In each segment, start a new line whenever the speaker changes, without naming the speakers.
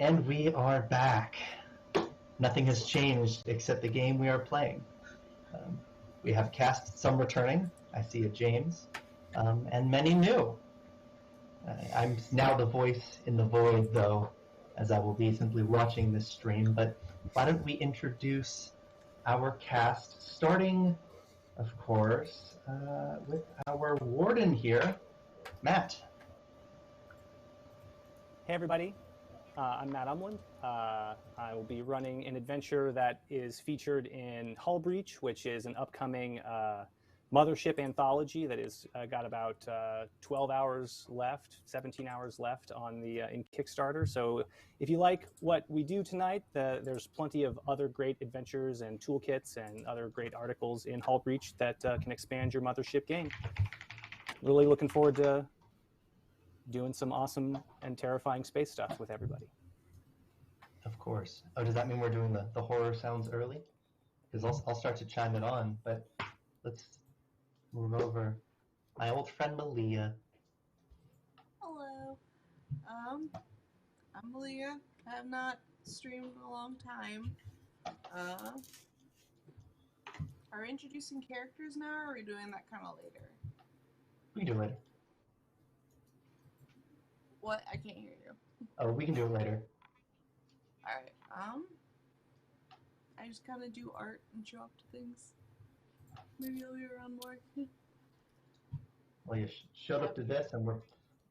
And we are back. Nothing has changed except the game we are playing. We have cast some returning. I see a James, and many new. I'm now the voice in the void, though, as I will be simply watching this stream. But why don't we introduce our cast, starting, of course, with our Warden here, Matt.
Hey everybody, I'm Mattumland. I will be running an adventure that is featured in Hull Breach, which is an upcoming mothership anthology that is got about 12 hours left, 17 hours left on the in Kickstarter. So if you like what we do tonight, there's plenty of other great adventures and toolkits and other great articles in Hull Breach that can expand your mothership game. Really looking forward to doing some awesome and terrifying space stuff with everybody.
Of course. Oh, does that mean we're doing the horror sounds early? Because I'll start to chime it on, but let's move over. My old friend Malia.
Hello. I'm Malia. I have not streamed in a long time. Are we introducing characters now, or are we doing that kind of later?
We can do it later.
What? I can't hear you.
Oh, we can do it later.
Alright, I just kind of do art and show up to things. Maybe I'll be around more.
Well, you showed up to this, and we're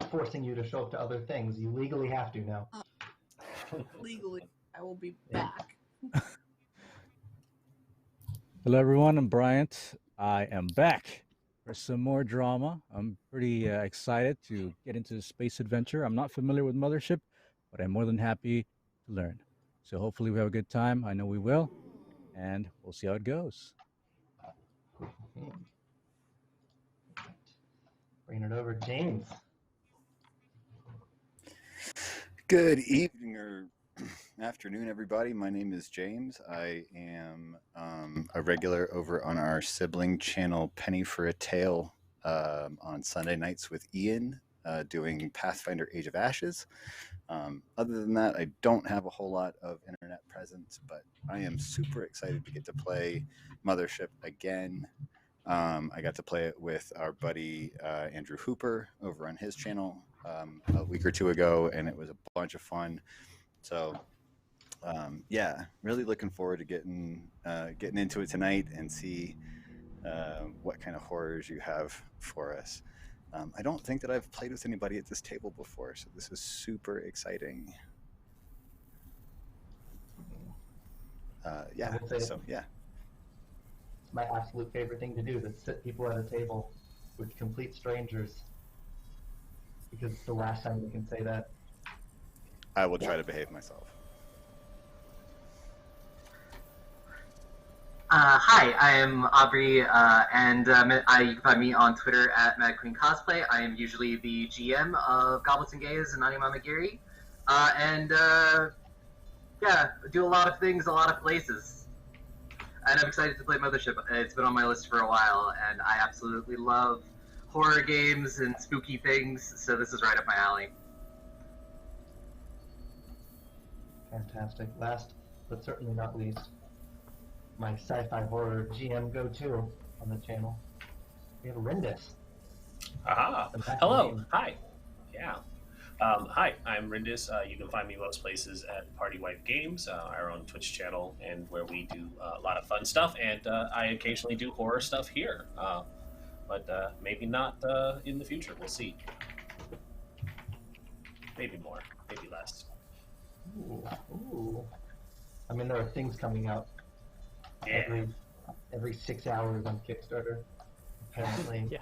forcing you to show up to other things. You legally have to now.
Legally, I will be back.
Hello, everyone. I'm Bryant. I am back for some more drama. I'm pretty excited to get into the space adventure. I'm not familiar with Mothership, but I'm more than happy to learn. So hopefully we have a good time. I know we will, and we'll see how it goes.
Bringing it over, James.
Good evening or afternoon, everybody. My name is James. I am a regular over on our sibling channel, Penny for a Tale, on Sunday nights with Ian, doing Pathfinder Age of Ashes. Other than that, I don't have a whole lot of internet presence, but I am super excited to get to play Mothership again. I got to play it with our buddy Andrew Hooper over on his channel a week or two ago, and it was a bunch of fun. So yeah, really looking forward to getting into it tonight and see what kind of horrors you have for us. I don't think that I've played with anybody at this table before, so this is super exciting. Yeah, so yeah.
It's my absolute favorite thing to do, to sit people at a table with complete strangers. Because it's the last time we can say that.
I will try to behave myself.
Hi, I am Aubrey, and you can find me on Twitter at Madqueencosplay. I am usually the GM of Goblins and Gays and Anya Mamagiri. Yeah, do a lot of things, a lot of places. And I'm excited to play Mothership. It's been on my list for a while, and I absolutely love horror games and spooky things, so this is right up my alley.
Fantastic. Last, but certainly not least, my sci-fi horror GM go-to on the channel. We have Rindis.
Aha! Hello! Hi! Yeah. Hi, I'm Rindis. You can find me most places at Partywipegames, our own Twitch channel, and where we do a lot of fun stuff, and I occasionally do horror stuff here. But maybe not in the future. We'll see. Maybe more, maybe less.
Ooh. I mean, there are things coming out every 6 hours on Kickstarter, apparently.
Yeah.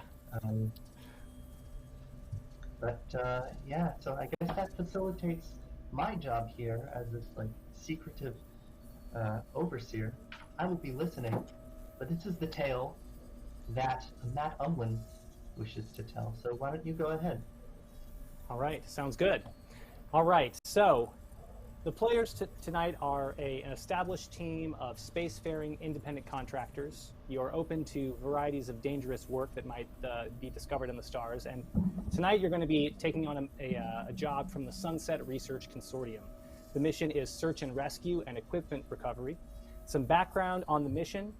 Yeah, so I guess that facilitates my job here as this secretive overseer. I will be listening, but this is the tale that Matt Umlin wishes to tell. So why don't you go ahead?
All right, sounds good. All right, so the players tonight are an established team of spacefaring independent contractors. You are open to varieties of dangerous work that might be discovered in the stars. And tonight you're going to be taking on a job from the Sunset Research Consortium. The mission is search and rescue and equipment recovery. Some background on the mission.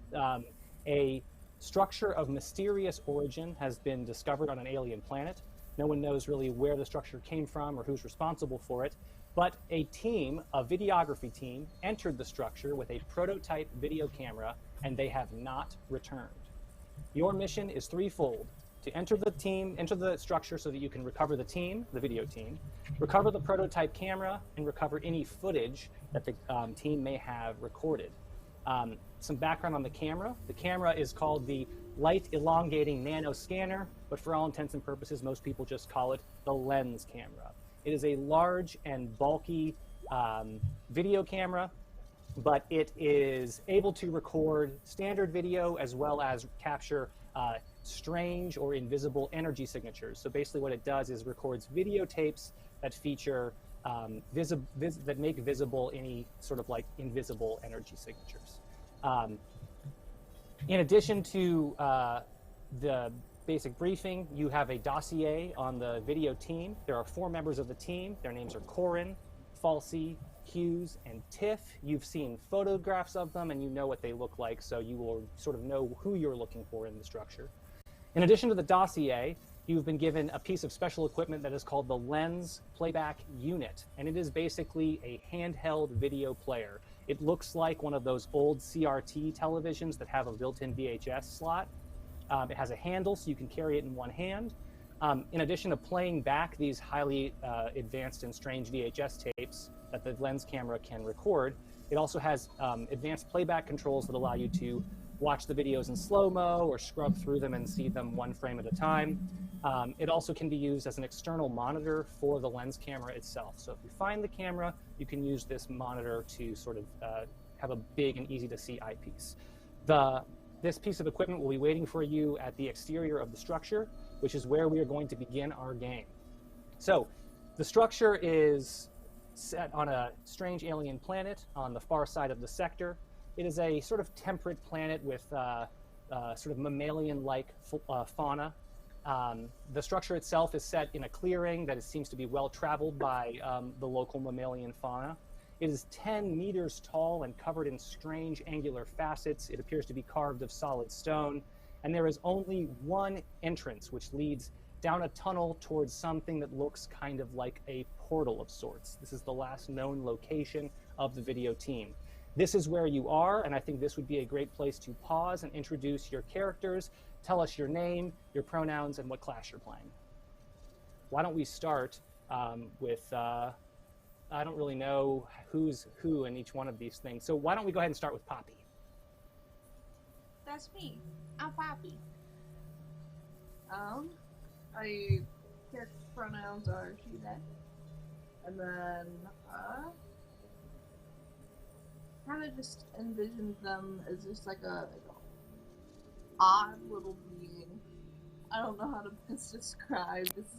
A structure of mysterious origin has been discovered on an alien planet. No one knows really where the structure came from or who's responsible for it, but a team, a videography team, entered the structure with a prototype video camera, and they have not returned. Your mission is threefold: to enter the structure so that you can recover the team, the video team, recover the prototype camera, and recover any footage that the team may have recorded. Some background on the camera. The camera is called the Light Elongating Nano Scanner, but for all intents and purposes, most people just call it the lens camera. It is a large and bulky video camera, but it is able to record standard video as well as capture strange or invisible energy signatures. So basically what it does is records videotapes that feature that make visible any sort of like invisible energy signatures. In addition to the basic briefing, you have a dossier on the video team. There are 4 members of the team. Their names are Corin, Falsey, Hughes, and Tiff. You've seen photographs of them and you know what they look like, so you will sort of know who you're looking for in the structure. In addition to the dossier, you've been given a piece of special equipment that is called the Lens Playback Unit, and it is basically a handheld video player. It looks like one of those old CRT televisions that have a built-in VHS slot. It has a handle so you can carry it in one hand. In addition to playing back these highly advanced and strange VHS tapes that the lens camera can record, it also has advanced playback controls that allow you to watch the videos in slow-mo or scrub through them and see them one frame at a time. It also can be used as an external monitor for the lens camera itself. So if you find the camera, you can use this monitor to sort of have a big and easy to see eyepiece. This piece of equipment will be waiting for you at the exterior of the structure, which is where we are going to begin our game. So the structure is set on a strange alien planet on the far side of the sector. It is a sort of temperate planet with sort of mammalian-like fauna. The structure itself is set in a clearing that seems to be well traveled by the local mammalian fauna. It is 10 meters tall and covered in strange angular facets. It appears to be carved of solid stone. And there is only one entrance, which leads down a tunnel towards something that looks kind of like a portal of sorts. This is the last known location of the video team. This is where you are, and I think this would be a great place to pause and introduce your characters. Tell us your name, your pronouns, and what class you're playing. Why don't we start with, I don't really know who's who in each one of these things, so why don't we go ahead and start with Poppy?
That's me. I'm Poppy. I character pronouns are she, them. And then, kind of just envisioned them as just like a odd little being. I don't know how to best describe. It's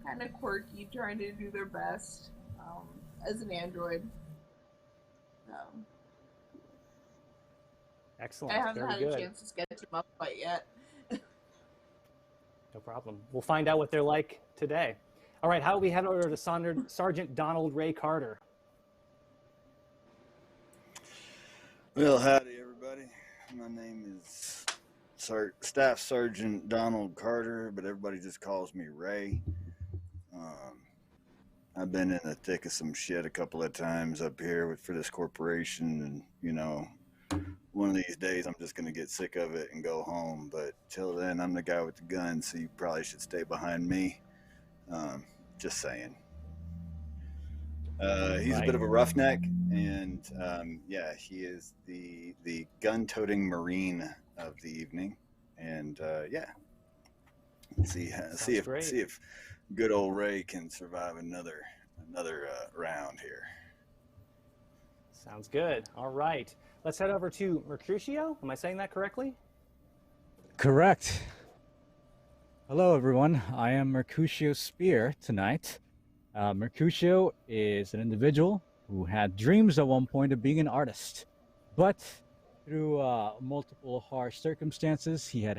kind of quirky, trying to do their best as an android.
Excellent.
I haven't
Very
had
good.
a chance to sketch them up quite yet.
No problem. We'll find out what they're like today. All right, how do we head over to Sergeant Donald Ray Carter?
Well, howdy, everybody. My name is Staff Sergeant Donald Carter, but everybody just calls me Ray. I've been in the thick of some shit a couple of times up here for this corporation, and, you know, one of these days I'm just going to get sick of it and go home, but till then I'm the guy with the gun, so you probably should stay behind me. Just saying. He's a bit of a roughneck, and yeah, he is the gun-toting Marine of the evening, and yeah, see if good old Ray can survive another round here.
Sounds good. All right, let's head over to Mecrutio. Am I saying that correctly?
Correct. Hello, everyone. I am Mecrutio Speare tonight. Mecrutio is an individual who had dreams at one point of being an artist, but through multiple harsh circumstances, he has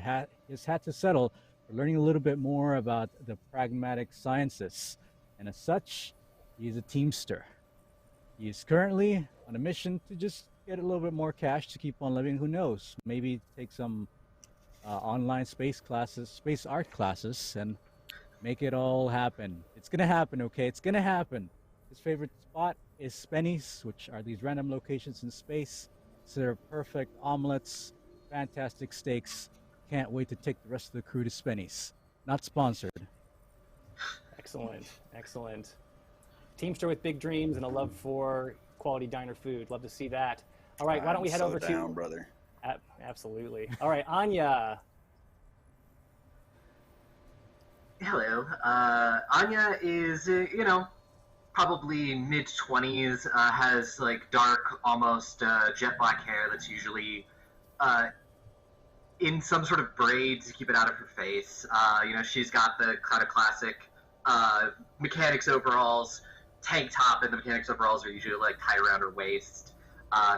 had to settle for learning a little bit more about the pragmatic sciences, and as such, he is a teamster. He is currently on a mission to just get a little bit more cash to keep on living. Who knows? Maybe take some online space art classes, and make it all happen. It's gonna happen, okay? It's gonna happen. His favorite spot is Spenny's, which are these random locations in space. Serve perfect omelets, fantastic steaks. Can't wait to take the rest of the crew to Spenny's. Not sponsored.
Excellent, excellent. Teamster with big dreams and a love for quality diner food. Love to see that. All right, why don't we head over to...
brother.
Absolutely. All right, Anya.
Hello. Anya is, probably mid-20s, has like dark, almost jet black hair that's usually in some sort of braid to keep it out of her face. She's got the kind of classic mechanics overalls, tank top, and the mechanics overalls are usually like tied around her waist.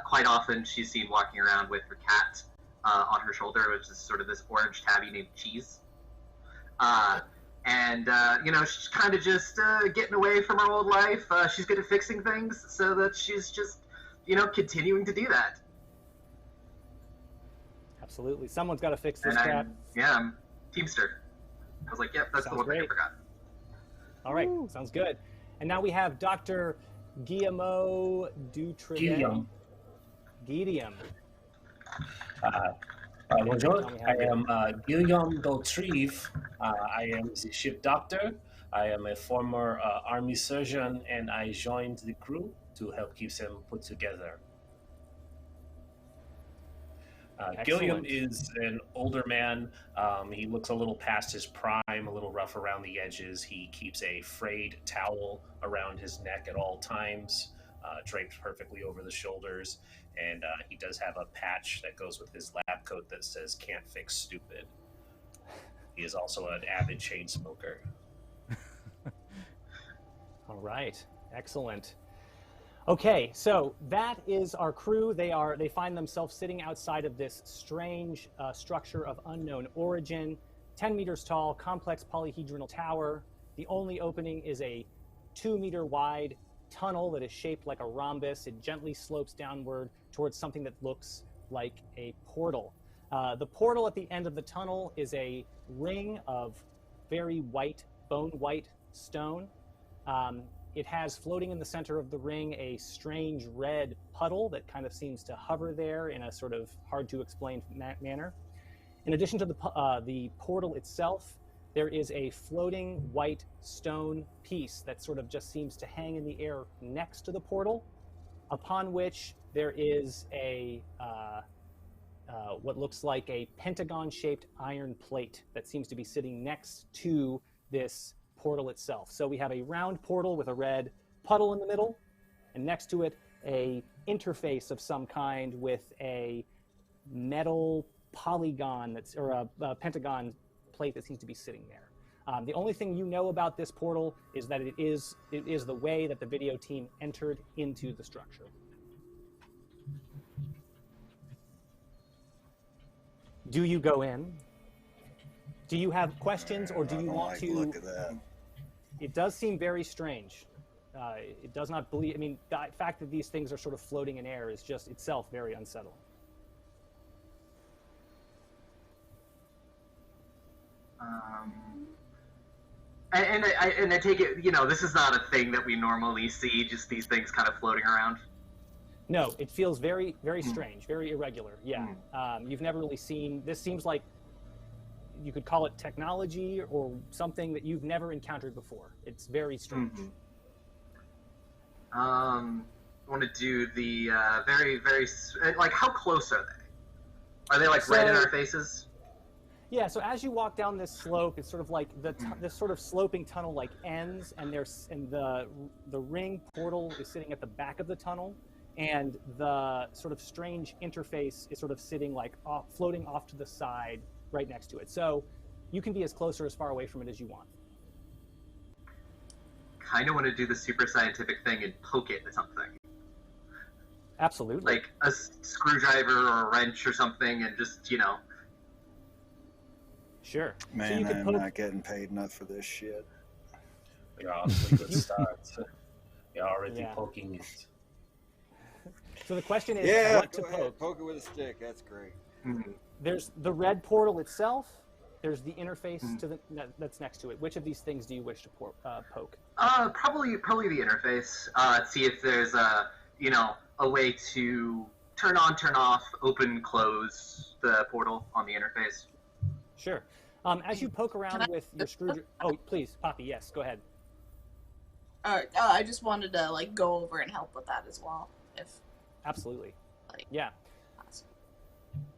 Quite often she's seen walking around with her cat on her shoulder, which is sort of this orange tabby named Cheese. She's kind of just getting away from her old life. She's good at fixing things, so that she's just, continuing to do that.
Absolutely. Someone's got to fix this
And
cat.
I'm Teamster. I was like, yep, that's the one thing I forgot.
All right, sounds good. And now we have Dr. Guillaume Dauterive. Guillaume.
Bonjour, I am Guillaume Dauterive. I am the ship doctor. I am a former army surgeon, and I joined the crew to help keep them put together. Guillaume is an older man. He looks a little past his prime, a little rough around the edges. He keeps a frayed towel around his neck at all times, draped perfectly over the shoulders, and he does have a patch that goes with his lab coat that says "Can't fix stupid." He is also an avid chain smoker.
All right, excellent. Okay, so that is our crew. They find themselves sitting outside of this strange structure of unknown origin, 10 meters tall, complex polyhedral tower. The only opening is a 2-meter wide tunnel that is shaped like a rhombus. It gently slopes downward towards something that looks like a portal. The portal at the end of the tunnel is a ring of very white, bone white stone. It has floating in the center of the ring a strange red puddle that kind of seems to hover there in a sort of hard to explain manner. In addition to the portal itself, there is a floating white stone piece that sort of just seems to hang in the air next to the portal, upon which there is a what looks like a pentagon-shaped iron plate that seems to be sitting next to this portal itself. So we have a round portal with a red puddle in the middle, and next to it a interface of some kind with a metal polygon or a pentagon plate that seems to be sitting there. The only thing you know about this portal is that it is the way that the video team entered into the structure. Do you go in? Do you have questions, or do you want to?
Look at that.
It does seem very strange. It does not believe. I mean, the fact that these things are sort of floating in air is just itself very unsettling.
And I take it, this is not a thing that we normally see, just these things kind of floating around.
No, it feels very, very strange, very irregular. Yeah, you've never really seen. This seems like you could call it technology or something that you've never encountered before. It's very strange.
I want to do the very, very, like, how close are they? Are they like right in our faces?
Yeah, so as you walk down this slope, it's sort of like this sort of sloping tunnel like ends, and the ring portal is sitting at the back of the tunnel, and the sort of strange interface is sort of sitting like floating off to the side right next to it. So you can be as close or as far away from it as you want.
Kind of want to do the super scientific thing and poke it with something.
Absolutely.
Like a screwdriver or a wrench or something, and just,
Sure.
Man, so I'm not getting paid enough for this shit.
Yeah, it's a good start. You're already poking it.
So the question is,
Yeah,
what to
go ahead.
poke?
Poke it with a stick. That's great.
There's the red portal itself. There's the interface to that's next to it. Which of these things do you wish to poke?
Probably the interface. See if there's a way to turn on, turn off, open, close the portal on the interface.
Sure. As you poke around with your screwdriver. Oh, please, Poppy. Yes, go ahead.
I just wanted to like go over and help with that as well. If
Absolutely.
like
Yeah.
awesome.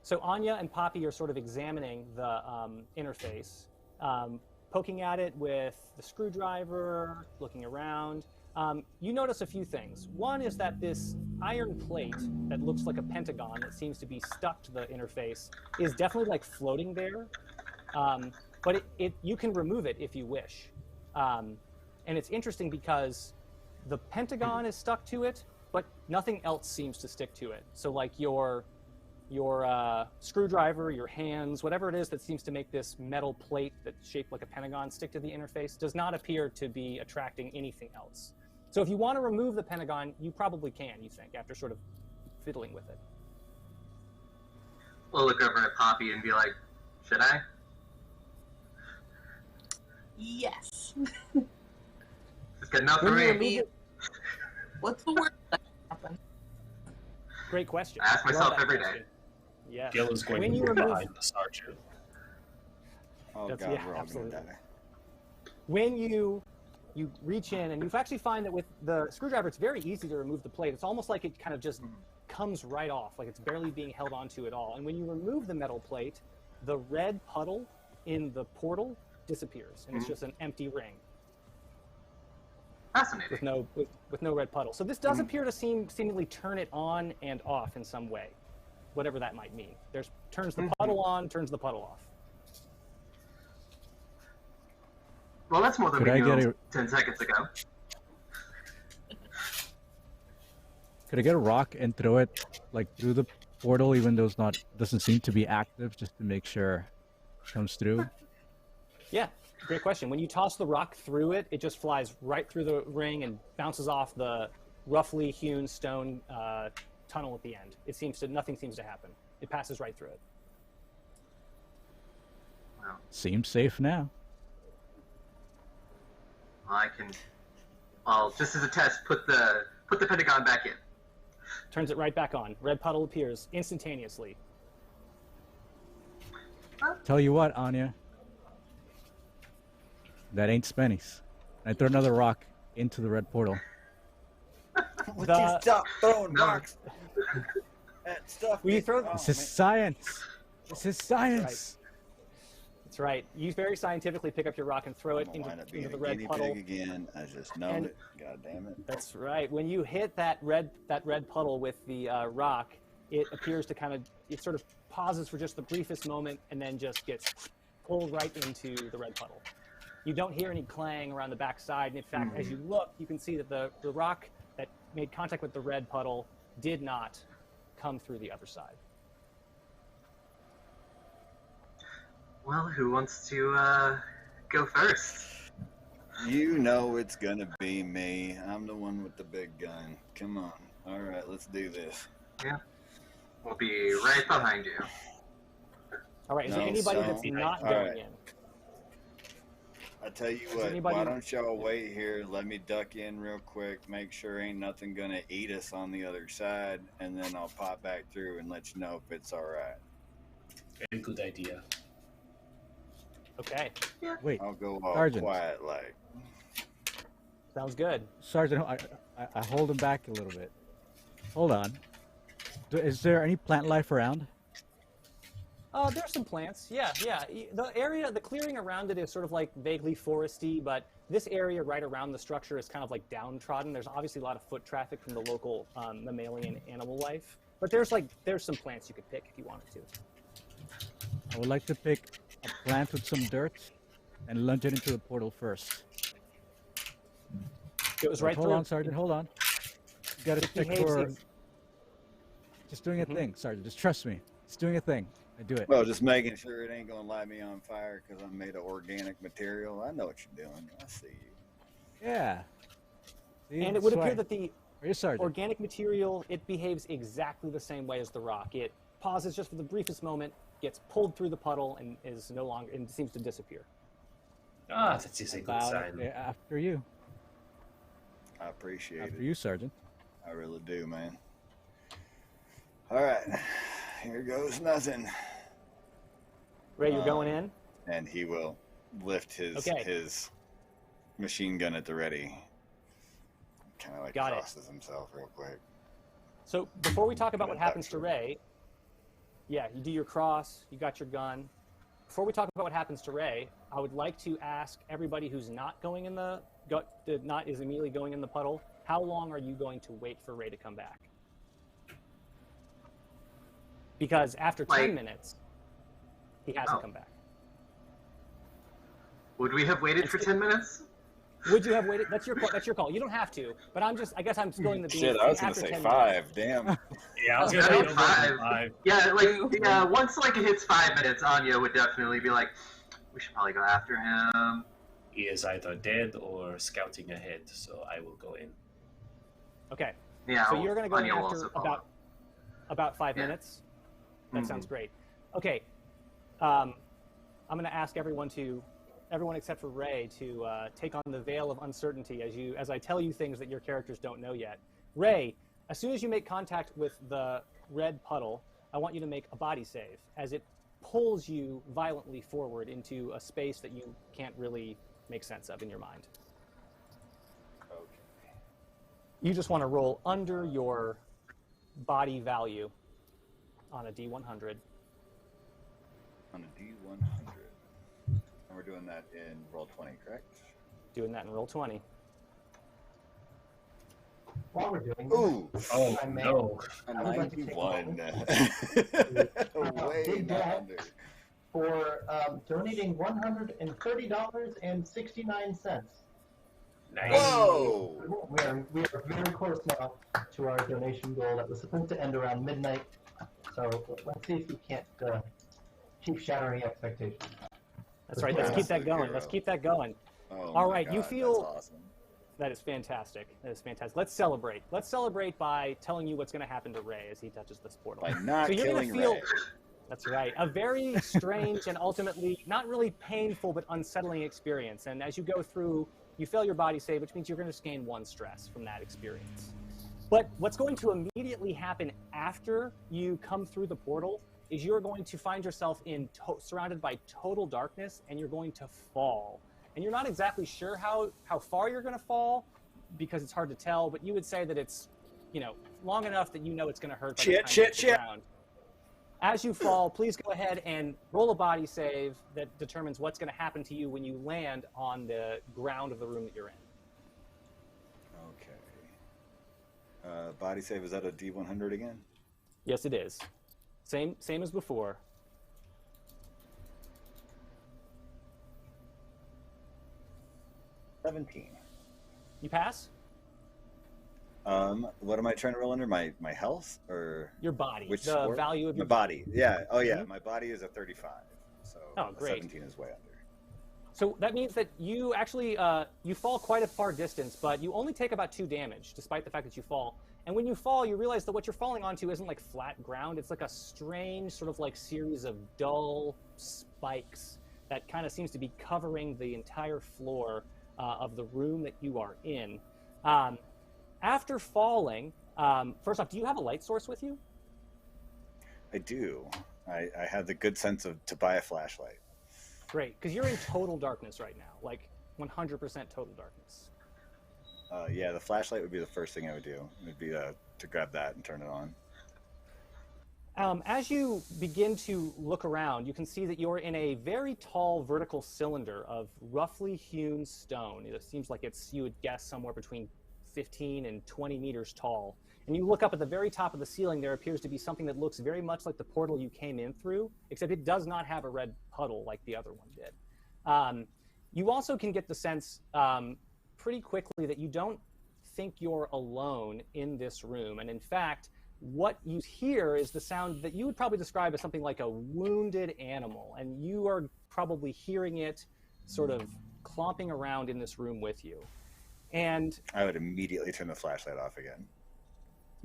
So Anya and Poppy are sort of examining the interface, poking at it with the screwdriver, looking around. You notice a few things. One is that this iron plate that looks like a pentagon that seems to be stuck to the interface is definitely like floating there, but you can remove it if you wish. And it's interesting because the pentagon is stuck to it, but nothing else seems to stick to it. So like your screwdriver, your hands, whatever it is that seems to make this metal plate that's shaped like a pentagon stick to the interface does not appear to be attracting anything else. So if you want to remove the pentagon, you probably can, you think, after sort of fiddling with it.
We'll look over at Poppy and be like, should I?
Yes.
It's good enough for me.
What's the word that happened?
Great question.
I ask myself
Love that
every
question.
day.
Yeah.
Gil is going
When
to
you
be
remove-
behind the sergeant.
Oh
That's-
God,
yeah,
we're all
absolutely.
gonna die.
When you reach in, and you actually find that with the screwdriver, it's very easy to remove the plate. It's almost like it kind of just comes right off, like it's barely being held onto at all. And when you remove the metal plate, the red puddle in the portal disappears, and it's just an empty ring
Fascinating.
with no red puddle. So this does appear to seemingly turn it on and off in some way, whatever that might mean. Turns the puddle on, turns the puddle off.
Well, that's more than
Could
we
I get
knew
a-
10 seconds ago.
Could I get a rock and throw it like through the portal, even though doesn't seem to be active, just to make sure it comes through?
Yeah, great question. When you toss the rock through it, it just flies right through the ring and bounces off the roughly hewn stone tunnel at the end. Nothing seems to happen. It passes right through it.
Well,
Seems safe now.
I'll just as a test, put the pentagon back in.
Turns it right back on. Red puddle appears instantaneously.
Tell you what, Anya. That ain't Spenny's. I throw another rock into the red portal.
Would
The-
you stop throwing
No.
rocks at stuff?
Will you throw-
Oh,
This is
man.
science. This is science.
That's right. You very scientifically pick up your rock and throw it
I'm gonna wind up being
into
a
the red
guinea
puddle.
pig again. I just know
And-
it. God damn it.
That's right. When you hit that red puddle with the rock, it appears to it sort of pauses for just the briefest moment and then just gets pulled right into the red puddle. You don't hear any clang around the backside, and in fact, as you look, you can see that the rock that made contact with the red puddle did not come through the other side.
Well, who wants to go first?
You know it's gonna be me. I'm the one with the big gun. Come on. All right, let's do this.
We'll be right behind you.
All right, is there
No,
anybody
so-
that's not
all
going
right.
in?
I tell you
there
what,
anybody-
why don't y'all wait here? Let me duck in real quick, make sure ain't nothing gonna eat us on the other side, and then I'll pop back through and let you know if it's all right.
Very good idea.
Okay,
Wait,
I'll go all
Sergeant.
quiet like.
sounds good.
Sergeant, I hold him back a little bit. Hold on. Is there any plant life around?
There's some plants. Yeah. The clearing around it is sort of like vaguely foresty, but this area right around the structure is kind of like downtrodden. There's obviously a lot of foot traffic from the local mammalian animal life, but there's some plants you could pick if you wanted to.
I would like to pick a plant with some dirt and lunge it into the portal first.
It was right
Hold
through.
on, Sergeant, hold on. You gotta
It
check
behaves
for...
ex-
Just doing a thing, Sergeant. Just trust me. It's doing a thing. I do it.
Well, just making sure it ain't gonna light me on fire because I'm made of organic material. I know what you're doing. I see you.
Yeah. See,
And it would
that's
appear
why-
that the
Yes, Sergeant.
Organic material, it behaves exactly the same way as the rock. It pauses just for the briefest moment, gets pulled through the puddle, and is no longer, and seems to disappear.
Ah, that is a good sign.
After you.
I appreciate
After
it.
you, Sergeant.
I really do, man. All right, here goes nothing.
Ray, you're going in?
And he will lift his machine gun at the ready. Kind of like crosses himself real quick.
So before we talk about what happens to Ray, yeah, you do your cross, you got your gun. Before we talk about what happens to Ray, I would like to ask everybody who's not going in is immediately going in the puddle, how long are you going to wait for Ray to come back? Because after 10 minutes, he hasn't come back.
Would we have waited for 10 minutes?
Would you have waited? That's your call. You don't have to, but I guess I'm spilling the beans.
Shit, I was going to say 5. Damn.
Yeah, I was going to say 5.
Yeah, once it hits 5 minutes, Anya would definitely be like, we should probably go after him.
He is either dead or scouting ahead, so I will go in.
Okay.
Yeah.
So you're going to go in after about 5 minutes. That sounds great. Okay. I'm going to ask everyone except for Ray to take on the veil of uncertainty as I tell you things that your characters don't know yet. Ray, as soon as you make contact with the red puddle, I want you to make a body save as it pulls you violently forward into a space that you can't really make sense of in your mind.
Okay.
You just want to roll under your body value on a D100.
On a D100. And we're doing that in roll 20, correct?
Doing that in roll 20.
While we're doing
no.
A 91. Way not under.
For donating $130.69.
Nice.
Whoa!
We are very close now to our donation goal that was supposed to end around midnight. So let's see if we can't keep shattering expectations.
That's right. Let's keep that going. Let's keep that going.
Oh,
all right.
God,
You feel
that's awesome.
That is fantastic. That is fantastic. Let's celebrate. Let's celebrate by telling you what's going to happen to Ray as he touches this portal.
By not killing Ray.
That's right. A very strange and ultimately not really painful but unsettling experience. And as you go through, you fail your body save, which means you're going to gain 1 stress from that experience. But what's going to immediately happen after you come through the portal is you're going to find yourself surrounded by total darkness, and you're going to fall. And you're not exactly sure how far you're going to fall because it's hard to tell, but you would say that it's, long enough that it's going to hurt. Shit. As you fall, please go ahead and roll a body save that determines what's going to happen to you when you land on the ground of the room that you're in.
Okay. Body save, is that a D100 again?
Yes, it is. Same as before.
17.
You pass?
What am I trying to roll under? My health or
your body?
Which
the value of your
body? Yeah. Oh yeah. Mm-hmm. My body is a 35. So
great.
17 is way under.
So that means that you actually you fall quite a far distance, but you only take about 2 damage, despite the fact that you fall. And when you fall, you realize that what you're falling onto isn't like flat ground. It's like a strange sort of like series of dull spikes that kind of seems to be covering the entire floor of the room that you are in. After falling, first off, do you have a light source with you?
I do. I have the good sense to buy a flashlight.
Great, because you're in total darkness right now, like 100% total darkness.
Yeah, the flashlight would be the first thing I would do. It would be to grab that and turn it on.
As you begin to look around, you can see that you're in a very tall vertical cylinder of roughly hewn stone. It seems like it's, you would guess, somewhere between 15 and 20 meters tall. And you look up at the very top of the ceiling, there appears to be something that looks very much like the portal you came in through, except it does not have a red puddle like the other one did. You also can get the sense pretty quickly that you don't think you're alone in this room. And in fact, what you hear is the sound that you would probably describe as something like a wounded animal. And you are probably hearing it sort of clomping around in this room with you. And
I would immediately turn the flashlight off again.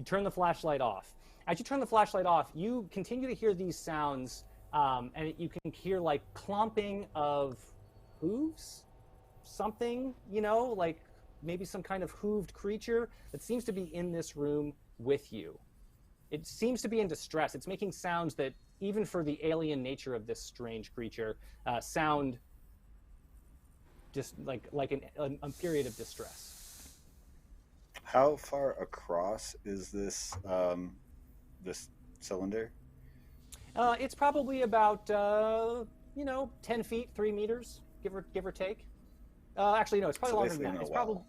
you turn the flashlight off. As you turn the flashlight off, you continue to hear these sounds, and you can hear like clomping of hooves, something, you know, like maybe some kind of hooved creature that seems to be in this room with you. It seems to be in distress. It's making sounds that, even for the alien nature of this strange creature, sound just like a period of distress.
How far across is this this cylinder?
It's probably about 10 feet, 3 meters, give or take. Actually, no, it's probably longer than that. It's probably,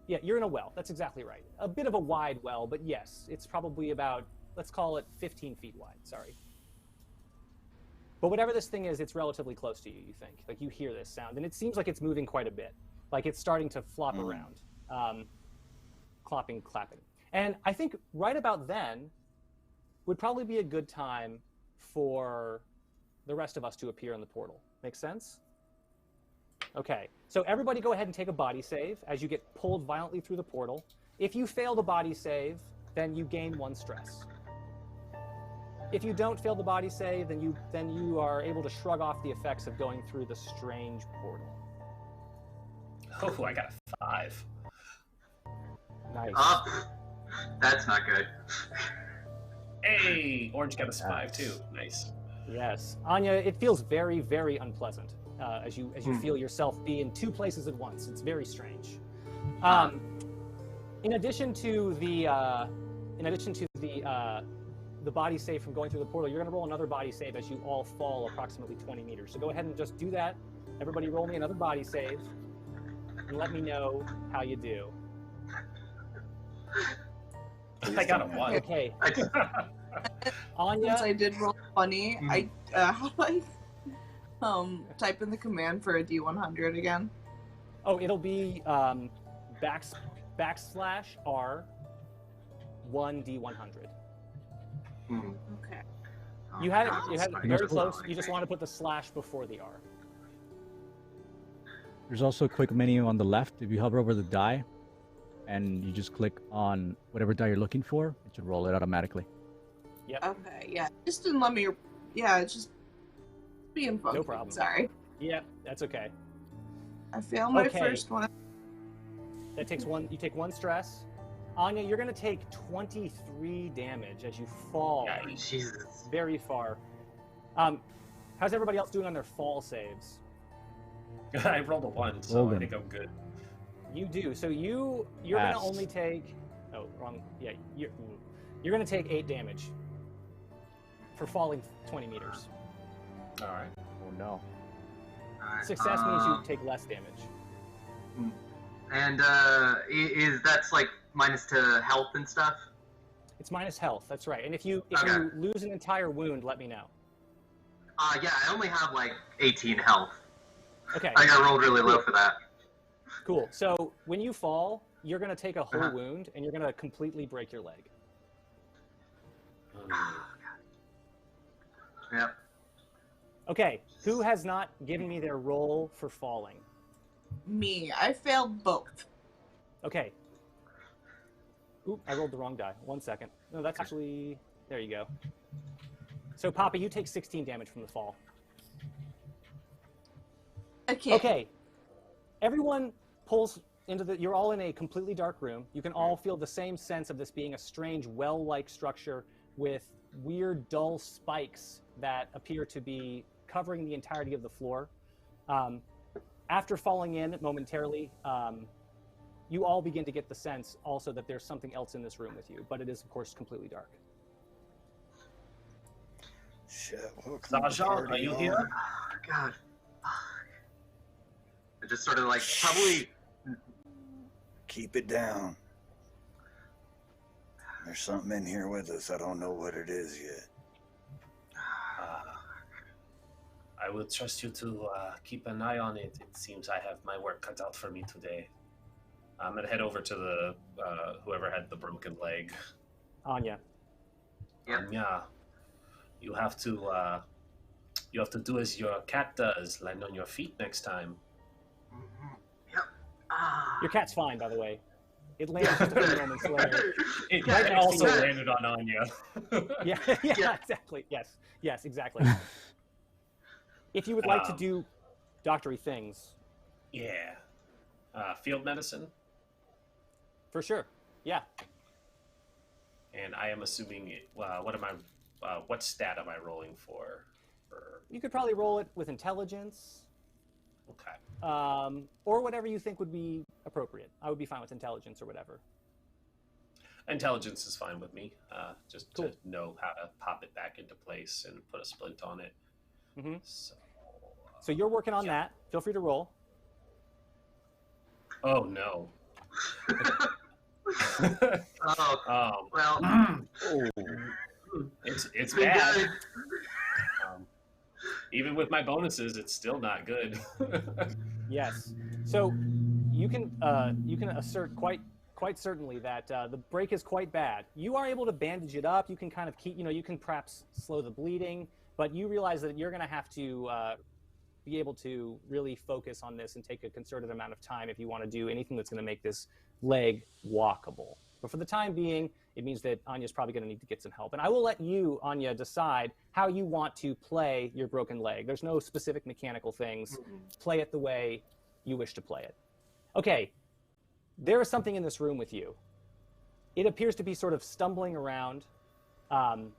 yeah, you're in a well. That's exactly right. A bit of a wide well, but yes, it's probably about, let's call it 15 feet wide. Sorry. But whatever this thing is, it's relatively close to you, you think. Like, you hear this sound, and it seems like it's moving quite a bit. Like, it's starting to flop around. Clopping, clapping. And I think right about then would probably be a good time for the rest of us to appear in the portal. Make sense? Okay, so everybody go ahead and take a body save as you get pulled violently through the portal. If you fail the body save, then you gain 1 stress. If you don't fail the body save, then you are able to shrug off the effects of going through the strange portal.
Oh, I got a 5.
Nice.
That's not good.
Hey, Orange got a 5 too. Nice.
Yes, Anya, it feels very, very unpleasant as you feel yourself be in 2 places at once. It's very strange. In addition to the body save from going through the portal, you're going to roll another body save as you all fall approximately 20 meters. So go ahead and just do that. Everybody roll me another body save, and let me know how you do.
I got a 1.
Okay. Anya,
Since I did roll funny, how do I type in the command for a D100 again?
oh, it'll be /R 1D100.
Okay.
You had it very close. You just want to put the slash before the R.
There's also a quick menu on the left. If you hover over the die and you just click on whatever die you're looking for, it should roll it automatically.
Yep.
Okay, yeah. Just didn't let me. Yeah, it's just being funky.
No problem.
Sorry.
Yep, that's okay.
I failed my
Okay.
first one.
That takes 1. You take 1 stress. Anya, you're going to take 23 damage as you fall
Yeah, Jesus.
very far. How's everybody else doing on their fall saves?
I rolled a 1, so
Logan.
I think I'm good.
You do. So you're going to only take. Oh, wrong. Yeah, you're going to take 8 damage for falling 20 meters.
All right.
Oh no.
Alright,
Success means you take less damage.
And is that's like minus to health and stuff?
It's minus health. That's right. And if you
Okay.
lose an entire wound, let me know.
Yeah, I only have like 18 health.
Okay.
I got rolled really low for that.
Cool. So when you fall, you're going to take a whole
Uh-huh.
wound, and you're going to completely break your leg.
Yep.
Okay. Who has not given me their roll for falling?
Me. I failed both.
Okay. Oop, I rolled the wrong die. 1 second. No, that's actually... There you go. So, Papa, you take 16 damage from the fall.
Okay.
Okay. Everyone pulls into the... You're all in a completely dark room. You can all feel the same sense of this being a strange well-like structure with weird, dull spikes that appear to be covering the entirety of the floor. After falling in momentarily, you all begin to get the sense also that there's something else in this room with you, but it is, of course, completely dark.
Shit. Welcome to
Sajan, are
party
you
on.
here?
God. I just sort of like probably.
Keep it down. There's something in here with us. I don't know what it is yet.
I will trust you to keep an eye on it. It seems I have my work cut out for me today. I'm gonna head over to the whoever had the broken leg.
Anya.
Yep.
Anya, you have to do as your cat does, land on your feet next time.
Yep.
Your cat's fine, by the way. It lands just a few moments later.
It
Right next
also
to you.
landed on Anya.
Yeah, exactly. Yes, exactly. If you would like to do doctory things.
Yeah. Field medicine.
For sure. Yeah.
And I am assuming what stat am I rolling for?
You could probably roll it with intelligence.
Okay.
Or whatever you think would be appropriate. I would be fine with intelligence or whatever.
Intelligence is fine with me. Just
Cool.
to know how to pop it back into place and put a splint on it.
Mm-hmm.
So
you're working on that. Feel free to roll.
Oh no.
Well,
it's bad. Even with my bonuses, it's still not good.
Yes. So you can assert quite certainly that the break is quite bad. You are able to bandage it up. You can kind of keep, you can perhaps slow the bleeding, but you realize that you're going to have to be able to really focus on this and take a concerted amount of time if you want to do anything that's going to make this leg walkable. But for the time being, it means that Anya's probably going to need to get some help. And I will let you, Anya, decide how you want to play your broken leg. There's no specific mechanical things. Play it the way you wish to play it. Okay, there is something in this room with you. It appears to be sort of stumbling around. I'm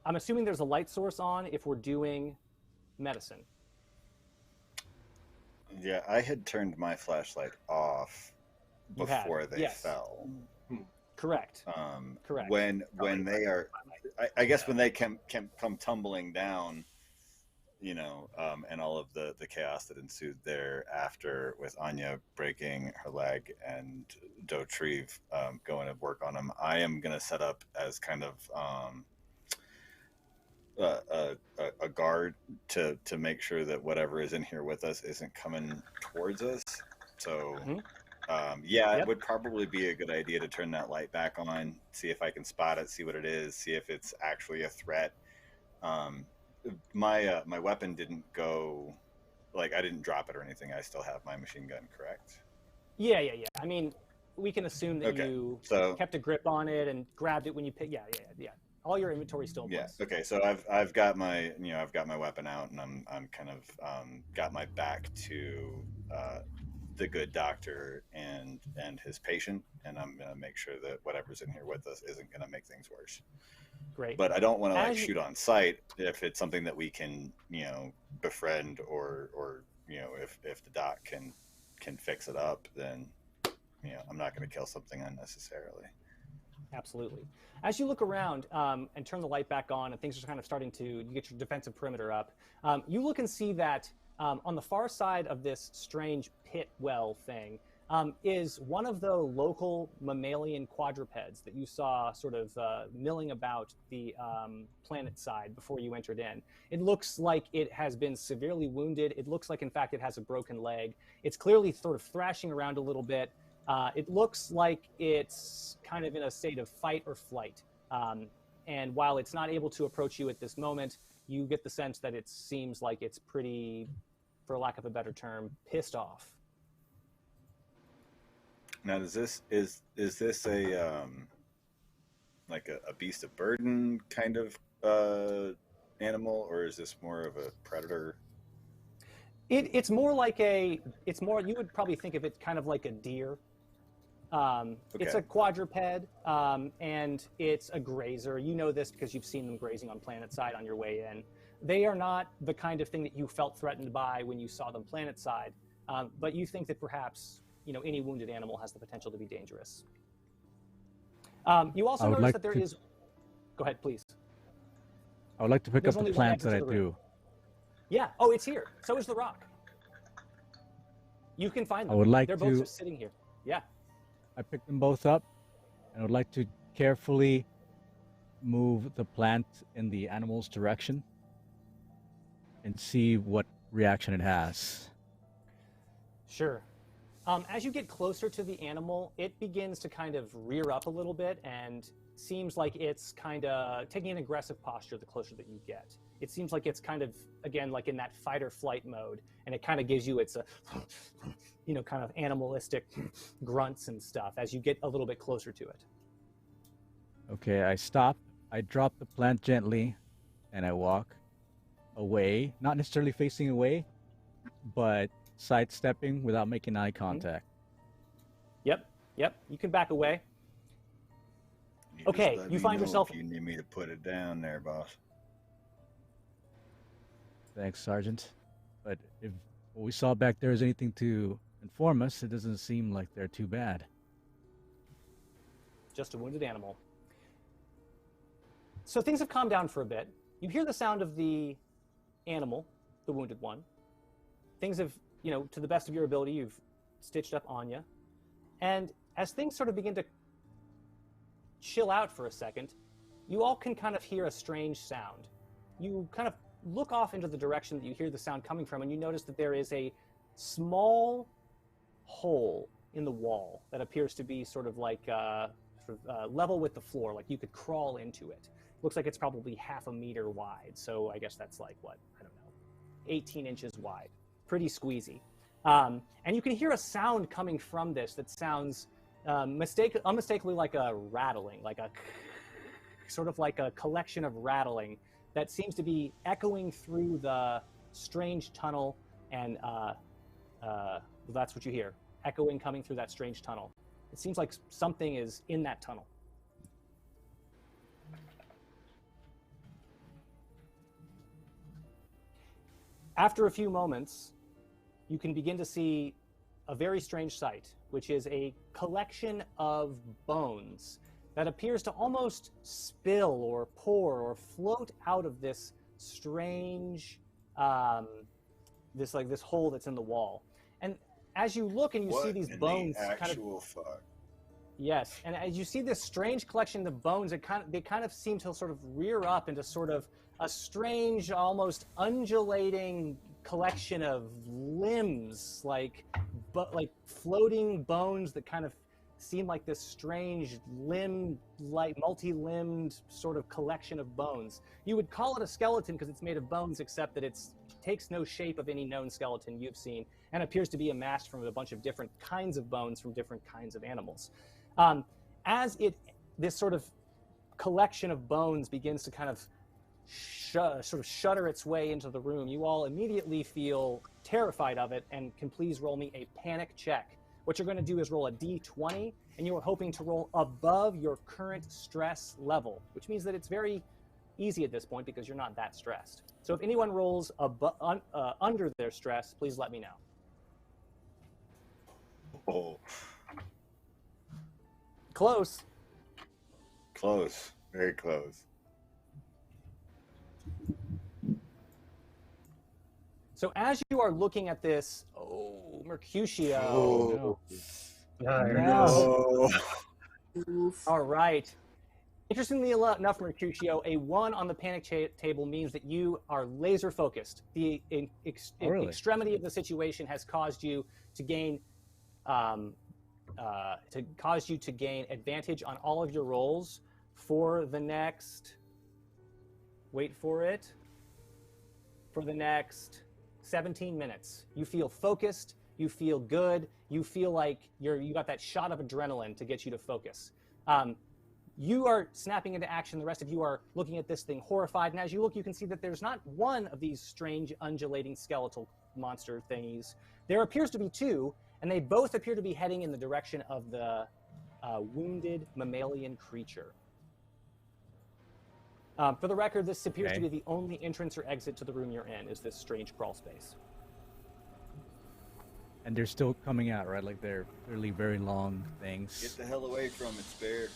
assuming there's a light source on if we're doing medicine.
Yeah, I had turned my flashlight off before they fell.
Correct. Correct.
When they are, I guess when they can come tumbling down, and all of the chaos that ensued thereafter with Anya breaking her leg and Dauterive going to work on him, I am going to set up as kind of a guard to make sure that whatever is in here with us isn't coming towards us. So. It would probably be a good idea to turn that light back on, see if I can spot it, see what it is, see if it's actually a threat. My weapon didn't go, I didn't drop it or anything. I still have my machine gun, correct?
Yeah. I mean, we can assume that you kept a grip on it and grabbed it when you picked. Yeah. All your inventory still in place.
Okay. So I've got my weapon out, and I'm kind of got my back to the good doctor and his patient, and I'm going to make sure that whatever's in here with us isn't going to make things worse.
Great.
But I don't want to shoot on sight if it's something that we can, befriend or if the doc can fix it up, then, I'm not going to kill something unnecessarily.
Absolutely. As you look around and turn the light back on and things are kind of starting to, you get your defensive perimeter up, you look and see that on the far side of this strange pit well thing is one of the local mammalian quadrupeds that you saw sort of milling about the planet side before you entered in. It looks like it has been severely wounded. It looks like, in fact, it has a broken leg. It's clearly sort of thrashing around a little bit. It looks like it's kind of in a state of fight or flight. And while it's not able to approach you at this moment, you get the sense that it seems like it's pretty, for lack of a better term, pissed off.
Now, is this a a beast of burden kind of animal, or is this more of a predator?
It's more, you would probably think of it kind of like a deer. It's a quadruped, and it's a grazer. You know this because you've seen them grazing on planetside on your way in. They are not the kind of thing that you felt threatened by when you saw them planetside, but you think that perhaps any wounded animal has the potential to be dangerous. You also notice that there is... Go ahead, please.
I would like to pick up the plants that I do.
Yeah. Oh, it's here. So is the rock. You can find them.
I would like
They're both just sitting here. Yeah.
I picked them both up, and I would like to carefully move the plant in the animal's direction and see what reaction it has.
Sure. As you get closer to the animal, it begins to kind of rear up a little bit and seems like it's kind of taking an aggressive posture the closer that you get. it seems like it's kind of, again, like in that fight or flight mode, and it kind of gives you its, kind of animalistic grunts and stuff as you get a little bit closer to it.
Okay, I stop. I drop the plant gently, and I walk away, not necessarily facing away, but sidestepping without making eye contact.
Yep, you can back away. Okay, you find yourself...
If you need me to put it down there, boss.
Thanks, Sergeant. But if what we saw back there is anything to inform us, it doesn't seem like they're too bad.
Just a wounded animal. So things have calmed down for a bit. You hear the sound of the animal, the wounded one. Things have, to the best of your ability, you've stitched up Anya. And as things sort of begin to chill out for a second, you all can kind of hear a strange sound. You kind of look off into the direction that you hear the sound coming from, and you notice that there is a small hole in the wall that appears to be sort of like level with the floor, like you could crawl into it. Looks like it's probably half a meter wide, so I guess that's like, 18 inches wide. Pretty squeezy. And you can hear a sound coming from this that sounds unmistakably like a rattling, like a sort of like a collection of rattling that seems to be echoing through the strange tunnel, and that's what you hear, echoing coming through that strange tunnel. It seems like something is in that tunnel. After a few moments, you can begin to see a very strange sight, which is a collection of bones that appears to almost spill or pour or float out of this strange, this hole that's in the wall. And as you look and you see these bones, yes, and as you see this strange collection of bones, they kind of seem to sort of rear up into sort of a strange, almost undulating collection of limbs, like floating bones that kind of seem like this strange multi-limbed sort of collection of bones. You would call it a skeleton because it's made of bones, except that it takes no shape of any known skeleton you've seen, and appears to be amassed from a bunch of different kinds of bones from different kinds of animals. As this sort of collection of bones begins to kind of sort of shudder its way into the room, you all immediately feel terrified of it, and can please roll me a panic check. What you're going to do is roll a d20, and you are hoping to roll above your current stress level, which means that it's very easy at this point because you're not that stressed. So if anyone rolls under their stress, please let me know.
Oh.
Close.
Close. Very close.
So as you are looking at this, Mecrutio.
Oh,
no. All right. Interestingly enough, Mecrutio, a 1 on the panic table means that you are laser focused. The extremity of the situation has caused you to gain advantage on all of your rolls for the next. Wait for it. For the next 17 minutes. You feel focused, you feel good, you feel like you got that shot of adrenaline to get you to focus. You are snapping into action, the rest of you are looking at this thing horrified, and as you look, you can see that there's not one of these strange undulating skeletal monster thingies. There appears to be 2, and they both appear to be heading in the direction of the wounded mammalian creature. For the record, this appears to be the only entrance or exit to the room you're in, is this strange crawl space.
And they're still coming out, right? Like they're clearly very long things.
Get the hell away from it, Speare.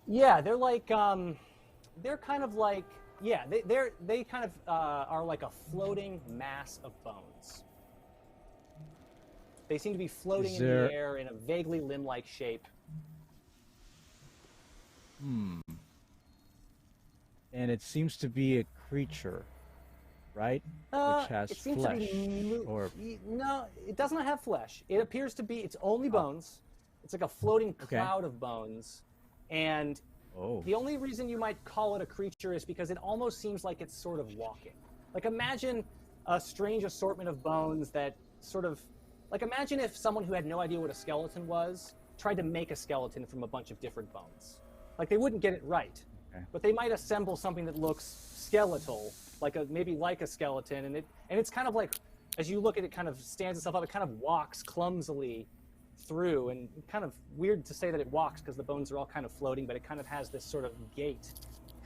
Yeah, they're like, they're kind of like, yeah, they kind of are like a floating mass of bones. They seem to be floating in the air in a vaguely limb-like shape.
And it seems to be a creature, right? Which has flesh.
No, it does not have flesh. It appears to be, it's only bones. It's like a floating cloud of bones. And
Oh.
The only reason you might call it a creature is because it almost seems like it's sort of walking. Like imagine a strange assortment of bones that sort of, like imagine if someone who had no idea what a skeleton was tried to make a skeleton from a bunch of different bones. Like they wouldn't get it right, but they might assemble something that looks skeletal, maybe like a skeleton, and it's kind of like, as you look at it, kind of stands itself up. It kind of walks clumsily through, and kind of weird to say that it walks because the bones are all kind of floating, but it kind of has this sort of gait,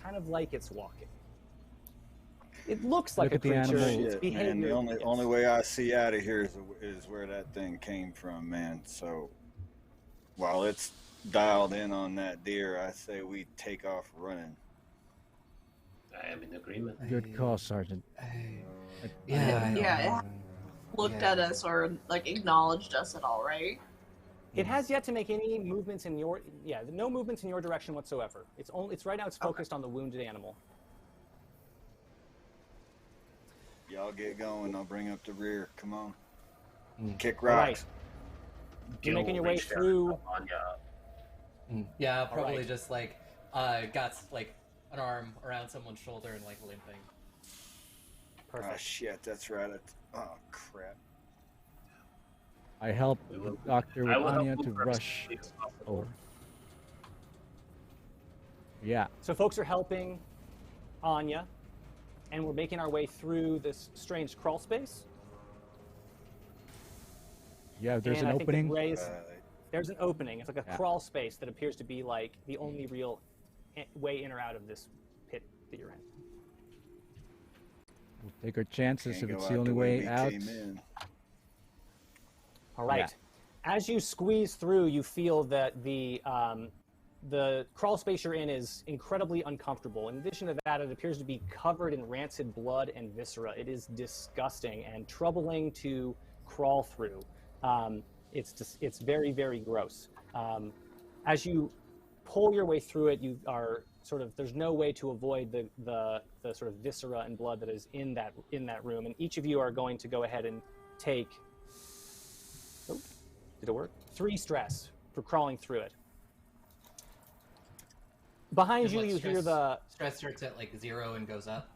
kind of like it's walking. It looks like a creature. Its behavior,
man, the only way I see out of here is where that thing came from, man. So while it's dialed in on that deer, I say we take off running.
I am in agreement.
Good call, Sergeant.
It looked at us or like acknowledged us at all, right?
It has yet to make any movements in your no movements in your direction whatsoever. It's right now it's focused on the wounded animal.
Y'all get going. I'll bring up the rear. Come on. Kick
All right.
rocks.
You're making your way through.
Yeah, probably just like got like an arm around someone's shoulder and like limping.
Perfect.
Oh shit, that's right. Oh crap.
I help Dr. Anya to rush over. Yeah.
So folks are helping Anya, and we're making our way through this strange crawl space.
Yeah, there's
and
an
I think
opening.
There's an opening. It's like a crawl space that appears to be like the only real way in or out of this pit that you're in.
We'll take our chances
Can't
if it's
go
the
out
only
the
way
we
out.
came in.
All right. As you squeeze through, you feel that the crawl space you're in is incredibly uncomfortable. In addition to that, it appears to be covered in rancid blood and viscera. It is disgusting and troubling to crawl through. It's very, very gross. As you pull your way through it, you are there's no way to avoid the sort of viscera and blood that is in that room. And each of you are going to go ahead and take, did it work? 3 stress for crawling through it. Behind you, you hear the
stress starts at like 0 and goes up.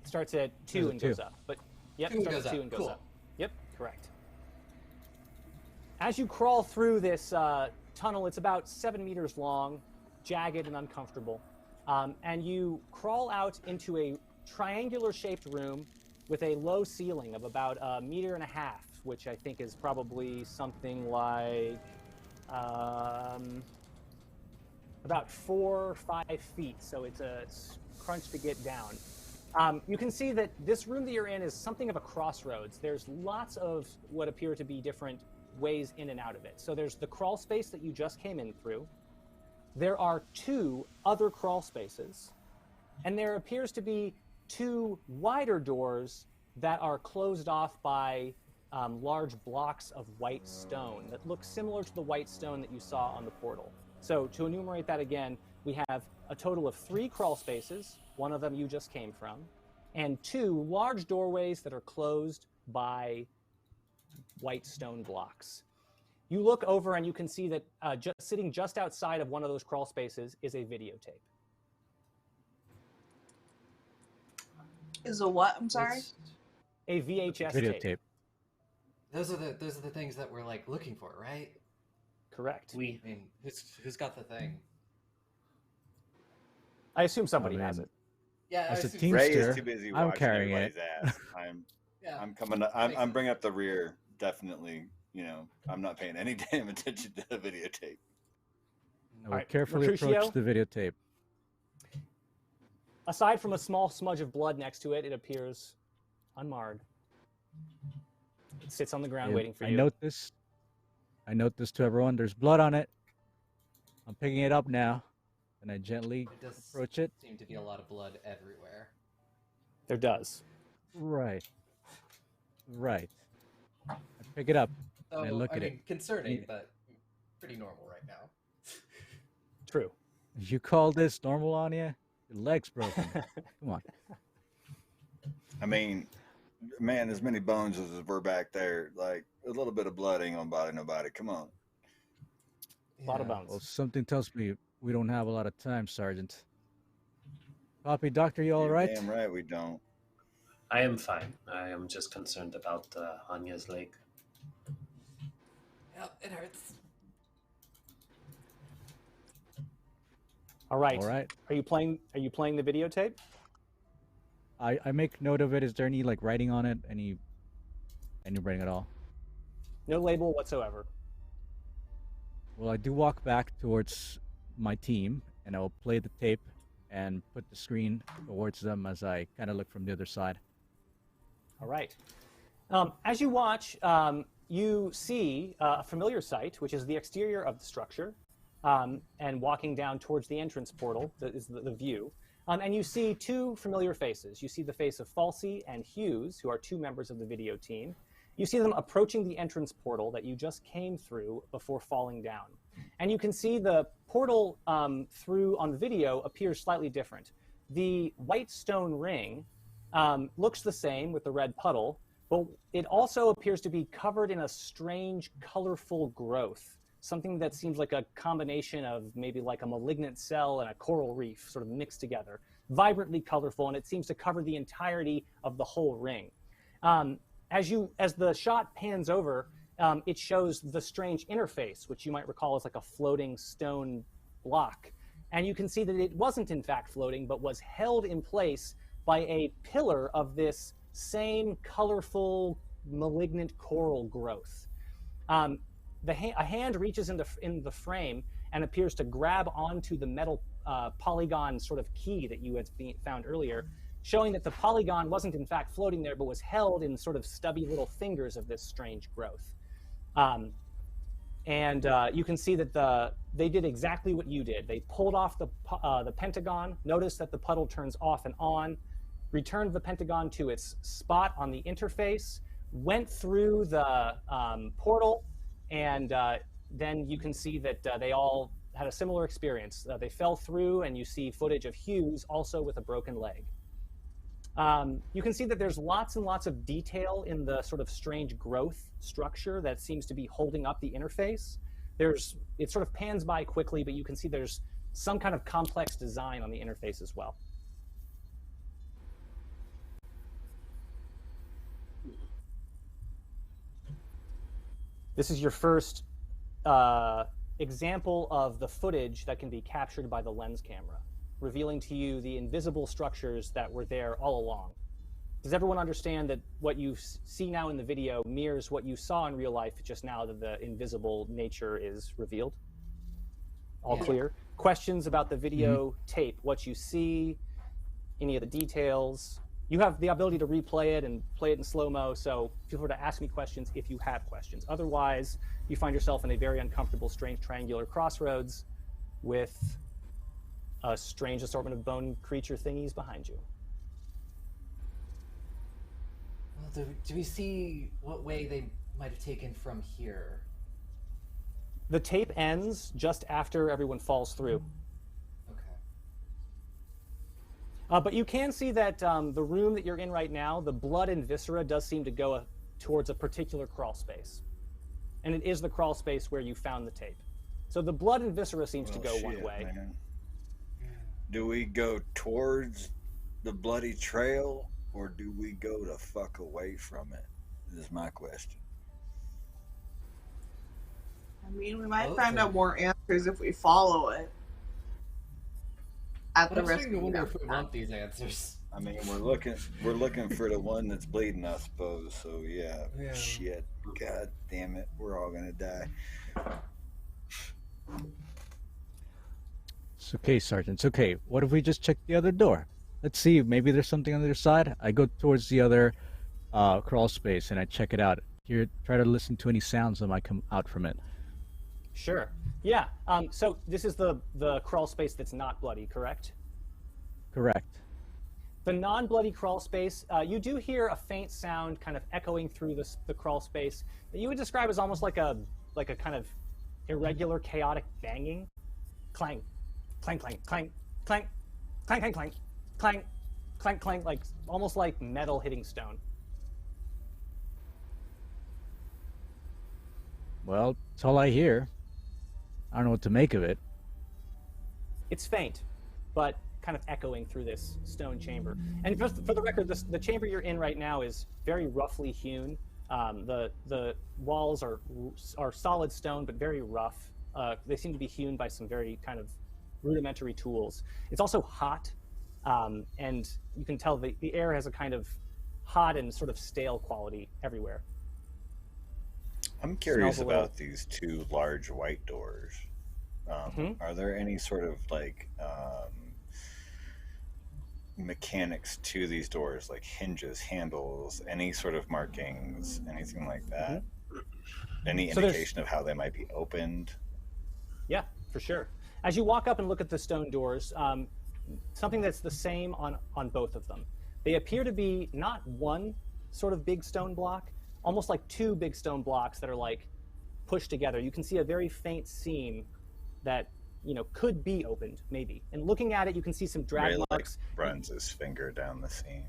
Starts at 2 and goes up. But yep,
2
starts at 2 and goes
cool.
up. Yep, correct. As you crawl through this tunnel, it's about 7 meters long, jagged and uncomfortable, and you crawl out into a triangular-shaped room with a low ceiling of about 1.5 meters, which I think is probably something like about 4 or 5 feet. So it's a crunch to get down. You can see that this room that you're in is something of a crossroads. There's lots of what appear to be different ways in and out of it. So there's the crawl space that you just came in through. There are 2 other crawl spaces, and there appears to be 2 wider doors that are closed off by large blocks of white stone that look similar to the white stone that you saw on the portal. So to enumerate that again, we have a total of 3 crawl spaces, one of them you just came from, and 2 large doorways that are closed by white stone blocks. You look over and you can see that sitting just outside of one of those crawl spaces is a videotape.
Is a what? I'm sorry?
A VHS
Videotape.
Those are the things that we're like looking for, right?
Correct.
I mean, who's got the thing?
I assume somebody has it.
Yeah,
As a
assume-
team
Ray
steer,
is too busy
I'm
watching
carrying
everybody's
it.
ass.
Yeah,
I'm coming up. I'm bringing up the rear. Definitely. I'm not paying any damn attention to the videotape.
I will
Alright,
carefully
Mecrutio?
approach the videotape.
Aside from a small smudge of blood next to it, it appears unmarred. It sits on the ground waiting for
I
you.
note this to everyone. There's blood on it. I'm picking it up now, and I gently
It does
approach it.
seem to be a lot of blood everywhere.
There does.
Right. I pick it up.
So,
I look at
mean,
it.
concerning,
Yeah.
but pretty normal right now.
True.
You call this normal, Anya? Your leg's broken. Come on.
I mean, man, as many bones as were back there. Like a little bit of blood ain't gonna bother nobody. Come on.
A lot of
Yeah.
bones.
Well, something tells me we don't have a lot of time, Sergeant. Copy, Doctor. You all
You're
right?
damn right we don't.
I am fine. I am just concerned about Anya's leg.
Yep, it hurts.
All right.
All right.
Are you playing the videotape?
I make note of it. Is there any like writing on it? Any writing at all?
No label whatsoever.
Well, I do walk back towards my team, and I will play the tape and put the screen towards them as I kind of look from the other side.
All right. As you watch, you see a familiar sight, which is the exterior of the structure, and walking down towards the entrance portal is the view. And you see two familiar faces. You see the face of Falsey and Hughes, who are two members of the video team. You see them approaching the entrance portal that you just came through before falling down. And you can see the portal through on the video appears slightly different. The white stone ring looks the same with the red puddle, but it also appears to be covered in a strange, colorful growth. Something that seems like a combination of maybe like a malignant cell and a coral reef sort of mixed together. Vibrantly colorful, and it seems to cover the entirety of the whole ring. As the shot pans over, it shows the strange interface, which you might recall as like a floating stone block. And you can see that it wasn't in fact floating, but was held in place by a pillar of this same colorful, malignant coral growth. A hand reaches in the frame and appears to grab onto the metal polygon sort of key that you had found earlier, showing that the polygon wasn't in fact floating there, but was held in sort of stubby little fingers of this strange growth. You can see that they did exactly what you did. They pulled off the pentagon, noticed that the puddle turns off and on, returned the pentagon to its spot on the interface, went through the portal, and then you can see that they all had a similar experience. They fell through, and you see footage of Hughes also with a broken leg. You can see that there's lots and lots of detail in the sort of strange growth structure that seems to be holding up the interface. It sort of pans by quickly, but you can see there's some kind of complex design on the interface as well. This is your first example of the footage that can be captured by the lens camera, revealing to you the invisible structures that were there all along. Does everyone understand that what you see now in the video mirrors what you saw in real life, just now that the invisible nature is revealed? All clear? Questions about the video tape, what you see, any of the details? You have the ability to replay it and play it in slow-mo, so feel free to ask me questions if you have questions. Otherwise, you find yourself in a very uncomfortable, strange triangular crossroads with a strange assortment of bone creature thingies behind you.
Well, do we see what way they might have taken from here?
The tape ends just after everyone falls through. But you can see that the room that you're in right now, the blood and viscera does seem to go towards a particular crawl space. And it is the crawl space where you found the tape. So the blood and viscera seems to go one way.
Man. Do we go towards the bloody trail, or do we go the fuck away from it? Is my question.
I mean, we might find out more answers if we follow it.
But I'm starting to wonder if we want these answers.
I mean, we're looking for the one that's bleeding, I suppose. So yeah. Shit. God damn it, we're all gonna die.
It's okay, Sergeant. It's okay. What if we just check the other door? Let's see. Maybe there's something on the other side. I go towards the other crawl space and I check it out. Try to listen to any sounds that might come out from it.
Sure. Yeah. So this is the crawl space that's not bloody, correct?
Correct.
The non-bloody crawl space, you do hear a faint sound kind of echoing through the crawl space that you would describe as almost like a kind of irregular, chaotic banging. Clang, clang, clang, clang, clang, clang, clang, clang, clang, clang, clang, like almost like metal hitting stone.
Well, that's all I hear. I don't know what to make of it.
It's faint, but kind of echoing through this stone chamber. And just for the record, the chamber you're in right now is very roughly hewn. The walls are solid stone, but very rough. They seem to be hewn by some very kind of rudimentary tools. It's also hot, and you can tell the air has a kind of hot and sort of stale quality everywhere.
I'm curious about these two large white doors. Are there any sort of like mechanics to these doors, like hinges, handles, any sort of markings, anything like that? Any indication of how they might be opened?
Yeah, for sure. As you walk up and look at the stone doors, something that's the same on both of them. They appear to be not one sort of big stone block, almost like two big stone blocks that are like pushed together. You can see a very faint seam that, you know, could be opened, maybe. And looking at it, you can see some drag marks.
Runs his finger down the seam.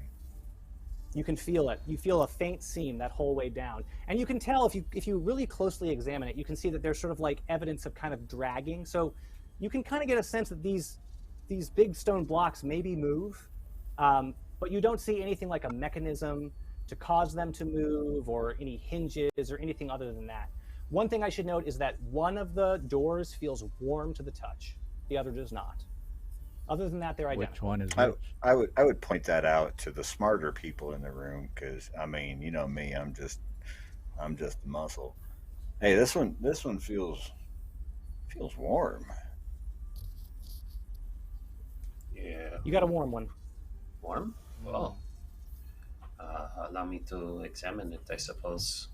You can feel it. You feel a faint seam that whole way down. And you can tell if you really closely examine it, you can see that there's sort of like evidence of kind of dragging. So you can kind of get a sense that these big stone blocks maybe move, but you don't see anything like a mechanism to cause them to move or any hinges or anything other than that. One thing I should note is that one of the doors feels warm to the touch. The other does not. Other than that, they're identical.
Which one is which?
I would point that out to the smarter people in the room, because I mean, you know me, I'm just muscle. Hey, this one feels warm.
Yeah.
You got a warm one.
Warm? Well, allow me to examine it, I suppose.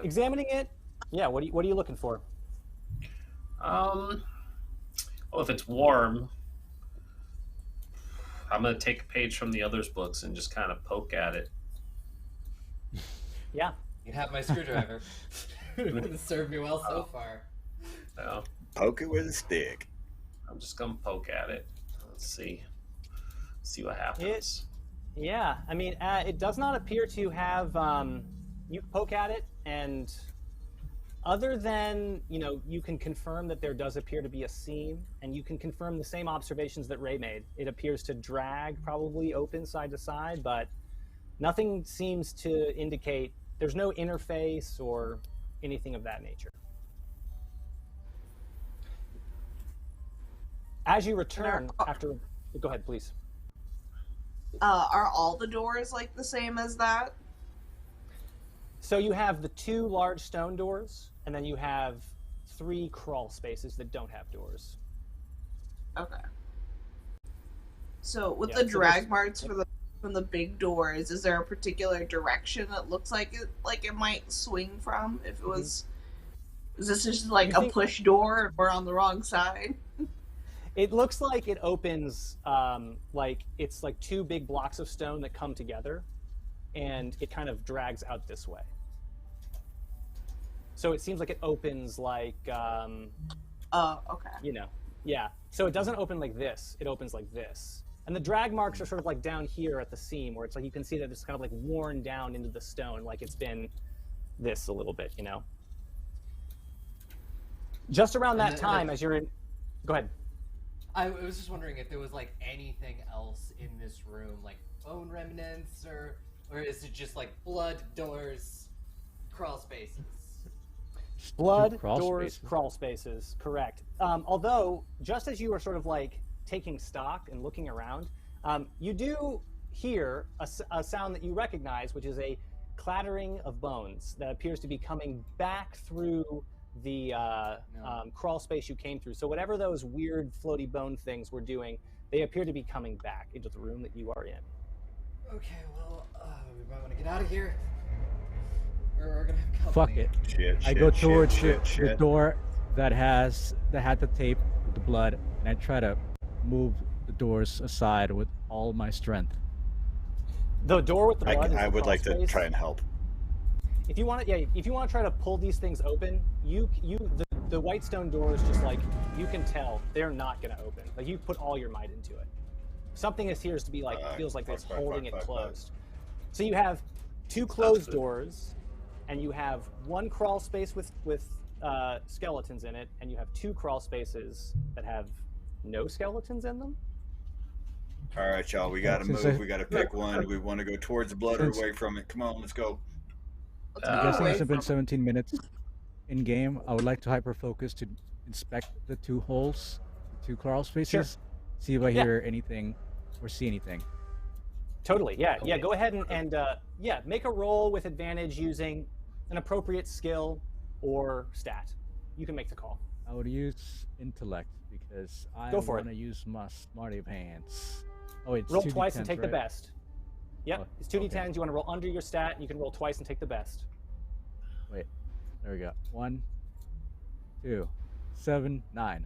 Examining it? Yeah. What are you looking for?
Well, if it's warm, I'm gonna take a page from the other's books and just kind of poke at it.
Yeah.
You have my screwdriver. It's served me well so far.
Yeah.
Poke it with a stick.
I'm just gonna poke at it. Let's see what happens.
Yeah. I mean, it does not appear to have. You poke at it, and other than, you know, you can confirm that there does appear to be a seam, and you can confirm the same observations that Ray made. It appears to drag, probably open side to side, but nothing seems to indicate, there's no interface or anything of that nature. As you return after, go ahead, please.
Are all the doors like the same as that?
So you have the two large stone doors, and then you have 3 crawl spaces that don't have doors.
Okay. So with the drag marks from the big doors, is there a particular direction that looks like it might swing from? If it was, is this just like a push door and we're on the wrong side?
It looks like it opens like it's like 2 big blocks of stone that come together, and it kind of drags out this way. So it seems like it opens like,
okay.
You know, yeah. So it doesn't open like this, it opens like this. And the drag marks are sort of like down here at the seam, where it's like you can see that it's kind of like worn down into the stone, like it's been this a little bit, you know? Just around that time, as you're in, go ahead.
I was just wondering if there was like anything else in this room, like bone remnants, or is it just like blood, doors, crawl spaces?
Blood, doors, crawl spaces, correct. Although, just as you are sort of like taking stock and looking around, you do hear a sound that you recognize, which is a clattering of bones that appears to be coming back through the crawl space you came through. So whatever those weird floaty bone things were doing, they appear to be coming back into the room that you are in.
Okay, well, we might want to get out of here. We're gonna have
Fuck
company.
it. I go towards the door that had the tape with the blood, and I try to move the doors aside with all my strength.
The door with the blood.
I would like to try and help.
If you want to, if you want to try to pull these things open, the white stone doors, just like you can tell, they're not going to open. Like you put all your might into it. Something appears to be like feels like it's holding it closed. So you have 2 closed doors and you have one crawl space with skeletons in it, and you have 2 crawl spaces that have no skeletons in them.
All right, y'all. We gotta move. We gotta pick one. We want to go towards the blood or away from it. Come on, let's go.
I'm guessing it's been 17 minutes in game. I would like to hyper focus to inspect the 2 holes, the 2 crawl spaces, see if I hear anything or see anything.
Totally. Yeah. Yeah. Go ahead and make a roll with advantage using an appropriate skill or stat. You can make the call.
I would use intellect because I want to use my smarty pants. Oh, it's
roll twice and take
right?
the best. Yep,
Oh,
it's 2d10s.
okay.
You want to roll under your stat, and you can roll twice and take the best.
Wait, there we go. 1, 2, 7, 9.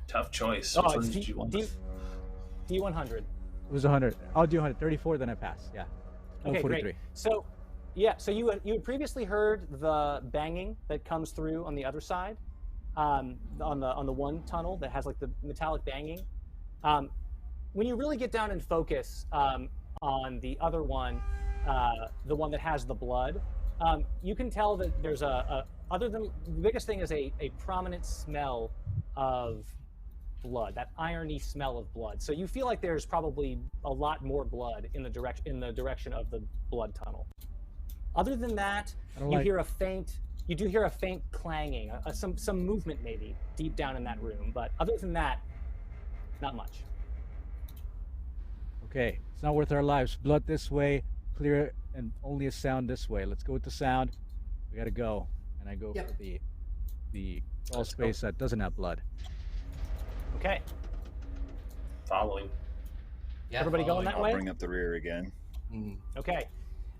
Tough choice.
Oh,
Which one
it's
did you want?
D100.
It was 100. I'll do 134, then I pass. Yeah. Oh,
Okay,
43.
great. So, yeah, so you had previously heard the banging that comes through on the other side, on the one tunnel that has like the metallic banging. When you really get down and focus on the other one, the one that has the blood, you can tell that there's other than the biggest thing is a prominent smell of blood, that irony smell of blood. So you feel like there's probably a lot more blood in the direction of the blood tunnel. Other than that, you do hear a faint clanging, some movement maybe deep down in that room. But other than that, not much.
Okay, it's not worth our lives. Blood this way, clear, and only a sound this way. Let's go with the sound. We gotta go, and I go for the crawl space that doesn't have blood.
Okay.
Following.
Yeah,
Everybody going that way?
I'll bring up the rear again.
Okay.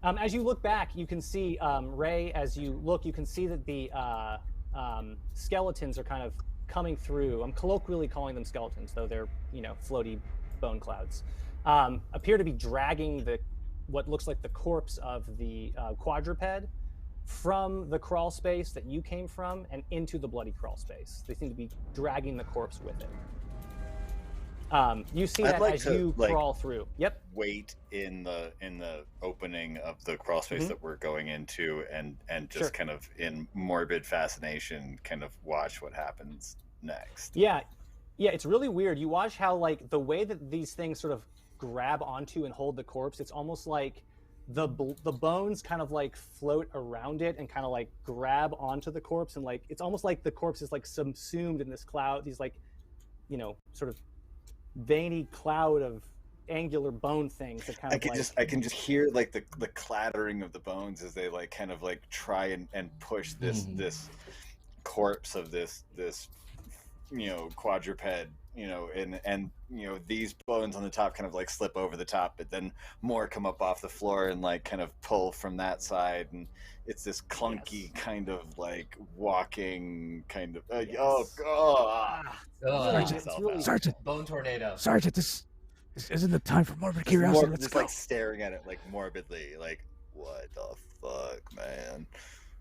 As you look back, you can see, Ray, as you look, you can see that the skeletons are kind of coming through. I'm colloquially calling them skeletons, though they're, floaty bone clouds. Appear to be dragging what looks like the corpse of the quadruped from the crawl space that you came from and into the bloody crawl space. They seem to be dragging the corpse with it. You see that as you crawl through. Yep.
Wait in the opening of the crawl space that we're going into, and just kind of in morbid fascination, kind of watch what happens next.
Yeah, it's really weird. You watch how the way that these things sort of grab onto and hold the corpse. It's almost like the bones kind of float around it and kind of grab onto the corpse, and it's almost like the corpse is subsumed in this cloud. These sort of veiny cloud of angular bone things that kind
I can just hear the clattering of the bones as they try and push this corpse of this quadruped, and these bones on the top kind of slip over the top, but then more come up off the floor and kind of pull from that side, and it's this clunky kind of walking kind of
Sergeant,
bone tornado.
Sergeant, this isn't the time for morbid curiosity. Let's go.
Staring at it morbidly, what the fuck, man.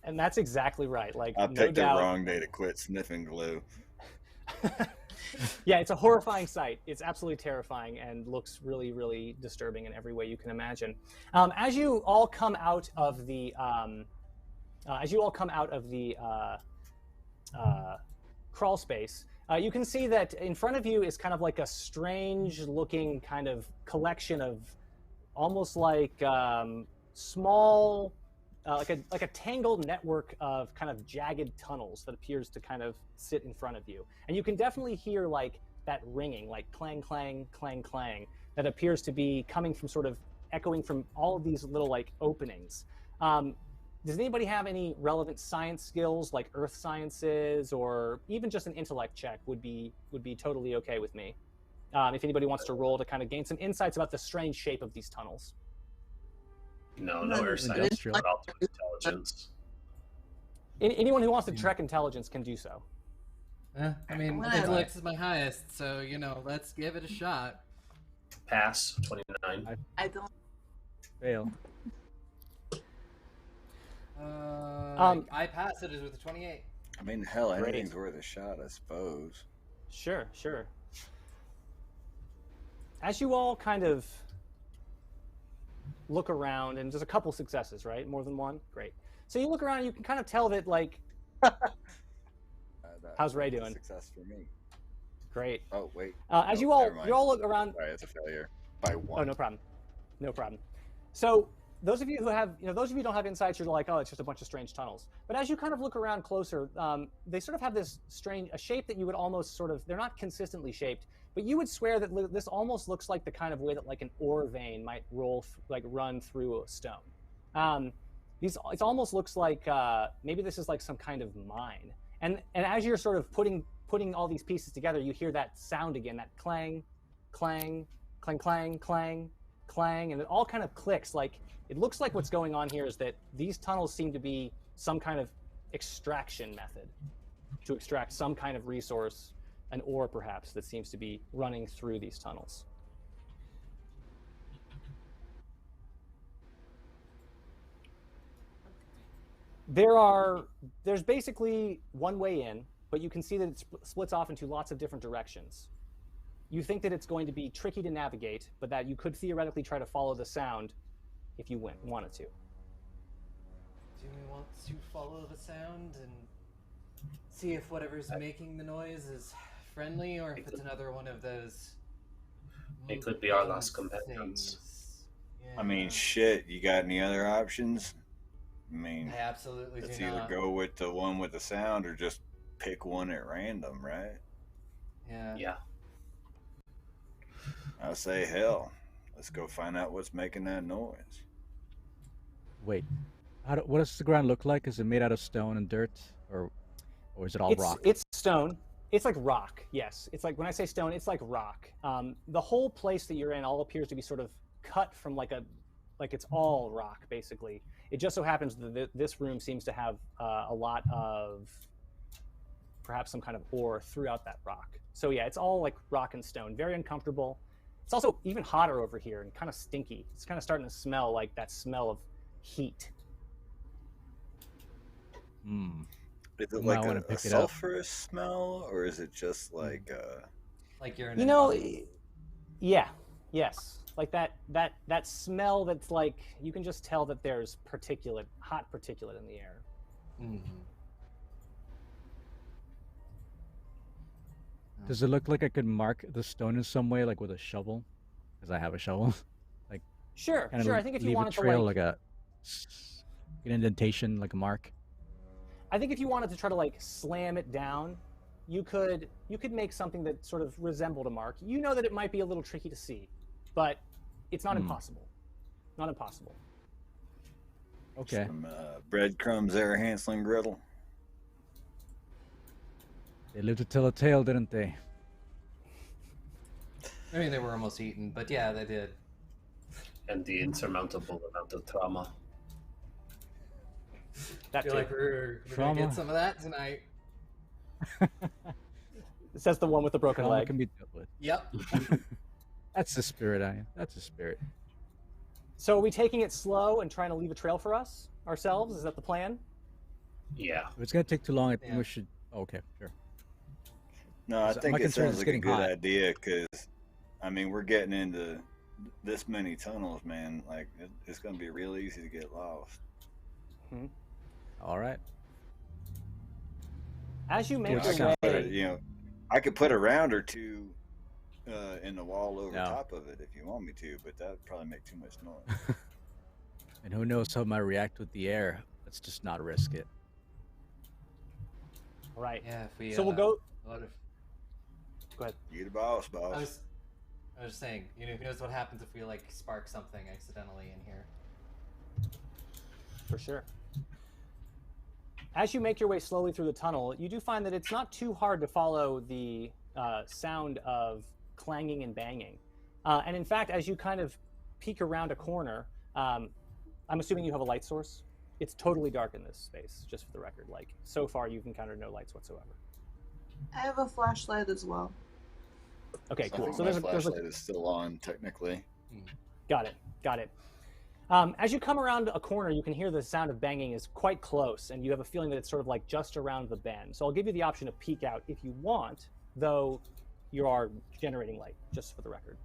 And that's exactly right.
I picked the wrong day to quit sniffing glue.
Yeah, it's a horrifying sight. It's absolutely terrifying and looks really, really disturbing in every way you can imagine. As you all come out of the crawl space, you can see that in front of you is kind of a strange-looking kind of collection of almost small. Like a tangled network of kind of jagged tunnels that appears to kind of sit in front of you. And you can definitely hear that ringing, clang, clang, clang, clang, that appears to be coming from sort of echoing from all of these little openings. Does anybody have any relevant science skills like earth sciences, or even just an intellect check would be totally okay with me. If anybody wants to roll to kind of gain some insights about the strange shape of these tunnels.
No earth science. About intelligence.
Anyone who wants to trek intelligence can do so.
Intellect is my highest, so let's give it a shot.
Pass 29.
I don't.
Fail.
I pass it with a 28.
Hell, anything's worth a shot, I suppose.
Sure. As you all kind of look around, and there's a couple successes, right? More than one? Great. So you look around and you can kind of tell that, like, how's Ray doing?
Success for me.
Great.
Oh wait.
As you all look around.
Sorry, it's a failure by one.
Oh, no problem. No problem. So those of you who have, those of you who don't have insights, you're like, oh, it's just a bunch of strange tunnels. But as you kind of look around closer, they sort of have this strange, a shape that you would almost sort of, they're not consistently shaped, but you would swear that this almost looks like the kind of way that like an ore vein might run through a stone. It almost looks like maybe this is like some kind of mine. And as you're sort of putting all these pieces together, you hear that sound again, that clang, clang, clang, clang, clang, clang, and it all kind of clicks. Like, it looks like what's going on here is that these tunnels seem to be some kind of extraction method to extract some kind of resource, an ore perhaps, that seems to be running through these tunnels. There's basically one way in, but you can see that it splits off into lots of different directions. You think that it's going to be tricky to navigate, but that you could theoretically try to follow the sound if you wanted to.
Do we want to follow the sound and see if whatever's making the noise is friendly, or if it's another one of those...
It could be our last companions.
Yeah.
I mean, shit, you got any other options? I mean,
I absolutely
let's
do
either
not.
go with the one with the sound or just pick one at random, right?
Yeah.
I say, hell, let's go find out what's making that noise.
Wait, what does the ground look like? Is it made out of stone and dirt, or is it all rock?
It's stone. It's like rock, yes. It's like, when I say stone, it's like rock. The whole place that you're in all appears to be sort of cut from like it's all rock, basically. It just so happens that this room seems to have a lot of perhaps some kind of ore throughout that rock. So yeah, it's all like rock and stone, very uncomfortable. It's also even hotter over here and kind of stinky. It's kind of starting to smell like that smell of heat.
Is it like a sulfurous smell, or is it just like
like you're in an oven?
Yeah, yes. Like that smell that's like, you can just tell that there's hot particulate in the air.
Mm-hmm.
Does it look like I could mark the stone in some way, like with a shovel? Because I have a shovel. Like,
sure. I think if you
wanted
wanted
to leave a trail,
like
an indentation, like a mark.
I think if you wanted to try to like slam it down, you could make something that sort of resembled a mark. You know that it might be a little tricky to see, but it's not impossible. Not impossible.
Okay.
Some breadcrumbs there, Hansel and Gretel.
They lived to tell a tale, didn't they?
I mean, they were almost eaten, but yeah, they did.
And the insurmountable amount of trauma.
I feel like we're gonna get some of that tonight.
Says the one with the broken
Trauma
leg.
can be dealt with.
Yep.
That's the spirit, Anya. That's the spirit.
So are we taking it slow and trying to leave a trail for ourselves? Is that the plan?
Yeah.
If it's gonna take too long, I think we should. Okay, sure.
No, I think
my
it
concern
sounds
is
like a
getting
good
hot.
idea, because, I mean, we're getting into this many tunnels, man. Like, it's going to be real easy to get lost.
All right.
As you make
I
your
could
way,
I could put a round or two in the wall over
No.
top of it if you want me to, but that would probably make too much noise.
And who knows how it might react with the air? Let's just not risk it.
right.
Yeah, if we.
So we'll go.
What if,
Go ahead.
You the boss, boss.
I was saying, who knows what happens if we like spark something accidentally in here?
For sure. As you make your way slowly through the tunnel, you do find that it's not too hard to follow the sound of clanging and banging. And in fact, as you kind of peek around a corner, I'm assuming you have a light source. It's totally dark in this space, just for the record. Like, so far you've encountered no lights whatsoever.
I have a flashlight as well.
Okay,
I
cool.
think
So
my
there's
flashlight is still on, technically.
Got it. As you come around a corner, you can hear the sound of banging is quite close, and you have a feeling that it's sort of like just around the bend. So I'll give you the option to peek out if you want, though you are generating light, just for the record.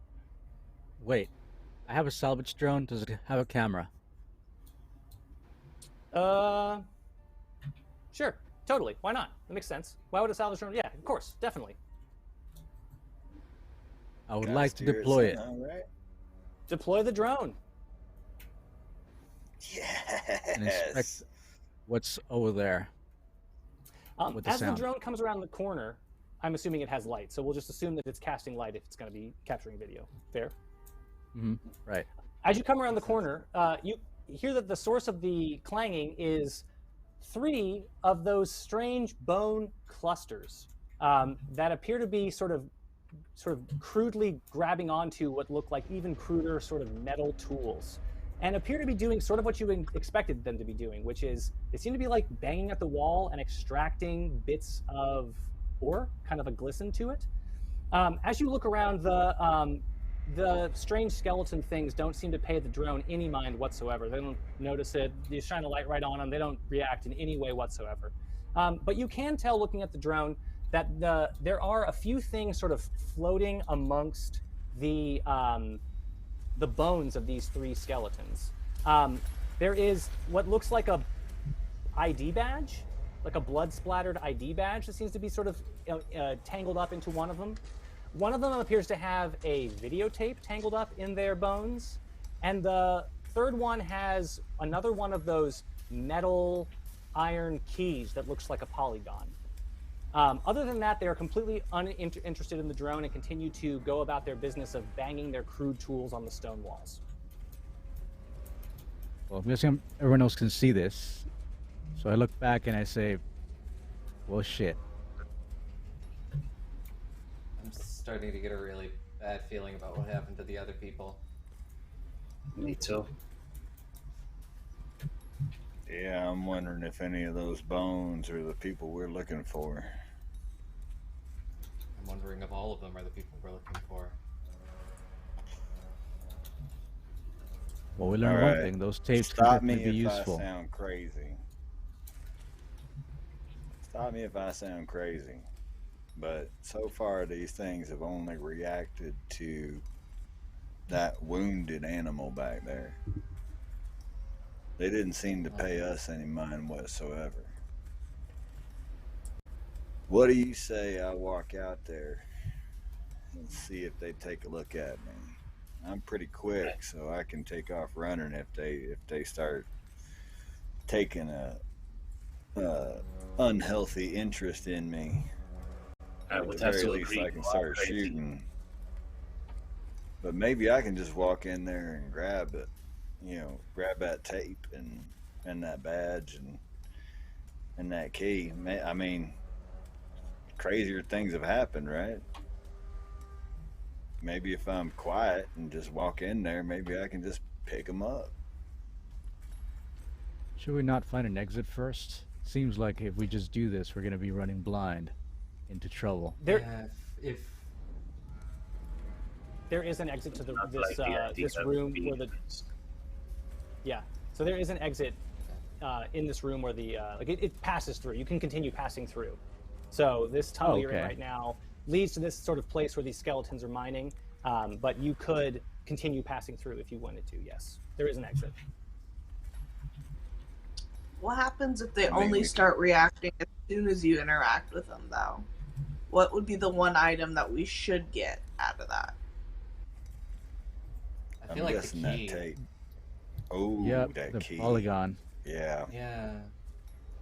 Wait, I have a salvage drone. Does it have a camera?
Sure, totally. Why not? That makes sense. Why would a salvage drone? Yeah, of course, definitely.
I would like to deploy it.
Right?
Deploy the drone.
And inspect
Yes.
what's over there. With the
As the
sound.
drone comes around the corner, I'm assuming it has light, so we'll just assume that it's casting light if it's going to be capturing video. Fair?
Mm-hmm. Right.
As you come around the corner, you hear that the source of the clanging is 3 of those strange bone clusters that appear to be sort of crudely grabbing onto what look like even cruder sort of metal tools, and appear to be doing sort of what you expected them to be doing, which is they seem to be like banging at the wall and extracting bits of ore, kind of a glisten to it. As you look around, the strange skeleton things don't seem to pay the drone any mind whatsoever. They don't notice it. You shine a light right on them. They don't react in any way whatsoever. But you can tell, looking at the drone, that there are a few things sort of floating amongst the bones of these 3 skeletons. There is what looks like a ID badge, like a blood-splattered ID badge that seems to be sort of tangled up into one of them. One of them appears to have a videotape tangled up in their bones, and the third one has another one of those metal iron keys that looks like a polygon. Other than that, they are completely uninterested in the drone and continue to go about their business of banging their crude tools on the stone walls.
Well, I'm guessing everyone else can see this. So I look back and I say, well, shit.
I'm starting to get a really bad feeling about what happened to the other people.
Me too.
Yeah, I'm wondering if any of those bones are the people we're looking for.
I'm wondering if all of them are the people we're looking for.
Well, we learned one thing. Those tapes can
Stop me
definitely be
if
useful.
I sound crazy. Stop me if I sound crazy. But so far, these things have only reacted to that wounded animal back there. They didn't seem to pay us any mind whatsoever. What do you say I walk out there and see if they take a look at me? I'm pretty quick, so I can take off running if they start taking a unhealthy interest in me.
I
At
would
the very
absolutely
least,
agree.
I can start shooting. But maybe I can just walk in there and grab it, grab that tape and that badge and that key. I mean, crazier things have happened, right? Maybe if I'm quiet and just walk in there, maybe I can just pick them up.
Should we not find an exit first? Seems like if we just do this, we're going to be running blind into trouble.
Yeah, if
There is an exit to
Not like the idea
this
of
room
being-
where the so there is an exit in this room where the it passes through. You can continue passing through. So this tunnel you're in
Okay.
right now leads to this sort of place where these skeletons are mining, but you could continue passing through if you wanted to. Yes, there is an exit.
What happens if they
I mean,
only
we
start reacting as soon as you interact with them, though? What would be the one item that we should get out of that?
I
I'm
feel like the
guessing
key.
that tape. Oh,
Yep,
that
the
key.
polygon.
Yeah,
Yeah,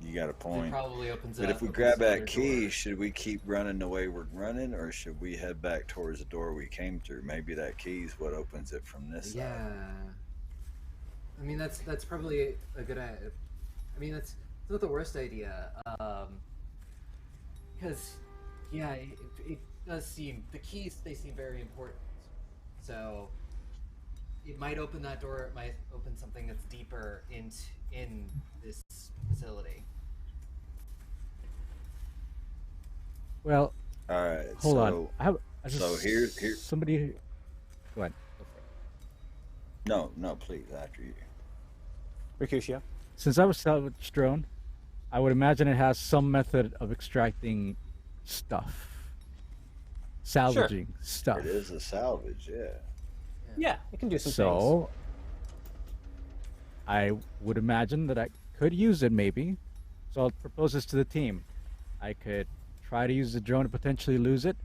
you got a
it
point.
probably opens
But
up.
if we
opens
grab
some other
that key,
doors.
should we keep running the way we're running, or should we head back towards the door we came through? Maybe that key's what opens it from this side.
Yeah, I mean that's probably a good idea. I mean that's not the worst idea, because yeah, it does seem the keys, they seem very important. So it might open that door. It might open something that's deeper in this facility.
Well,
All right.
hold
so,
on. I
so here-
somebody. Go ahead.
No, please, after you.
Mercutio.
Since I was salvage drone, I would imagine it has some method of extracting stuff, salvaging stuff.
It is a salvage, yeah.
Yeah, it can do some things.
So I would imagine that I could use it maybe. So I'll propose this to the team. I could try to use the drone to potentially lose it,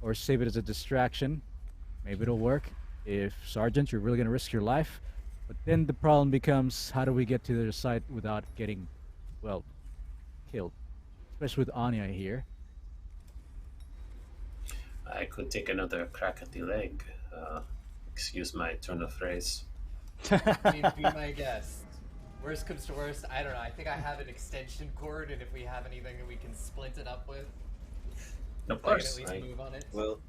or save it as a distraction. Maybe it'll work. If Sergeant, you're really gonna risk your life. But then the problem becomes, how do we get to the other side without getting, well, killed? Especially with Anya here.
I could take another crack at the leg. Excuse my turn of phrase.
I mean, be my guest. Worst comes to worst, I don't know. I think I have an extension cord, and if we have anything that we can splint it up with,
Of
I can
course.
at least move on it.
Well,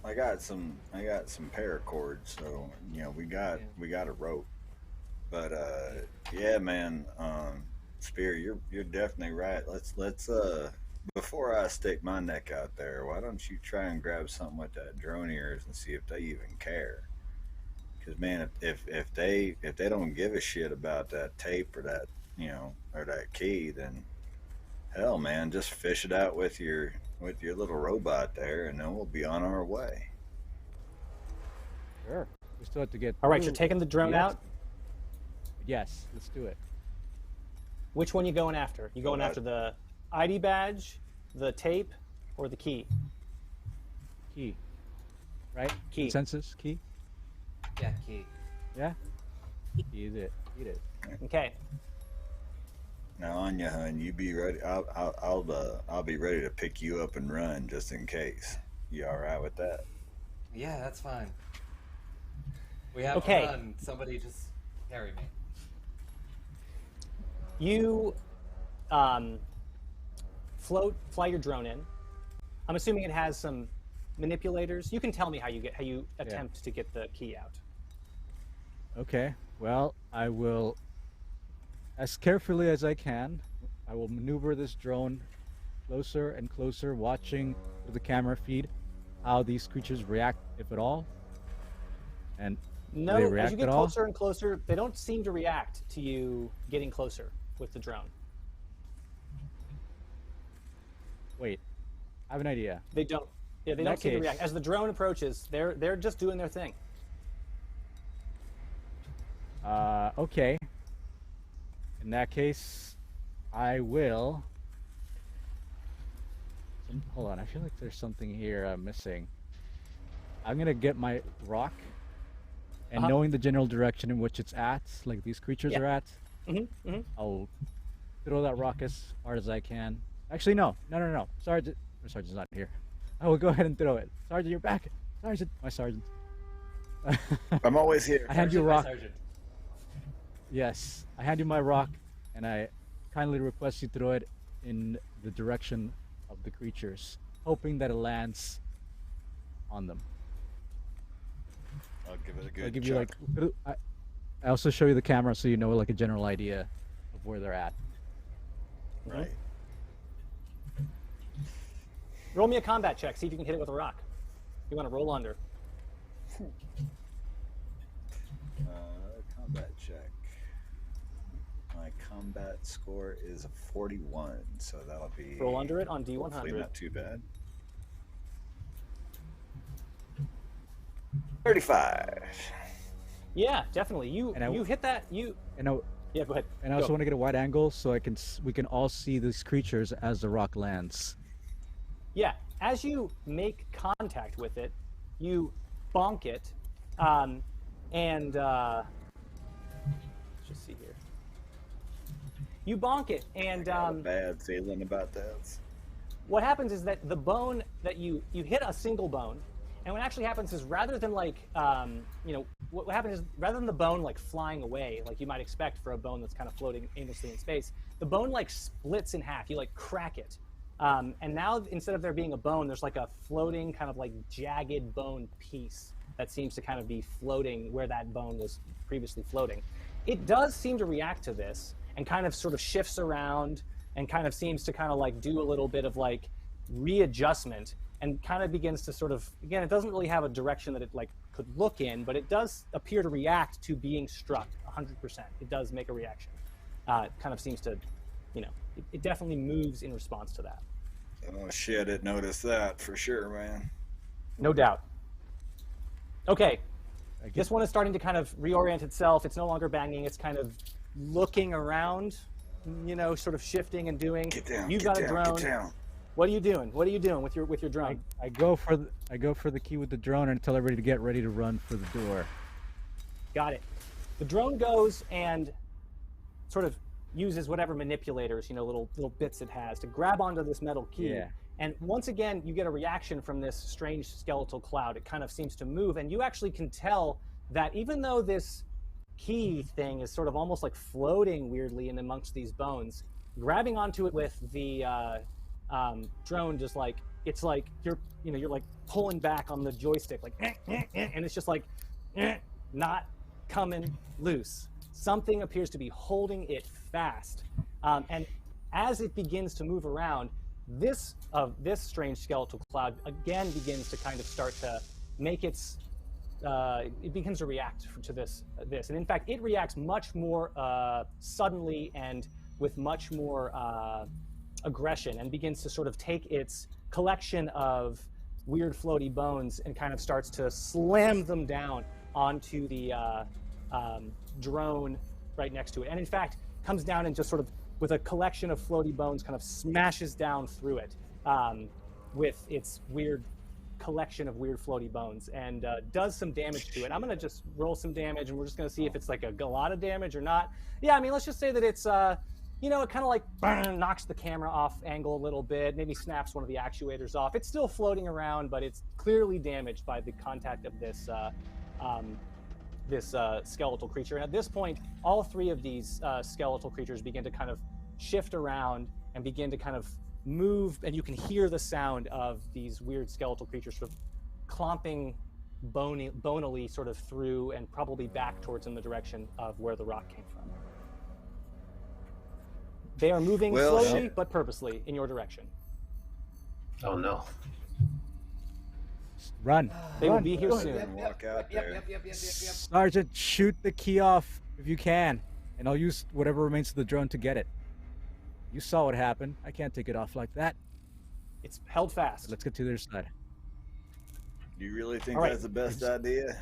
I got some paracord, so we got a rope. But yeah, man, Speare, you're definitely right. Let's before I stick my neck out there, why don't you try and grab something with that drone ears and see if they even care? Because man, if they don't give a shit about that tape or that or that key, then hell, man, just fish it out with your little robot there, and then we'll be on our way.
Sure. We still have to get.
All right, you're taking the drone out?
Yes, let's do it.
Which one you going after? You going after the ID badge, the tape, or the key?
Key. Right?
Key.
Consensus? Key?
Yeah, key.
Yeah? Key is it. Eat it.
Okay.
Now, Anya, hun, you be ready. I'll be ready to pick you up and run just in case. You all right with that?
Yeah, that's fine. We have
Okay.
fun. Somebody just carry me.
You fly your drone in. I'm assuming it has some manipulators. You can tell me how you attempt to get the key out.
Okay. Well, I will, as carefully as I can, I will maneuver this drone closer and closer, watching the camera feed how these creatures react, if at all. And
no,
do they
as
react
you get
at all?
closer and closer, they don't seem to react to you getting closer with the drone.
Wait, I have an idea.
They don't. Yeah, they
In
don't
that
seem to
case-
react. As the drone approaches, they're just doing their thing.
Okay. In that case, I will. Hold on, I feel like there's something here I'm missing. I'm gonna get my rock, and knowing the general direction in which it's at, like these creatures are at, I'll throw that rock as hard as I can. Actually, no. Sergeant's not here. I will go ahead and throw it. Sergeant, you're back. Sergeant, my sergeant.
I'm always here.
I hand you a
Sergeant, my
rock.
sergeant.
Yes, I hand you my rock, and I kindly request you throw it in the direction of the creatures, hoping that it lands on them.
I'll give it a good
I'll give
chuck.
you like. I also show you the camera so you know like a general idea of where they're at.
Right.
Roll me a combat check. See if you can hit it with a rock. You want to roll under.
Combat check. My combat score is a 41, so that'll be.
Roll under it on
hopefully
D100.
not too bad. 35.
Yeah, definitely. You
And I-
you hit that. You
And I,
yeah. Go ahead.
and I also want to get a wide angle so we can all see these creatures as the rock lands.
Yeah, as you make contact with it, you bonk it, and let's just see here. You bonk it, and
I got a bad feeling about this.
what happens is that the bone that you hit a single bone, and what actually happens is rather than like what happens is rather than the bone like flying away like you might expect for a bone that's kind of floating aimlessly in space, the bone like splits in half. You like crack it. And now instead of there being a bone, there's like a floating kind of like jagged bone piece that seems to kind of be floating where that bone was previously floating. It does seem to react to this and kind of sort of shifts around and kind of seems to kind of like do a little bit of like readjustment and kind of begins to sort of, again, it doesn't really have a direction that it like could look in, but it does appear to react to being struck 100%. It does make a reaction. It kind of seems to, it definitely moves in response to that.
Oh shit, I didn't notice that for sure, man.
No doubt. Okay, this one is starting to kind of reorient itself. It's no longer banging. It's kind of looking around, you know, sort of shifting and doing.
Get down.
You've
get
got
down,
a drone.
Get down.
What are you doing? What are you doing with your drone?
I go for the key with the drone and tell everybody to get ready to run for the door.
Got it. The drone goes and sort of uses whatever manipulators, you know, little bits it has to grab onto this metal key.
Yeah.
And once again, you get a reaction from this strange skeletal cloud. It kind of seems to move, and you actually can tell that even though this key thing is sort of almost like floating weirdly in amongst these bones, grabbing onto it with the drone, just like it's like you're like pulling back on the joystick, like and it's just like not coming loose. Something appears to be holding it fast, and as it begins to move around, this strange skeletal cloud again begins to kind of start to make its it begins to react to this, and in fact, it reacts much more suddenly and with much more aggression, and begins to sort of take its collection of weird floaty bones and kind of starts to slam them down onto the drone right next to it, and in fact comes down and just sort of with a collection of floaty bones kind of smashes down through it with its weird collection of weird floaty bones, and does some damage to it. I'm gonna just roll some damage, and we're just gonna see if it's like a lot of damage or not. Yeah, I mean, let's just say that it's you know, it kind of like knocks the camera off angle a little bit, maybe snaps one of the actuators off. It's still floating around, but it's clearly damaged by the contact of this skeletal creature. And at this point, all three of these skeletal creatures begin to kind of shift around and begin to kind of move, and you can hear the sound of these weird skeletal creatures sort of clomping bonily sort of through and probably back towards in the direction of where the rock came from. They are moving slowly but purposely in your direction.
Oh no.
Run.
They
Run.
will be here soon.
Walk out there.
Sergeant, shoot the key off if you can, and I'll use whatever remains of the drone to get it. You saw what happened. I can't take it off like that.
It's held fast.
Let's get to their side.
Do you really think
All right.
that's the best idea?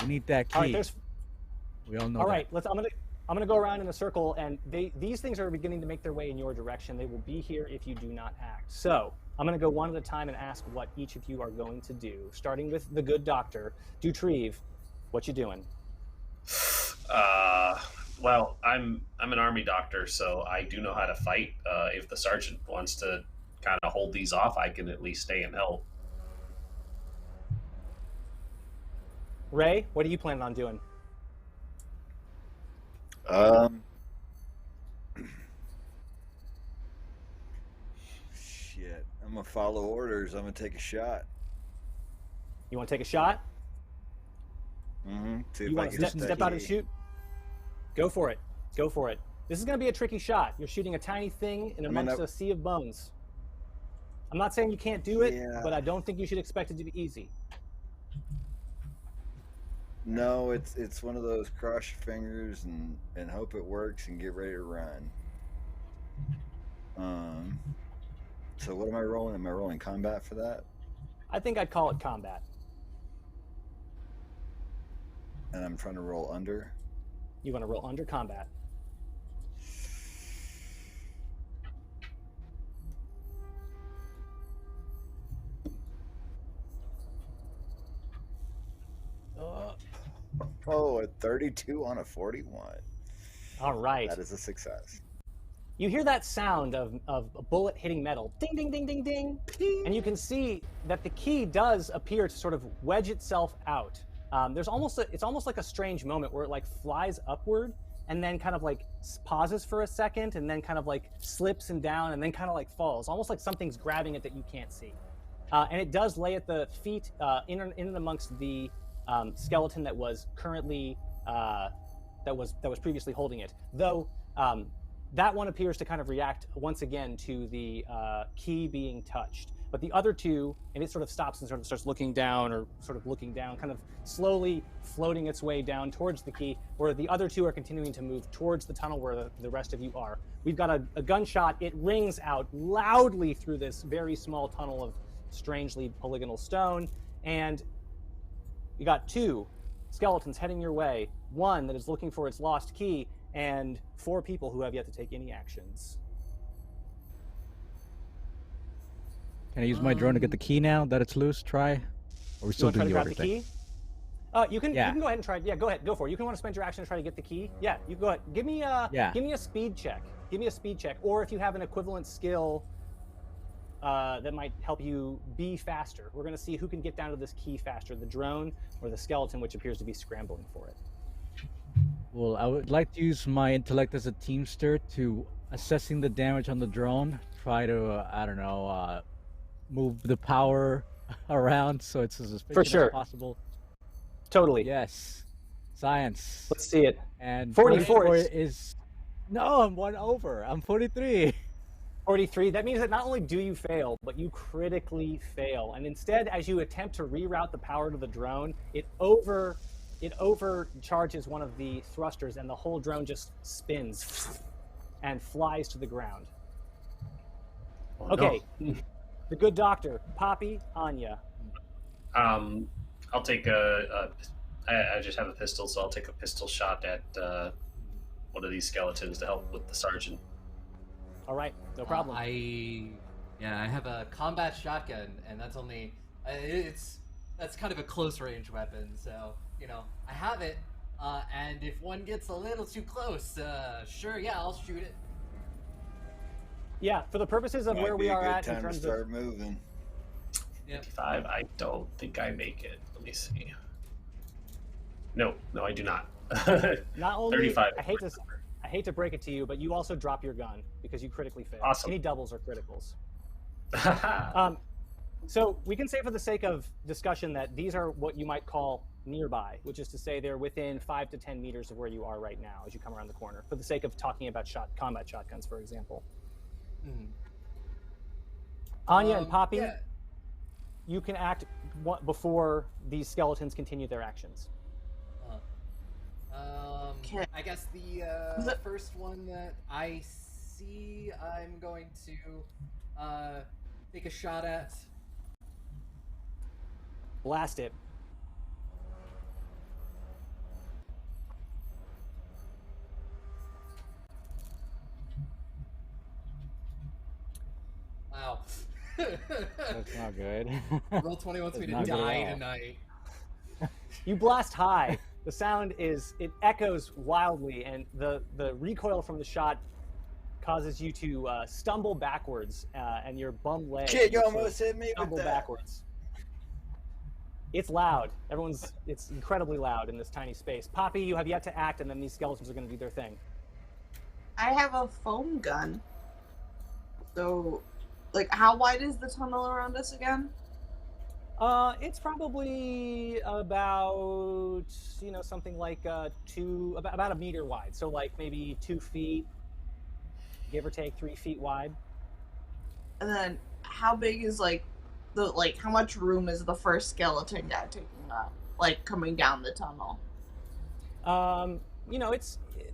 We need that key.
All right,
We all know
all
that.
right, I'm gonna go around in a circle, and these things are beginning to make their way in your direction. They will be here if you do not act. So I'm gonna go one at a time and ask what each of you are going to do. Starting with the good doctor, Dauterive, what you doing?
Well, I'm an army doctor, so I do know how to fight. If the sergeant wants to kind of hold these off, I can at least stay and help.
Ray, what are you planning on doing?
Shit. I'm gonna follow orders. I'm gonna take a shot.
You want to take a shot?
Mm-hmm.
You want to step out and shoot? Go for it. Go for it. This is going to be a tricky shot. You're shooting a tiny thing in amongst a sea of bones. I'm not saying you can't do it, but I don't think you should expect it to be easy.
No, it's one of those cross your fingers and hope it works and get ready to run. So what am I rolling? Am I rolling combat for that?
I think I'd call it combat.
And I'm trying to roll under.
You want to roll under combat.
Oh, a 32 on a 41.
All right.
That is a success.
You hear that sound of a bullet hitting metal. Ding, ding, ding, ding, ding, ding. And you can see that the key does appear to sort of wedge itself out. It's almost like a strange moment where it like flies upward and then kind of like pauses for a second and then kind of like slips and down and then kind of like falls, almost like something's grabbing it that you can't see. And it does lay at the feet in and amongst the skeleton that was currently that was previously holding it. Though that one appears to kind of react once again to the key being touched. But the other two, and it sort of stops and sort of starts looking down, kind of slowly floating its way down towards the key, where the other two are continuing to move towards the tunnel where the rest of you are. We've got a gunshot. It rings out loudly through this very small tunnel of strangely polygonal stone, and you got two skeletons heading your way one that is looking for its lost key, and 4 people who have yet to take any actions.
Can I use my drone to get the key now that it's loose? Try? Or are we still doing the order thing?
You can go ahead and try. Yeah, go ahead. Go for it. You can want to spend your action to try to get the key. Yeah, you go ahead. Give me a speed check. Give me a speed check. Or if you have an equivalent skill that might help you be faster. We're going to see who can get down to this key faster, the drone or the skeleton, which appears to be scrambling for it.
Well, I would like to use my intellect as a teamster to assessing the damage on the drone. Try to, I don't know, move the power around so it's as efficient as possible.
Totally.
Yes. Science.
Let's see it.
And
44
is... No, I'm 1 over. I'm 43.
43. That means that not only do you fail, but you critically fail. And instead, as you attempt to reroute the power to the drone, it overcharges one of the thrusters, and the whole drone just spins and flies to the ground.
Oh,
okay.
No.
The good doctor, Poppy, Anya.
I'll take I just have a pistol, so I'll take a pistol shot at one of these skeletons to help with the sergeant.
All right, no problem.
I have a combat shotgun, and that's only that's kind of a close range weapon. So I have it, and if one gets a little too close, sure, yeah, I'll shoot it.
Yeah, for the purposes of where we are at in
Time
terms
to start
of
moving.
55. I don't think I make it. Let me see. No, I do not.
not only
35.
I hate to break it to you, but you also drop your gun because you critically fail.
Awesome.
Any doubles or criticals. So we can say for the sake of discussion that these are what you might call nearby, which is to say they're within 5 to 10 meters of where you are right now as you come around the corner, for the sake of talking about combat shotguns, for example. Anya and Poppy, you can act before these skeletons continue their actions.
I guess the first one that I see, I'm going to take a shot at.
Blast it.
Wow.
That's not good.
Roll 20 wants me to die tonight.
You blast high. The sound it echoes wildly, and the recoil from the shot causes you to stumble backwards, and your bum leg
You almost hit me
stumble
with that.
backwards. It's loud. It's incredibly loud in this tiny space. Poppy, you have yet to act, and then these skeletons are going to do their thing.
I have a foam gun. So, how wide is the tunnel around us again?
It's probably about, something like about a meter wide. So maybe 2 feet, give or take 3 feet wide.
And then how big is how much room is the first skeleton guy taking up? Coming down the tunnel?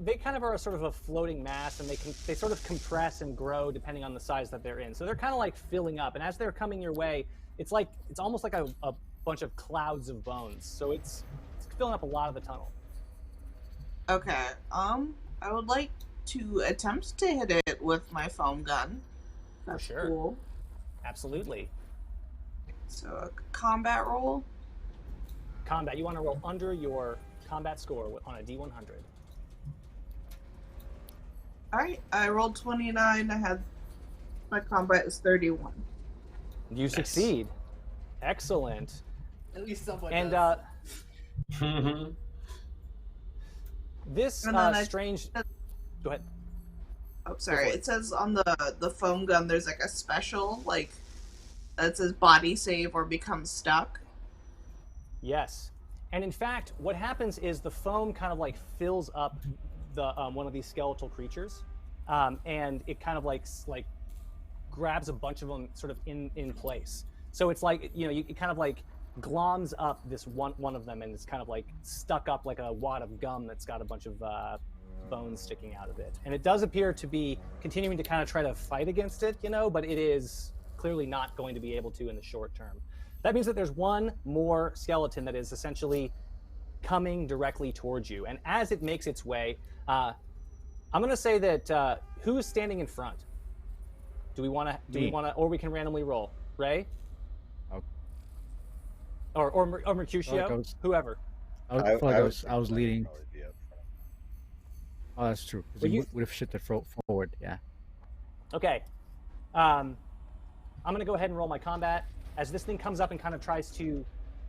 They kind of are a sort of a floating mass, and they sort of compress and grow depending on the size that they're in. So they're kind of filling up, and as they're coming your way, it's almost like a bunch of clouds of bones. So it's filling up a lot of the tunnel.
Okay. I would like to attempt to hit it with my foam gun. That's
sure.
Cool.
Absolutely.
So a combat roll.
Combat. You want to roll under your combat score on a D100.
All right. I rolled 29. My combat is 31.
You succeed. Excellent.
At least someone
and
does.
This strange. Go ahead.
Oh, sorry. It says on the foam gun there's a special that says body save or become stuck.
Yes, and in fact, what happens is the foam kind of fills up the one of these skeletal creatures, and it kind of grabs a bunch of them sort of in place. So it's it kind of gloms up this one of them, and it's kind of stuck up like a wad of gum that's got a bunch of bones sticking out of it. And it does appear to be continuing to kind of try to fight against it, but it is clearly not going to be able to in the short term. That means that there's one more skeleton that is essentially coming directly towards you. And as it makes its way, I'm going to say that who is standing in front? Do we want to, or we can randomly roll? Ray?
Okay.
Or Mecrutio? Whoever.
I was leading. Oh, that's true. Because he would have shifted forward. Yeah.
Okay. I'm going to go ahead and roll my combat. As this thing comes up and kind of tries to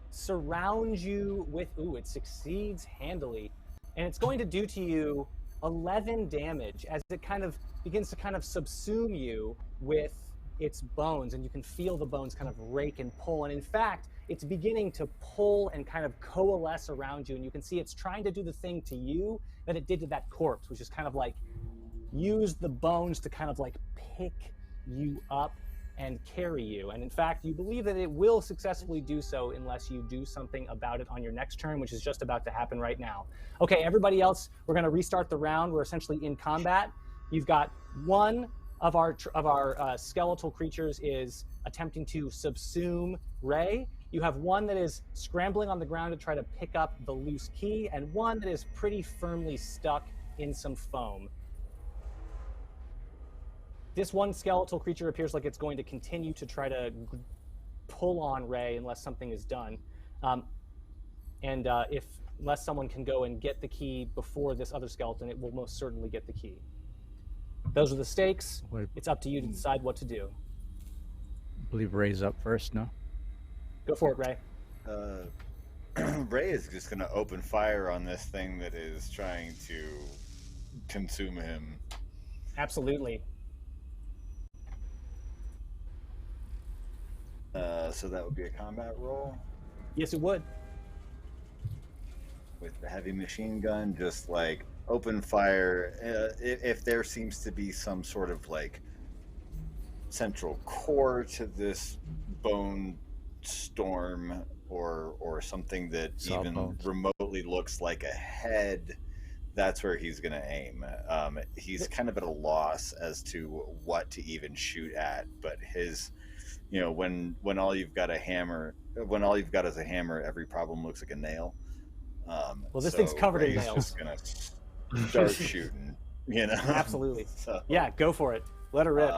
surround you with... Ooh, it succeeds handily. And it's going to do to you 11 damage as it kind of begins to kind of subsume you with its bones. And you can feel the bones kind of rake and pull. And in fact, it's beginning to pull and kind of coalesce around you. And you can see it's trying to do the thing to you that it did to that corpse, which is kind of like use the bones to kind of like pick you up and carry you. And in fact, you believe that it will successfully do so unless you do something about it on your next turn, which is just about to happen right now. Okay, everybody else, we're going to restart the round. We're essentially in combat. You've got one of our skeletal creatures is attempting to subsume Ray. You have one that is scrambling on the ground to try to pick up the loose key, and one that is pretty firmly stuck in some foam. This one skeletal creature appears like it's going to continue to try to pull on Ray unless something is done. Unless someone can go and get the key before this other skeleton, it will most certainly get the key. Those are the stakes. It's up to you to decide what to do.
I believe Ray's up first, no?
Go for it, Ray.
Ray is just going to open fire on this thing that is trying to consume him.
Absolutely.
So that would be a combat roll?
Yes, it would.
With the heavy machine gun, just like open fire. If there seems to be some sort of like central core to this bone storm or something that even remotely looks like a head, that's where he's going to aim. He's kind of at a loss as to what to even shoot at, but his... You know, when all you've got is a hammer, every problem looks like a nail.
Well, this thing's covered in nails.
Just gonna start shooting, you know.
Absolutely.
So,
yeah, go for it. Let her rip.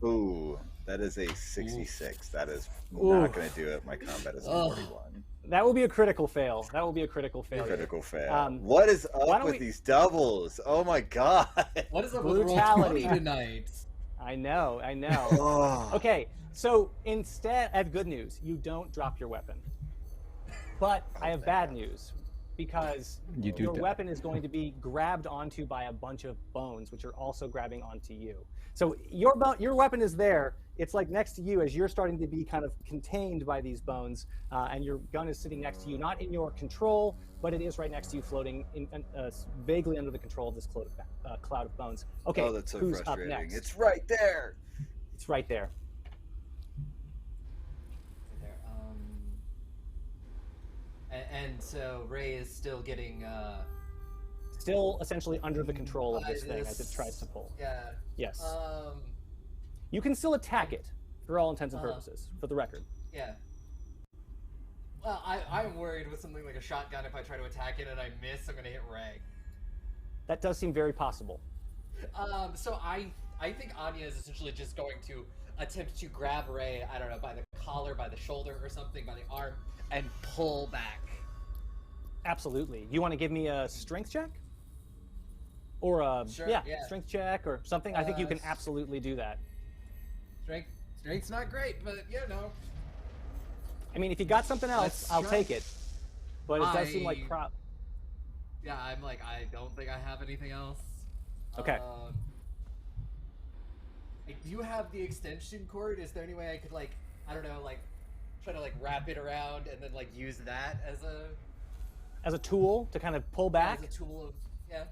Ooh, that is a 66. That is not going to do it. My combat is a 41.
That will be a critical fail. That will be a critical failure.
Critical fail. What is up with these doubles? Oh my god.
What is up
brutality
with tonight?
I know. Okay. So instead, I have good news. You don't drop your weapon. But I have bad news, because your weapon is going to be grabbed onto by a bunch of bones, which are also grabbing onto you. So your weapon is there. It's like next to you as you're starting to be kind of contained by these bones, and your gun is sitting next to you, not in your control, but it is right next to you, floating vaguely under the control of this cloud of bones. Okay,
oh, that's so
who's
frustrating.
up next?
It's right there.
It's right there.
And so Ray is still getting...
Still essentially under the control of this thing as it tries to pull.
Yeah.
Yes. You can still attack it, for all intents and purposes, for the record.
Yeah. Well, I'm worried with something like a shotgun. If I try to attack it and I miss, I'm going to hit Ray.
That does seem very possible.
So I think Anya is essentially just going to attempt to grab Ray, I don't know, by the collar, by the shoulder or something, by the arm, and pull back.
Absolutely. You want to give me a strength check? Or a strength check or something? I think you can absolutely do that.
Strength's not great, but you know.
I mean, if you got something else, I'll take it. But it does seem like crap.
Yeah, I'm like, I don't think I have anything else.
Okay.
Do you have the extension cord? Is there any way I could, like, I don't know, like, try to, like, wrap it around and then, like, use that
as a tool to kind of pull back?
As a tool of, yeah.